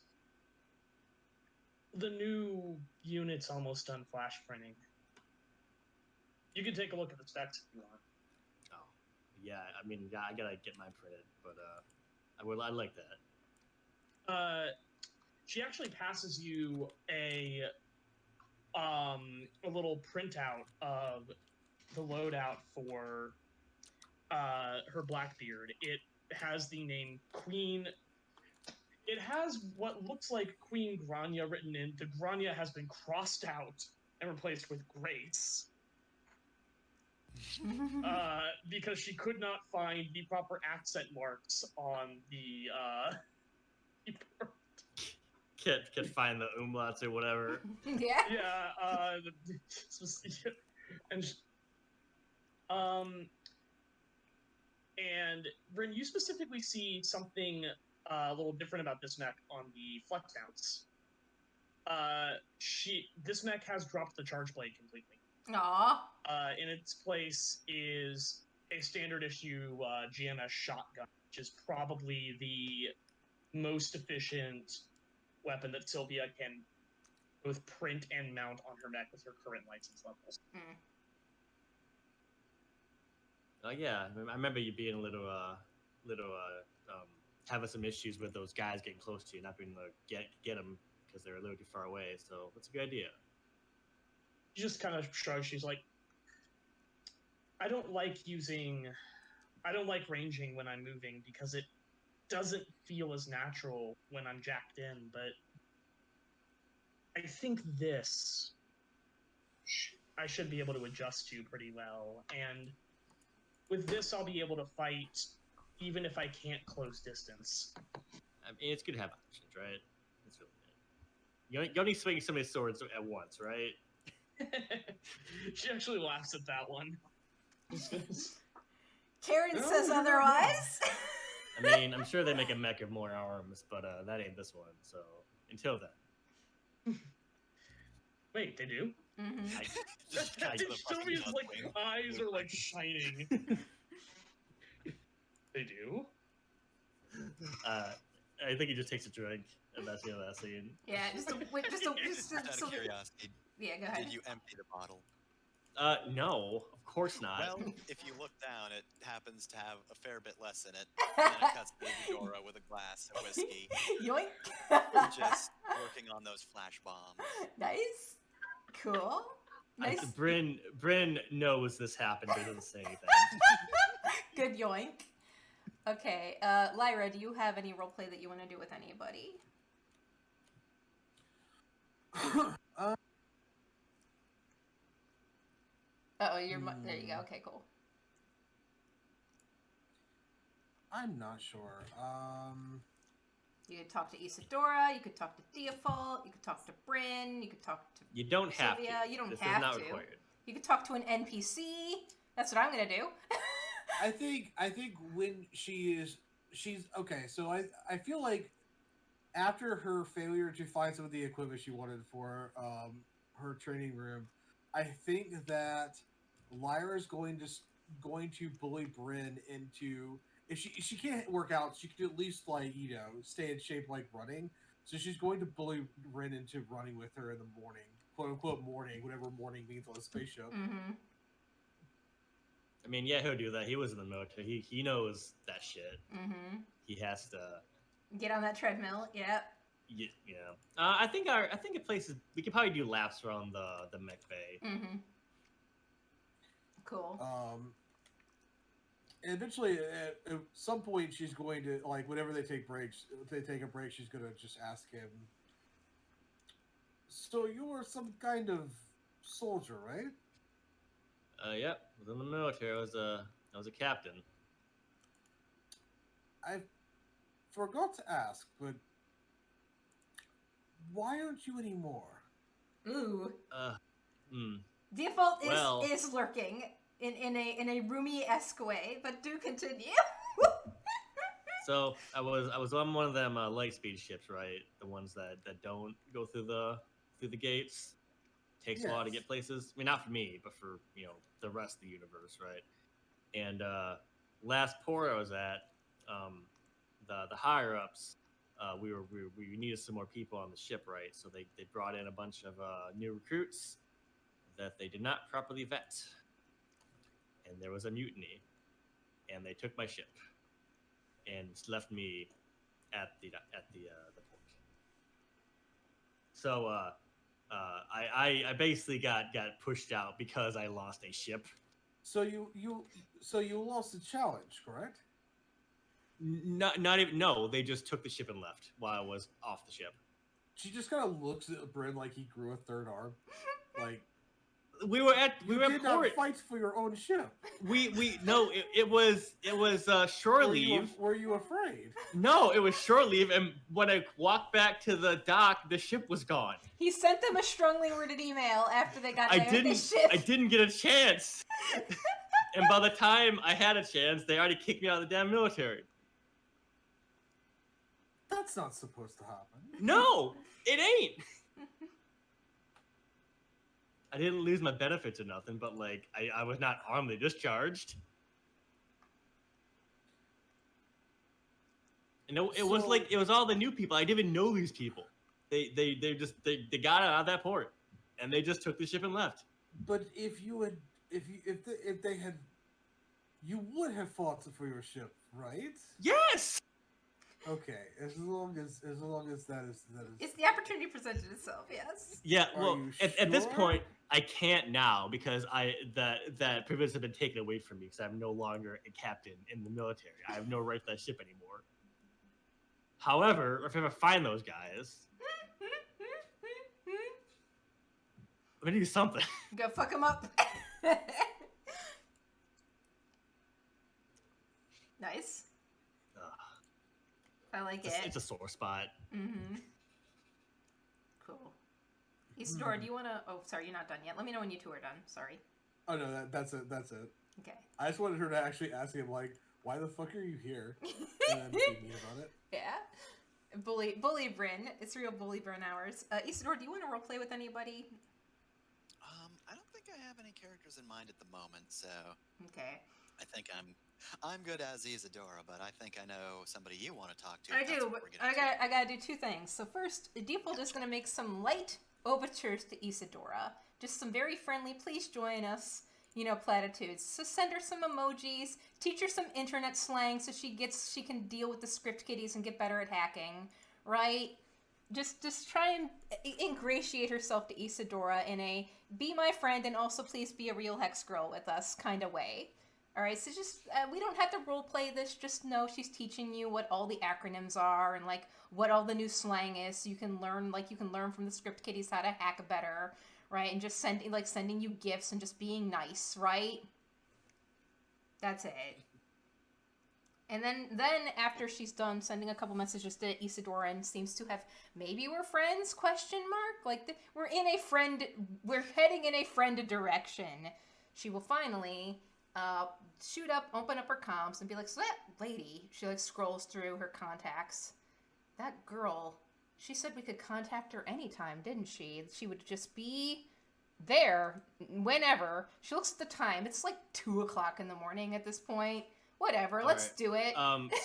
[SPEAKER 2] the new unit's almost done flash printing. You can take a look at the specs if you want.
[SPEAKER 3] Oh, yeah. I mean, yeah, I gotta get mine printed, but I like that.
[SPEAKER 2] She actually passes you a little printout of the loadout for her Blackbeard. It has the name Queen. It has what looks like Queen Grania written in. The Grania has been crossed out and replaced with Grace. Because she could not find the proper accent marks on the keyboard.
[SPEAKER 3] Can't find the umlauts or whatever.
[SPEAKER 1] Yeah.
[SPEAKER 2] Yeah, and and Bryn, you specifically see something a little different about this mech on the flex mounts. This mech has dropped the charge blade completely.
[SPEAKER 1] Aww.
[SPEAKER 2] In its place is a standard issue GMS shotgun, which is probably the most efficient weapon that Sylvia can both print and mount on her mech with her current license levels.
[SPEAKER 3] Oh yeah, I remember you being a little having some issues with those guys getting close to you, not being able to get them because they're a little too far away. So that's a good idea.
[SPEAKER 2] She just kind of shrugs. She's like, I don't like ranging when I'm moving because it doesn't feel as natural when I'm jacked in, but I think I should be able to adjust to pretty well, and with this I'll be able to fight even if I can't close distance.
[SPEAKER 3] I mean, it's good to have options, right? It's really good. You only swing so many swords at once, right?
[SPEAKER 2] She actually laughs at that one.
[SPEAKER 1] Karen
[SPEAKER 5] No,
[SPEAKER 1] says
[SPEAKER 5] you're not
[SPEAKER 1] otherwise.
[SPEAKER 3] I mean, I'm sure they make a mech of more arms, but that ain't this one. So until then,
[SPEAKER 2] Wait, they do?
[SPEAKER 1] Mm-hmm.
[SPEAKER 2] Sylvia's like eyes are like shining. They do?
[SPEAKER 3] I think he just takes a drink, and that's the end of that scene.
[SPEAKER 1] Yeah, just a
[SPEAKER 4] Out of curiosity,
[SPEAKER 1] yeah, go ahead.
[SPEAKER 4] did you empty the bottle?
[SPEAKER 3] No, of course not.
[SPEAKER 4] Well, if you look down, it happens to have a fair bit less in it. And then it cuts to Dora with a glass of whiskey,
[SPEAKER 1] Yoink.
[SPEAKER 4] just working on those flash bombs.
[SPEAKER 1] Nice. Cool. Nice.
[SPEAKER 3] Bryn knows this happened, but he doesn't say anything.
[SPEAKER 1] Good yoink. Okay, Lyra, do you have any roleplay that you want to do with anybody? Oh, there you go. Okay, cool.
[SPEAKER 5] I'm not sure.
[SPEAKER 1] You could talk to Isadora, you could talk to Default, you could talk to Bryn, you could talk to
[SPEAKER 3] You don't have
[SPEAKER 1] Sylvia.
[SPEAKER 3] to.
[SPEAKER 1] You don't
[SPEAKER 3] this
[SPEAKER 1] have
[SPEAKER 3] is not
[SPEAKER 1] to.
[SPEAKER 3] required.
[SPEAKER 1] You could talk to an NPC. That's what I'm gonna do.
[SPEAKER 5] I think when she's okay. So I feel like after her failure to find some of the equipment she wanted for her training room, I think that Lyra's going to bully Bryn into, if she can't work out, she could at least like stay in shape like running. So she's going to bully Bryn into running with her in the morning, quote unquote morning, whatever morning means on the spaceship.
[SPEAKER 1] Mm-hmm.
[SPEAKER 3] I mean, yeah, he'll do that. He was in the military. He knows that shit.
[SPEAKER 1] Mm-hmm.
[SPEAKER 3] He has to.
[SPEAKER 1] Get on that treadmill. Yep.
[SPEAKER 3] Yeah. I think it places. We could probably do laps around the mech bay.
[SPEAKER 1] Mm-hmm. Cool.
[SPEAKER 5] And eventually, at some point, she's going to like whenever they take breaks. If they take a break, she's going to just ask him. So you were some kind of soldier, right?
[SPEAKER 3] Yep. Was in the military. I was a captain.
[SPEAKER 5] I forgot to ask, but why aren't you anymore?
[SPEAKER 1] Ooh.
[SPEAKER 3] Well-
[SPEAKER 1] Default is lurking in a roomy-esque way, but do continue.
[SPEAKER 3] So I was on one of them light speed ships, right? The ones that don't go through the gates. Takes a while to
[SPEAKER 5] Yes.
[SPEAKER 3] get places. I mean, not for me, but for the rest of the universe, right? And last port I was at, the higher ups, we needed some more people on the ship, right? So they brought in a bunch of new recruits that they did not properly vet, and there was a mutiny, and they took my ship and left me at the port. So I basically got pushed out because I lost a ship.
[SPEAKER 5] So you lost the challenge, correct?
[SPEAKER 3] Not even, no, they just took the ship and left while I was off the ship.
[SPEAKER 5] She just kind of looks at Bryn like he grew a third arm. Like
[SPEAKER 3] We were at
[SPEAKER 5] you did not
[SPEAKER 3] port.
[SPEAKER 5] fight for your own ship.
[SPEAKER 3] We no, it was shore leave.
[SPEAKER 5] Were you afraid?
[SPEAKER 3] No, it was shore leave, and when I walked back to the dock, the ship was gone.
[SPEAKER 1] He sent them a strongly worded email after they got there with the ship.
[SPEAKER 3] I didn't get a chance. And by the time I had a chance, they already kicked me out of the damn military.
[SPEAKER 5] That's not supposed to happen.
[SPEAKER 3] No, it ain't. I didn't lose my benefits or nothing, but like I was not armly discharged. And it was
[SPEAKER 5] So-
[SPEAKER 3] like it was all the new people. I didn't even know these people. They got out of that port, and they just took the ship and left.
[SPEAKER 5] But if they had, you would have fought for your ship, right?
[SPEAKER 3] Yes.
[SPEAKER 5] Okay, as long as that is.
[SPEAKER 1] It's the opportunity presented itself, yes.
[SPEAKER 3] Yeah.
[SPEAKER 5] Are
[SPEAKER 3] Well,
[SPEAKER 5] you
[SPEAKER 3] at this
[SPEAKER 5] sure?
[SPEAKER 3] point, I can't now because that privilege has been taken away from me because I'm no longer a captain in the military. I have no right to that ship anymore. However, if I ever find those guys, I'm gonna do something.
[SPEAKER 1] Go fuck him up. Nice.
[SPEAKER 3] Ugh,
[SPEAKER 1] I like
[SPEAKER 3] it's,
[SPEAKER 1] it.
[SPEAKER 3] it's a sore spot.
[SPEAKER 1] Mm-hmm. Cool. Isidora, do you want to... Oh, sorry, you're not done yet. Let me know when you two are done. Sorry.
[SPEAKER 5] Oh no, that's it. That's it.
[SPEAKER 1] Okay.
[SPEAKER 5] I just wanted her to actually ask him like, "Why the fuck are you here?" And then be mean about it.
[SPEAKER 1] Yeah. Bully Bryn. It's real Bully Bryn hours. Isidora, do you want to roleplay with anybody?
[SPEAKER 4] I don't think I have any characters in mind at the moment, so
[SPEAKER 1] Okay.
[SPEAKER 4] I think I'm good as Isadora, but I think I know somebody you want to talk to.
[SPEAKER 1] I
[SPEAKER 4] if that's
[SPEAKER 1] do,
[SPEAKER 4] what
[SPEAKER 1] but
[SPEAKER 4] we're gonna do.
[SPEAKER 1] I gotta do two things. So first, Default is gonna make some light overtures to Isadora. Just some very friendly, please join us, platitudes. So send her some emojis, teach her some internet slang so she can deal with the script kiddies and get better at hacking, right? Just try and ingratiate herself to Isadora in a be my friend and also please be a real hex girl with us kind of way. All right, so just we don't have to role play this. Just know she's teaching you what all the acronyms are and like what all the new slang is, so you can learn from the script kiddies how to hack better, right? And just sending you gifts and just being nice, right? That's it. And then after she's done sending a couple messages to Isadora and seems to have maybe we're friends ? Like we're heading in a friend direction. She will finally open up her comms and be like, so that lady, she like scrolls through her contacts. That girl She said we could contact her anytime, didn't she? She would just be there whenever. She looks at the time. It's like 2 o'clock in the morning at this point. Whatever,
[SPEAKER 3] All
[SPEAKER 1] let's
[SPEAKER 3] right.
[SPEAKER 1] do it.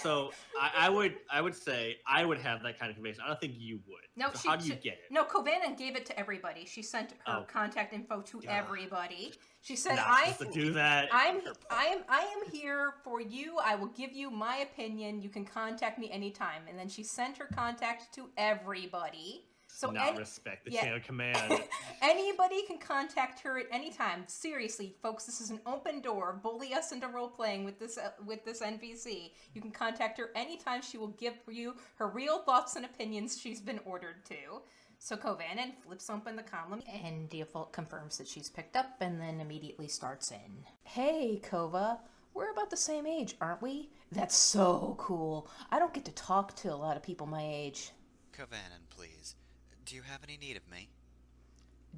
[SPEAKER 3] So I would say I would have that kind of information. I don't think you would.
[SPEAKER 1] No,
[SPEAKER 3] so how do you get it?
[SPEAKER 1] No, Kovanen gave it to everybody. She sent her
[SPEAKER 3] Oh.
[SPEAKER 1] contact info to
[SPEAKER 3] God.
[SPEAKER 1] everybody. She said,
[SPEAKER 3] Not
[SPEAKER 1] "I
[SPEAKER 3] supposed to do that.
[SPEAKER 1] I am here for you. I will give you my opinion. You can contact me anytime." And then she sent her contact to everybody. So
[SPEAKER 3] Not respect the
[SPEAKER 1] yeah.
[SPEAKER 3] chain of command.
[SPEAKER 1] Anybody can contact her at any time. Seriously, folks, this is an open door. Bully us into role playing with this NPC. You can contact her anytime. She will give you her real thoughts and opinions she's been ordered to. So Kovanen flips open the column, and Default confirms that she's picked up, and then immediately starts in. Hey, Kova. We're about the same age, aren't we? That's so cool. I don't get to talk to a lot of people my age.
[SPEAKER 4] Kovanen, please. Do you have any need of me?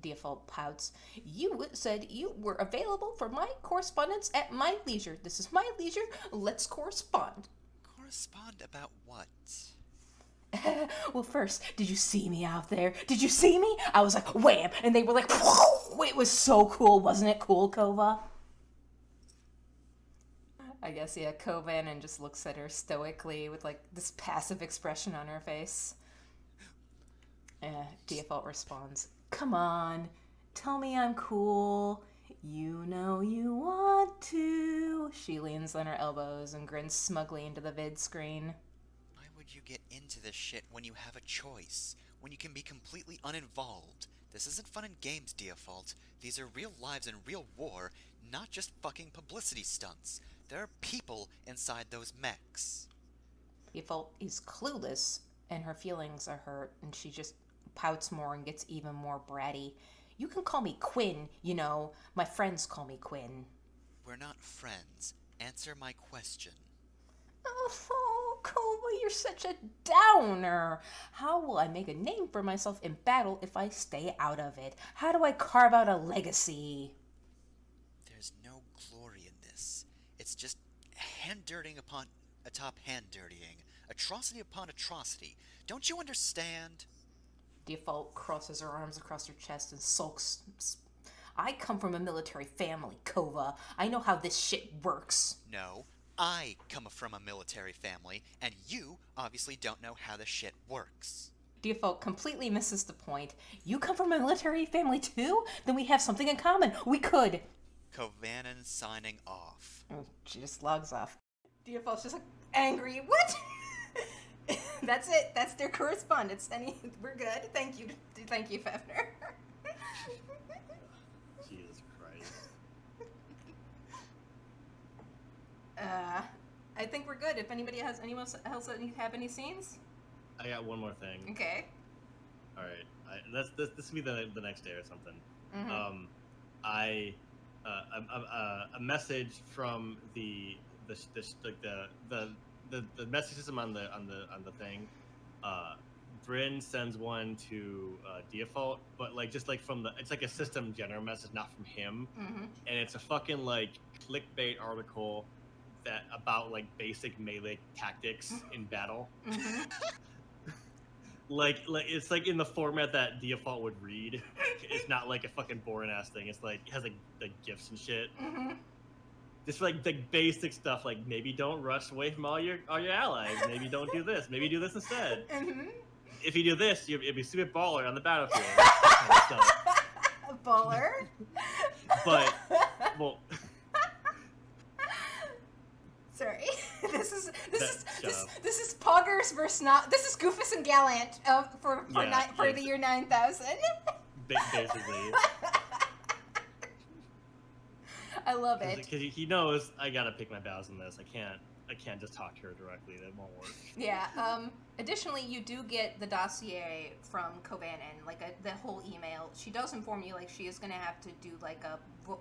[SPEAKER 1] Default pouts. You said you were available for my correspondence at my leisure. This is my leisure. Let's correspond.
[SPEAKER 4] Correspond about what?
[SPEAKER 1] Well, first, did you see me out there? Did you see me? I was like, wham! And they were like, whoa! It was so cool. Wasn't it cool, Kova? I guess, yeah, Kovanen just looks at her stoically with, like, this passive expression on her face. Default responds, come on, tell me I'm cool. You know you want to. She leans on her elbows and grins smugly into the vid screen.
[SPEAKER 4] Why would you get into this shit when you have a choice? When you can be completely uninvolved? This isn't fun and games, Default. These are real lives in real war, not just fucking publicity stunts. There are people inside those mechs.
[SPEAKER 1] Default is clueless, and her feelings are hurt, and she just pouts more and gets even more bratty. You can call me Quinn, you know. My friends call me Quinn.
[SPEAKER 4] We're not friends. Answer my question.
[SPEAKER 1] Oh, Kova, you're such a downer. How will I make a name for myself in battle if I stay out of it? How do I carve out a legacy?
[SPEAKER 4] There's no glory in this. It's just hand-dirtying upon atop hand-dirtying. Atrocity upon atrocity. Don't you understand?
[SPEAKER 1] Default crosses her arms across her chest and sulks. I come from a military family, Kova. I know how this shit works.
[SPEAKER 4] No, I come from a military family, and you obviously don't know how this shit works.
[SPEAKER 1] Default completely misses the point. You come from a military family too? Then we have something in common. We could.
[SPEAKER 4] Kovanen signing off.
[SPEAKER 1] She just logs off. Default's just like angry. What? That's it. That's their correspondence. We're good. Thank you, Fefner.
[SPEAKER 3] Jesus Christ.
[SPEAKER 1] I think we're good. If anyone else have any scenes?
[SPEAKER 3] I got one more thing.
[SPEAKER 1] Okay.
[SPEAKER 3] All right. This will be the next day or something.
[SPEAKER 1] Mm-hmm.
[SPEAKER 3] A message from the message system on the thing. Bryn sends one to Default, but it's like a system general message, not from him.
[SPEAKER 1] Mm-hmm.
[SPEAKER 3] And it's a fucking like clickbait article that about like basic melee tactics in battle.
[SPEAKER 1] Mm-hmm.
[SPEAKER 3] like it's like in the format that Default would read. It's not like a fucking boring ass thing. It's like it has like gifs and shit.
[SPEAKER 1] Mm-hmm.
[SPEAKER 3] Just like the basic stuff, like maybe don't rush away from all your allies. Maybe don't do this. Maybe do this instead.
[SPEAKER 1] Mm-hmm.
[SPEAKER 3] If you do this, you'll be super baller on the battlefield. Kind of stuff.
[SPEAKER 1] Baller.
[SPEAKER 3] But well,
[SPEAKER 1] sorry. This is
[SPEAKER 3] up.
[SPEAKER 1] Poggers versus not. This is Goofus and Gallant for the year 9000.
[SPEAKER 3] Basically.
[SPEAKER 1] I love it.
[SPEAKER 3] Because he knows I gotta pick my battles in this. I can't just talk to her directly. That won't work.
[SPEAKER 1] Yeah. Additionally, you do get the dossier from Kovanen, the whole email. She does inform you, she is gonna have to do a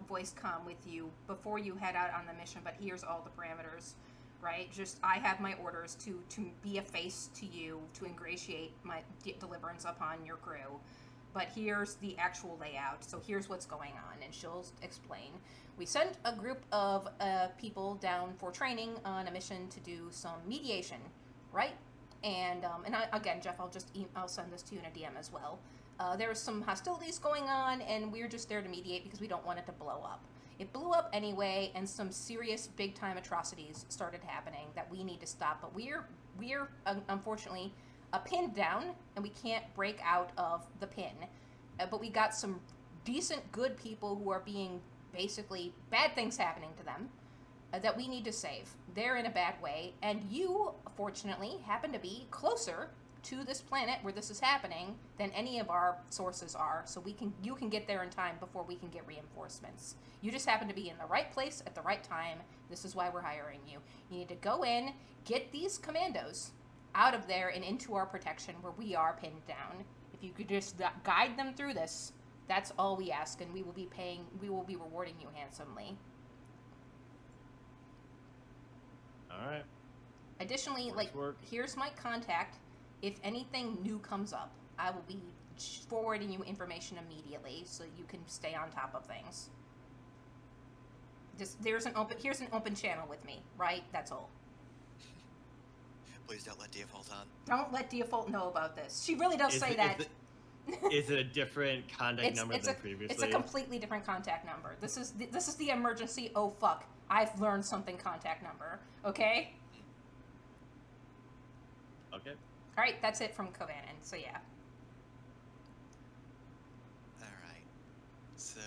[SPEAKER 1] voice comm with you before you head out on the mission. But here's all the parameters, right? Just I have my orders to be a face to you, to ingratiate my deliverance upon your crew. But here's the actual layout. So here's what's going on, and she'll explain. We sent a group of people down for training on a mission to do some mediation, right? And again, Jeff, I'll send this to you in a DM as well. There was some hostilities going on, and we're just there to mediate because we don't want it to blow up. It blew up anyway, and some serious big-time atrocities started happening that we need to stop. But we're unfortunately pinned down, and we can't break out of the pin. But we got some decent, good people who are being basically bad things happening to them that we need to save. They're in a bad way, and you, fortunately, happen to be closer to this planet where this is happening than any of our sources are, so you can get there in time before we can get reinforcements. You just happen to be in the right place at the right time. This is why we're hiring you. You need to go in, get these commandos out of there and into our protection where we are pinned down. If you could just guide them through this, that's all we ask, and we will be rewarding you handsomely.
[SPEAKER 3] All right.
[SPEAKER 1] Additionally, here's my contact. If anything new comes up, I will be forwarding you information immediately so you can stay on top of things. Here's an open channel with me, right? That's all.
[SPEAKER 4] Please don't let Default on.
[SPEAKER 1] Don't let Default know about this. She really does say that.
[SPEAKER 3] Is it a different contact number than previously?
[SPEAKER 1] It's a completely different contact number. This is the emergency. Oh fuck! I've learned something. Contact number. Okay.
[SPEAKER 3] Okay.
[SPEAKER 1] All right, that's it from Kovanen. So yeah.
[SPEAKER 4] All right. So,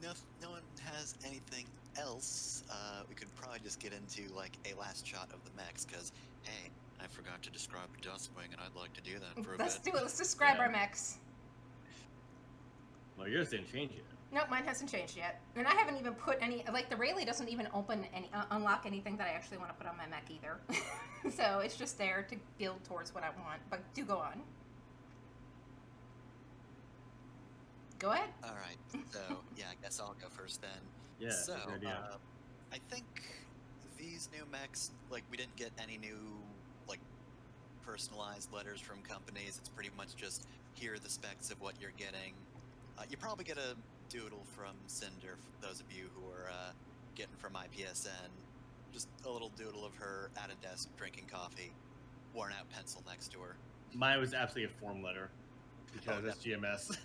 [SPEAKER 4] no one has anything else. We could probably just get into like a last shot of the mechs, because hey, I forgot to describe Dustwing, and I'd like to do that for a
[SPEAKER 1] Let's
[SPEAKER 4] bit.
[SPEAKER 1] do it. Let's describe our mechs.
[SPEAKER 3] Well, yours didn't change yet.
[SPEAKER 1] Nope, mine hasn't changed yet, and I haven't even put any. Like the Rayleigh doesn't even unlock anything that I actually want to put on my mech either. So it's just there to build towards what I want. But do go on. Go ahead.
[SPEAKER 4] All right. So yeah, I guess I'll go first then.
[SPEAKER 3] Yeah.
[SPEAKER 4] So
[SPEAKER 3] good idea.
[SPEAKER 4] I think these new mechs, like we didn't get any new like personalized letters from companies. It's pretty much just here are the specs of what you're getting. You probably get a doodle from Cinder, for those of you who are getting from IPSN. Just a little doodle of her at a desk drinking coffee, worn out pencil next to her.
[SPEAKER 3] Mine was absolutely a form letter because it's GMS.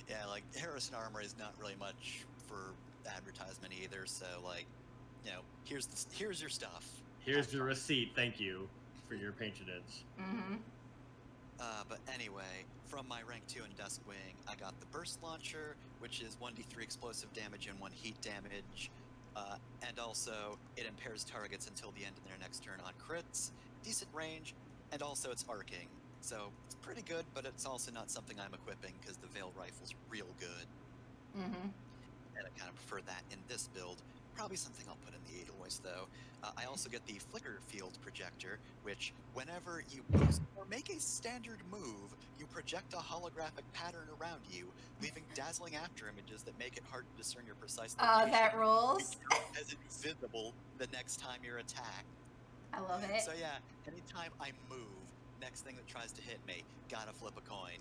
[SPEAKER 4] Yeah, like Harrison Armor is not really much for advertisement either. So like, you know, here's your stuff.
[SPEAKER 3] Here's your receipt. Thank you for your patronage.
[SPEAKER 1] Mm-hmm.
[SPEAKER 4] But anyway, from my rank 2 in Duskwing, I got the Burst Launcher, which is 1d3 explosive damage and 1 heat damage. And also, it impairs targets until the end of their next turn on crits, decent range, and also it's arcing. So it's pretty good, but it's also not something I'm equipping because the Veil Rifle's real good.
[SPEAKER 1] Mm-hmm.
[SPEAKER 4] And I kind of prefer that in this build. Probably something I'll put in the Edelweiss, though. I also get the Flicker Field Projector, which whenever you boost or make a standard move, you project a holographic pattern around you, leaving dazzling after images that make it hard to discern your precise location.
[SPEAKER 1] Oh, that rules.
[SPEAKER 4] As invisible the next time you're attacked.
[SPEAKER 1] I love it.
[SPEAKER 4] So yeah, anytime I move, next thing that tries to hit me, gotta flip a coin.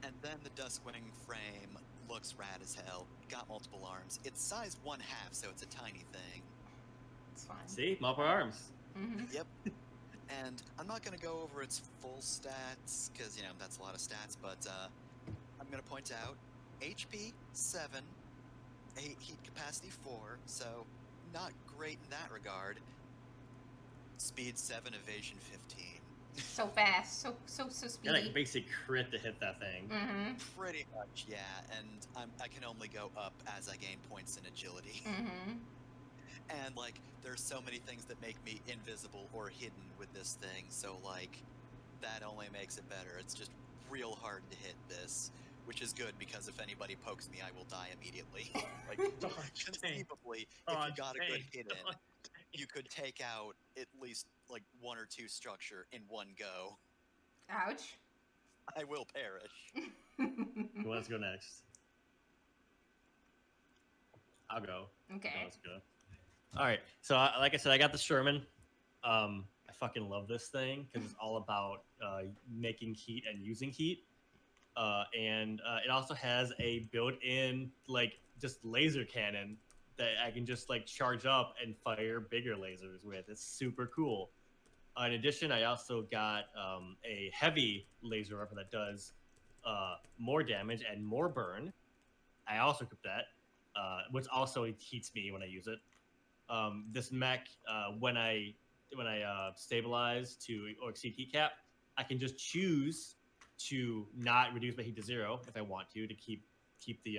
[SPEAKER 4] And then the Duskwing frame looks rad as hell. Got multiple arms. It's size 1/2, so it's a tiny thing.
[SPEAKER 1] It's fine.
[SPEAKER 3] See, multiple arms.
[SPEAKER 1] Mm-hmm.
[SPEAKER 4] Yep. And I'm not going to go over its full stats, because, you know, that's a lot of stats, but I'm going to point out HP 7, heat capacity 4, so not great in that regard. Speed 7, evasion 15.
[SPEAKER 1] So fast, so
[SPEAKER 3] Yeah,
[SPEAKER 1] speedy.
[SPEAKER 3] like basic crit to hit that thing.
[SPEAKER 1] Mm-hmm.
[SPEAKER 4] Pretty much, yeah, and I can only go up as I gain points in agility.
[SPEAKER 1] Mm-hmm.
[SPEAKER 4] And, like, there's so many things that make me invisible or hidden with this thing, so, like, that only makes it better. It's just real hard to hit this, which is good, because if anybody pokes me, I will die immediately. Like, conceivably, if you got a good hit in, you could take out at least, like, 1 or 2 structure in one go.
[SPEAKER 1] Ouch.
[SPEAKER 4] I will perish.
[SPEAKER 3] Who wants to go next? I'll go.
[SPEAKER 1] Okay.
[SPEAKER 3] Let's go. All right. So, like I said, I got the Sherman. I fucking love this thing because it's all about making heat and using heat. And it also has a built-in, like, just laser cannon that I can just like charge up and fire bigger lasers with. It's super cool. In addition, I also got a heavy laser weapon that does more damage and more burn. I also equipped that, which also heats me when I use it. This mech, when I stabilize to or exceed heat cap, I can just choose to not reduce my heat to 0 if I want to keep the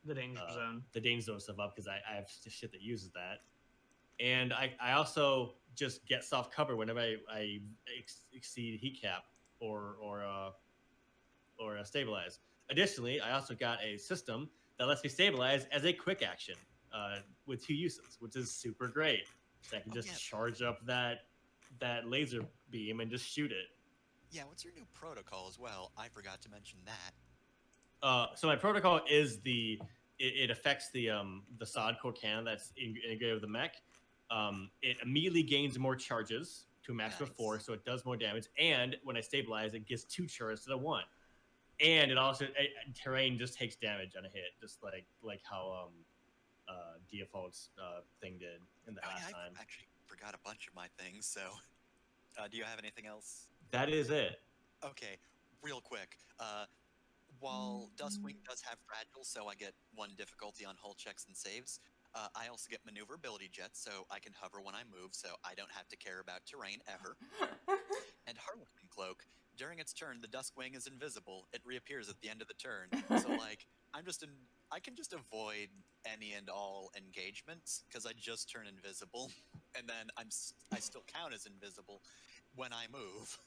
[SPEAKER 2] The danger zone.
[SPEAKER 3] the danger zone stuff up because I have shit that uses that. And I also just get soft cover whenever I exceed heat cap or stabilize. Additionally, I also got a system that lets me stabilize as a quick action with 2 uses, which is super great. So I can just charge up that laser beam and just shoot it.
[SPEAKER 4] Yeah, what's your new protocol as well? I forgot to mention that.
[SPEAKER 3] So my protocol is it affects the sod core cannon that's integrated with the mech. It immediately gains more charges to a maximum of 4, so it does more damage. And when I stabilize, it gets 2 charges instead of 1. And it also terrain just takes damage on a hit, just like how Default's thing did in the last time.
[SPEAKER 4] I actually forgot a bunch of my things. So, do you have anything else?
[SPEAKER 3] That is it.
[SPEAKER 4] Okay, real quick. While Duskwing does have fragile, so I get 1 difficulty on hull checks and saves. I also get maneuverability jets, so I can hover when I move, so I don't have to care about terrain ever. And Harlequin Cloak. During its turn, the Duskwing is invisible. It reappears at the end of the turn. So, like, I can just avoid any and all engagements because I just turn invisible, and then I still count as invisible when I move.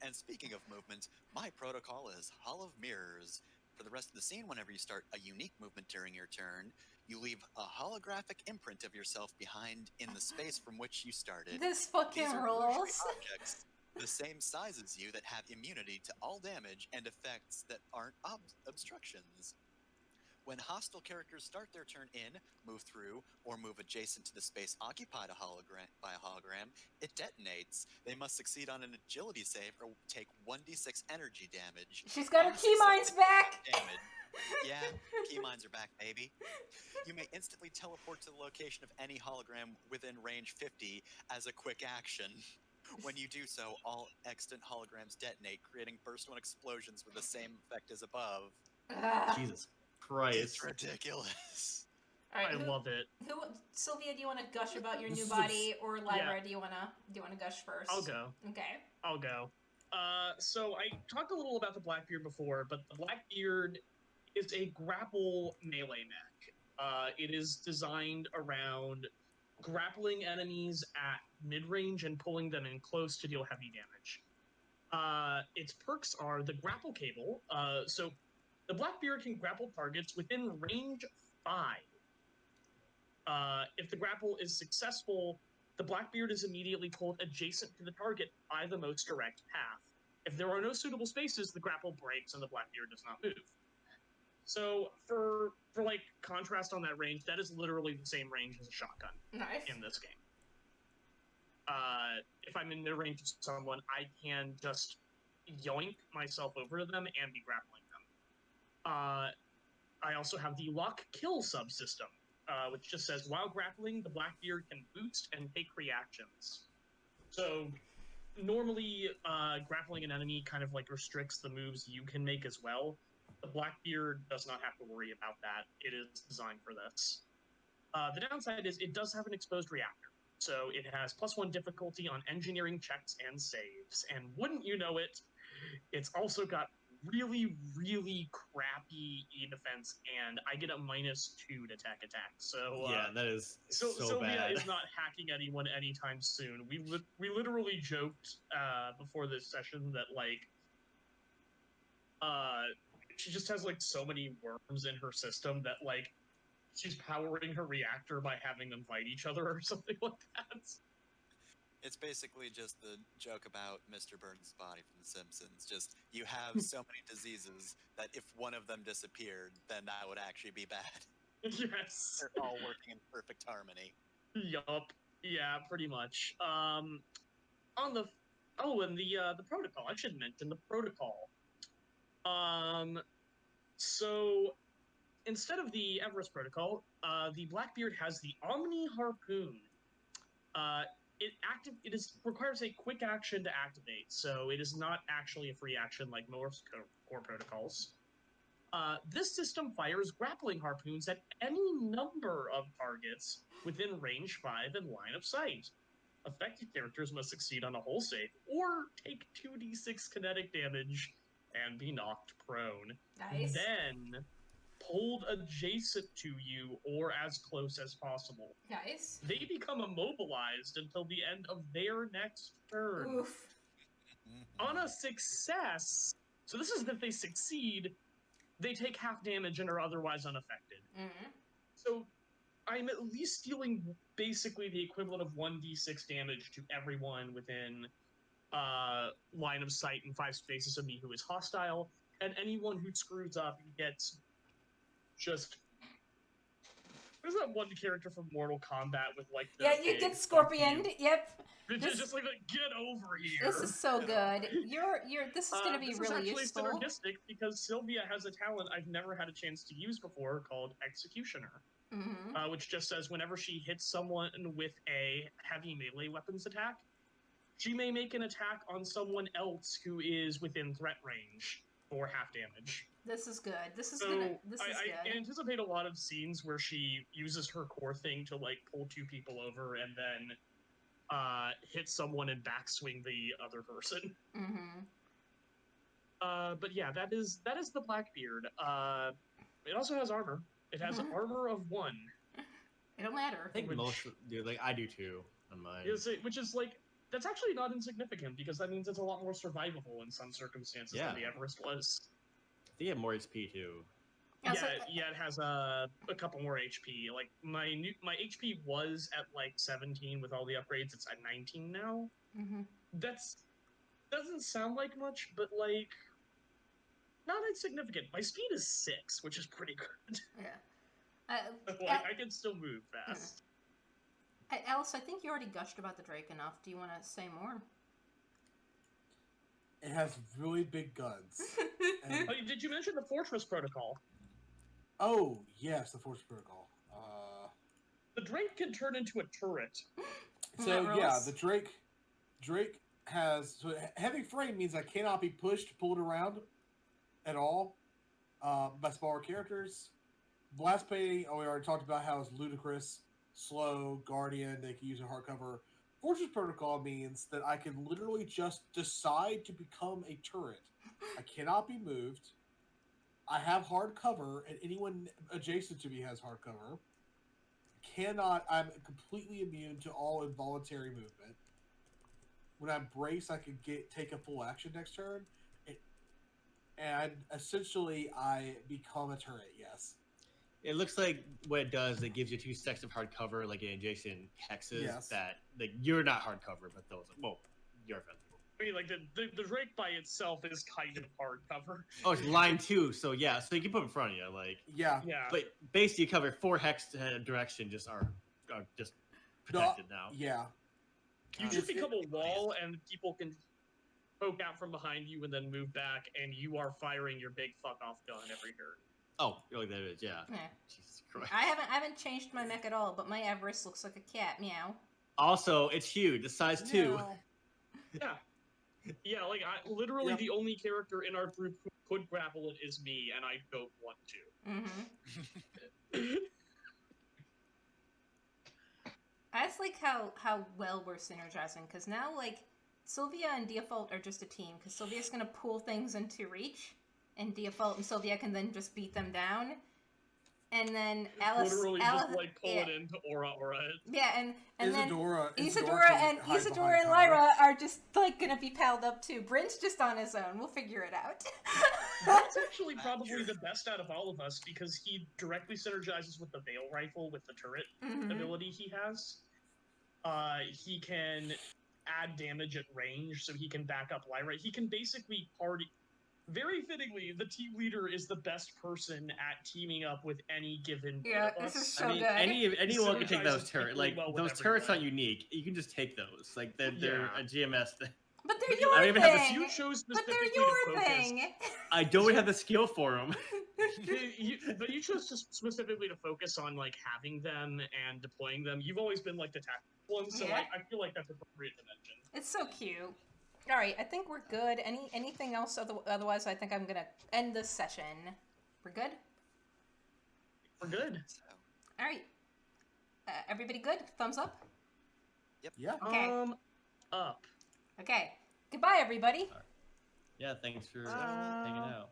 [SPEAKER 4] And speaking of movement, my protocol is Hall of Mirrors. For the rest of the scene, whenever you start a unique movement during your turn, you leave a holographic imprint of yourself behind in the space from which you started.
[SPEAKER 1] This fucking
[SPEAKER 4] These are
[SPEAKER 1] rules.
[SPEAKER 4] illusory objects the same size as you that have immunity to all damage and effects that aren't obstructions. When hostile characters start their turn in, move through, or move adjacent to the space occupied by a hologram, it detonates. They must succeed on an agility save or take 1d6 energy damage.
[SPEAKER 1] She's got her key mines back!
[SPEAKER 4] Damage. Yeah, key mines are back, baby. You may instantly teleport to the location of any hologram within range 50 as a quick action. When you do so, all extant holograms detonate, creating burst 1 explosions with the same effect as above.
[SPEAKER 3] Jesus Christ.
[SPEAKER 4] It's ridiculous.
[SPEAKER 1] All right,
[SPEAKER 2] I love it.
[SPEAKER 1] Sylvia, do you want to gush about your
[SPEAKER 5] This
[SPEAKER 1] new
[SPEAKER 5] is
[SPEAKER 1] body, or Lyra,
[SPEAKER 2] yeah.
[SPEAKER 1] do you want to gush first?
[SPEAKER 2] I'll go.
[SPEAKER 1] Okay.
[SPEAKER 2] I'll go. So I talked a little about the Blackbeard before, but the Blackbeard is a grapple melee mech. It is designed around grappling enemies at mid-range and pulling them in close to deal heavy damage. Its perks are the grapple cable. So the Blackbeard can grapple targets within range 5. If the grapple is successful, the Blackbeard is immediately pulled adjacent to the target by the most direct path. If there are no suitable spaces, the grapple breaks and the Blackbeard does not move. So for like contrast on that range, that is literally the same range as a shotgun.
[SPEAKER 1] Nice.
[SPEAKER 2] In this game. If I'm in mid-range of someone, I can just yoink myself over to them and be grappling them. I also have the lock kill subsystem, which just says, while grappling, the Blackbeard can boost and take reactions. So normally, grappling an enemy kind of like restricts the moves you can make as well. The Blackbeard does not have to worry about that. It is designed for this. The downside is it does have an exposed reactor. So it has +1 difficulty on engineering checks and saves. And wouldn't you know it, it's also got really, really crappy E-defense, and I get a -2 to tech attack. So
[SPEAKER 3] yeah, that is so
[SPEAKER 2] Sylvia
[SPEAKER 3] bad.
[SPEAKER 2] is not hacking anyone anytime soon. We literally joked before this session that like she just has like so many worms in her system that like she's powering her reactor by having them fight each other or something like that.
[SPEAKER 4] It's basically just the joke about Mr. Burns' body from The Simpsons. Just, you have so many diseases that if one of them disappeared, then that would actually be bad.
[SPEAKER 2] Yes.
[SPEAKER 4] They're all working in perfect harmony.
[SPEAKER 2] Yup. Yeah, pretty much. And the protocol. I should mention the protocol. So instead of the Everest Protocol, the Blackbeard has the Omni Harpoon. It requires a quick action to activate, so it is not actually a free action like most core protocols. This system fires grappling harpoons at any number of targets within range 5 and line of sight. Affected characters must succeed on a hull save or take 2d6 kinetic damage and be knocked prone.
[SPEAKER 1] Nice.
[SPEAKER 2] Then pulled adjacent to you or as close as possible.
[SPEAKER 1] Nice.
[SPEAKER 2] They become immobilized until the end of their next turn.
[SPEAKER 1] Oof.
[SPEAKER 2] On a success, so this is if they succeed, they take half damage and are otherwise unaffected.
[SPEAKER 1] Mm-hmm.
[SPEAKER 2] So I'm at least dealing basically the equivalent of 1d6 damage to everyone within line of sight in 5 spaces of me who is hostile, and anyone who screws up gets just... There's that one character from Mortal Kombat with like the
[SPEAKER 1] Yeah, you
[SPEAKER 2] big
[SPEAKER 1] get
[SPEAKER 2] fuck you.
[SPEAKER 1] scorpioned. Yep.
[SPEAKER 2] It's
[SPEAKER 1] This-
[SPEAKER 2] just like, get over here.
[SPEAKER 1] This is so good. This is gonna be
[SPEAKER 2] this
[SPEAKER 1] really
[SPEAKER 2] is
[SPEAKER 1] useful.
[SPEAKER 2] actually synergistic because Sylvia has a talent I've never had a chance to use before called Executioner,
[SPEAKER 1] Mm-hmm.
[SPEAKER 2] which just says whenever she hits someone with a heavy melee weapons attack, she may make an attack on someone else who is within threat range for half damage.
[SPEAKER 1] This is good. This is
[SPEAKER 2] So
[SPEAKER 1] This is
[SPEAKER 2] I
[SPEAKER 1] good.
[SPEAKER 2] anticipate a lot of scenes where she uses her core thing to like pull 2 people over and then hit someone and backswing the other person.
[SPEAKER 1] Mm-hmm.
[SPEAKER 2] But yeah, that is the Blackbeard. It also has armor. It has
[SPEAKER 1] Mhm.
[SPEAKER 2] armor of 1.
[SPEAKER 1] It'll matter.
[SPEAKER 3] I think
[SPEAKER 2] Which-
[SPEAKER 3] most, dude, like I do too on mine.
[SPEAKER 2] Which is like that's actually not insignificant because that means it's a lot more survivable in some circumstances
[SPEAKER 3] Yeah.
[SPEAKER 2] than the Everest was.
[SPEAKER 3] I think you have more HP too.
[SPEAKER 1] Also,
[SPEAKER 2] Yeah, it has a couple more HP. Like my HP was at like 17 with all the upgrades. It's at 19 now.
[SPEAKER 1] Mm-hmm.
[SPEAKER 2] Doesn't sound like much, but like not insignificant. My speed is 6, which is pretty good.
[SPEAKER 1] Yeah.
[SPEAKER 2] Like I can still move fast.
[SPEAKER 1] Alice, I think you already gushed about the Drake enough. Do you want to say more?
[SPEAKER 5] It has really big guns. And,
[SPEAKER 2] Oh, did you mention the Fortress Protocol?
[SPEAKER 5] oh yes, the Force Protocol.
[SPEAKER 2] The Drake can turn into a turret.
[SPEAKER 5] So
[SPEAKER 1] Matt
[SPEAKER 5] yeah,
[SPEAKER 1] Rose?
[SPEAKER 5] the Drake has heavy frame means I cannot be pushed, pulled around at all by smaller characters. Blast Painting, we already talked about how it's ludicrous, slow, guardian. They can use a hardcover. Fortress Protocol means that I can literally just decide to become a turret. I cannot be moved. I have hard cover, and anyone adjacent to me has hard cover. I'm completely immune to all involuntary movement. When I brace, I can take a full action next turn, and essentially I become a turret. Yes.
[SPEAKER 3] It looks like what it does, it gives you 2 stacks of hard cover, like in adjacent hexes.
[SPEAKER 5] Yes.
[SPEAKER 3] That like you're not hard cover, but those you're invincible.
[SPEAKER 2] I mean, like the Drake by itself is kind of hardcover.
[SPEAKER 3] Oh, it's line 2, so yeah, so you can put it in front of you, like.
[SPEAKER 5] Yeah.
[SPEAKER 2] Yeah.
[SPEAKER 3] But basically, you cover 4 hex direction, just are just protected now.
[SPEAKER 5] Yeah.
[SPEAKER 2] You
[SPEAKER 5] Uh,
[SPEAKER 2] just
[SPEAKER 5] it's-
[SPEAKER 2] become a wall, and people can poke out from behind you and then move back, and you are firing your big fuck off gun every turn.
[SPEAKER 3] Oh, like that is, yeah.
[SPEAKER 1] Yeah.
[SPEAKER 3] Jesus Christ.
[SPEAKER 1] I haven't changed my mech at all, but my Everest looks like a cat. Meow.
[SPEAKER 3] Also, it's huge. It's size 2.
[SPEAKER 1] No.
[SPEAKER 2] Yeah. Yeah, like I literally
[SPEAKER 5] Yep.
[SPEAKER 2] the only character in our group who could grapple it is me, and I don't want
[SPEAKER 1] Mm-hmm.
[SPEAKER 2] to.
[SPEAKER 1] I just like how well we're synergizing because now like Sylvia and Default are just a team because Sylvia's gonna pull things into reach, and Default and Sylvia can then just beat them down, and then Alice,
[SPEAKER 2] Literally
[SPEAKER 1] Alice
[SPEAKER 2] just like pull
[SPEAKER 1] yeah,
[SPEAKER 2] it into Aura.
[SPEAKER 1] yeah, and then
[SPEAKER 5] Isadora
[SPEAKER 1] Isadora
[SPEAKER 5] can
[SPEAKER 1] and
[SPEAKER 5] hide
[SPEAKER 1] Isadora
[SPEAKER 5] behind
[SPEAKER 1] and
[SPEAKER 5] cover.
[SPEAKER 1] Lyra are just like gonna be palled up too. Bryn's just on his own. We'll figure it out.
[SPEAKER 2] That's actually probably the best out of all of us because he directly synergizes with the Veil Rifle with the turret
[SPEAKER 1] Mhm.
[SPEAKER 2] ability he has. He can add damage at range, so he can back up Lyra. He can basically party. Very fittingly, the team leader is the best person at teaming up with any given
[SPEAKER 1] Yeah,
[SPEAKER 2] one of
[SPEAKER 1] this
[SPEAKER 2] us.
[SPEAKER 1] is so
[SPEAKER 3] I mean,
[SPEAKER 1] good.
[SPEAKER 3] anyone can take those
[SPEAKER 2] Synergizes
[SPEAKER 3] turrets.
[SPEAKER 2] equally
[SPEAKER 3] Like
[SPEAKER 2] well with
[SPEAKER 3] those turrets
[SPEAKER 2] everyone.
[SPEAKER 3] aren't unique. You can just take those. Like they're
[SPEAKER 2] Yeah.
[SPEAKER 3] a GMS thing.
[SPEAKER 1] But they're
[SPEAKER 2] But
[SPEAKER 1] your
[SPEAKER 3] I don't even have the
[SPEAKER 1] thing.
[SPEAKER 2] You chose
[SPEAKER 1] But they're
[SPEAKER 2] specifically
[SPEAKER 1] your
[SPEAKER 2] to focus.
[SPEAKER 1] thing.
[SPEAKER 3] I don't have the skill for them.
[SPEAKER 2] But you chose specifically to focus on like having them and deploying them. You've always been like the tactical one, so
[SPEAKER 1] Yeah.
[SPEAKER 2] I feel like that's appropriate to mention.
[SPEAKER 1] It's so cute. All right, I think we're good. Anything else? Otherwise, I think I'm gonna end this session. We're good.
[SPEAKER 2] We're good.
[SPEAKER 4] So,
[SPEAKER 1] All right. Everybody good? Thumbs up.
[SPEAKER 5] Yeah.
[SPEAKER 1] Okay.
[SPEAKER 2] Up.
[SPEAKER 1] Okay. Goodbye, everybody.
[SPEAKER 3] Yeah, thanks for
[SPEAKER 2] Bye.
[SPEAKER 3] hanging out.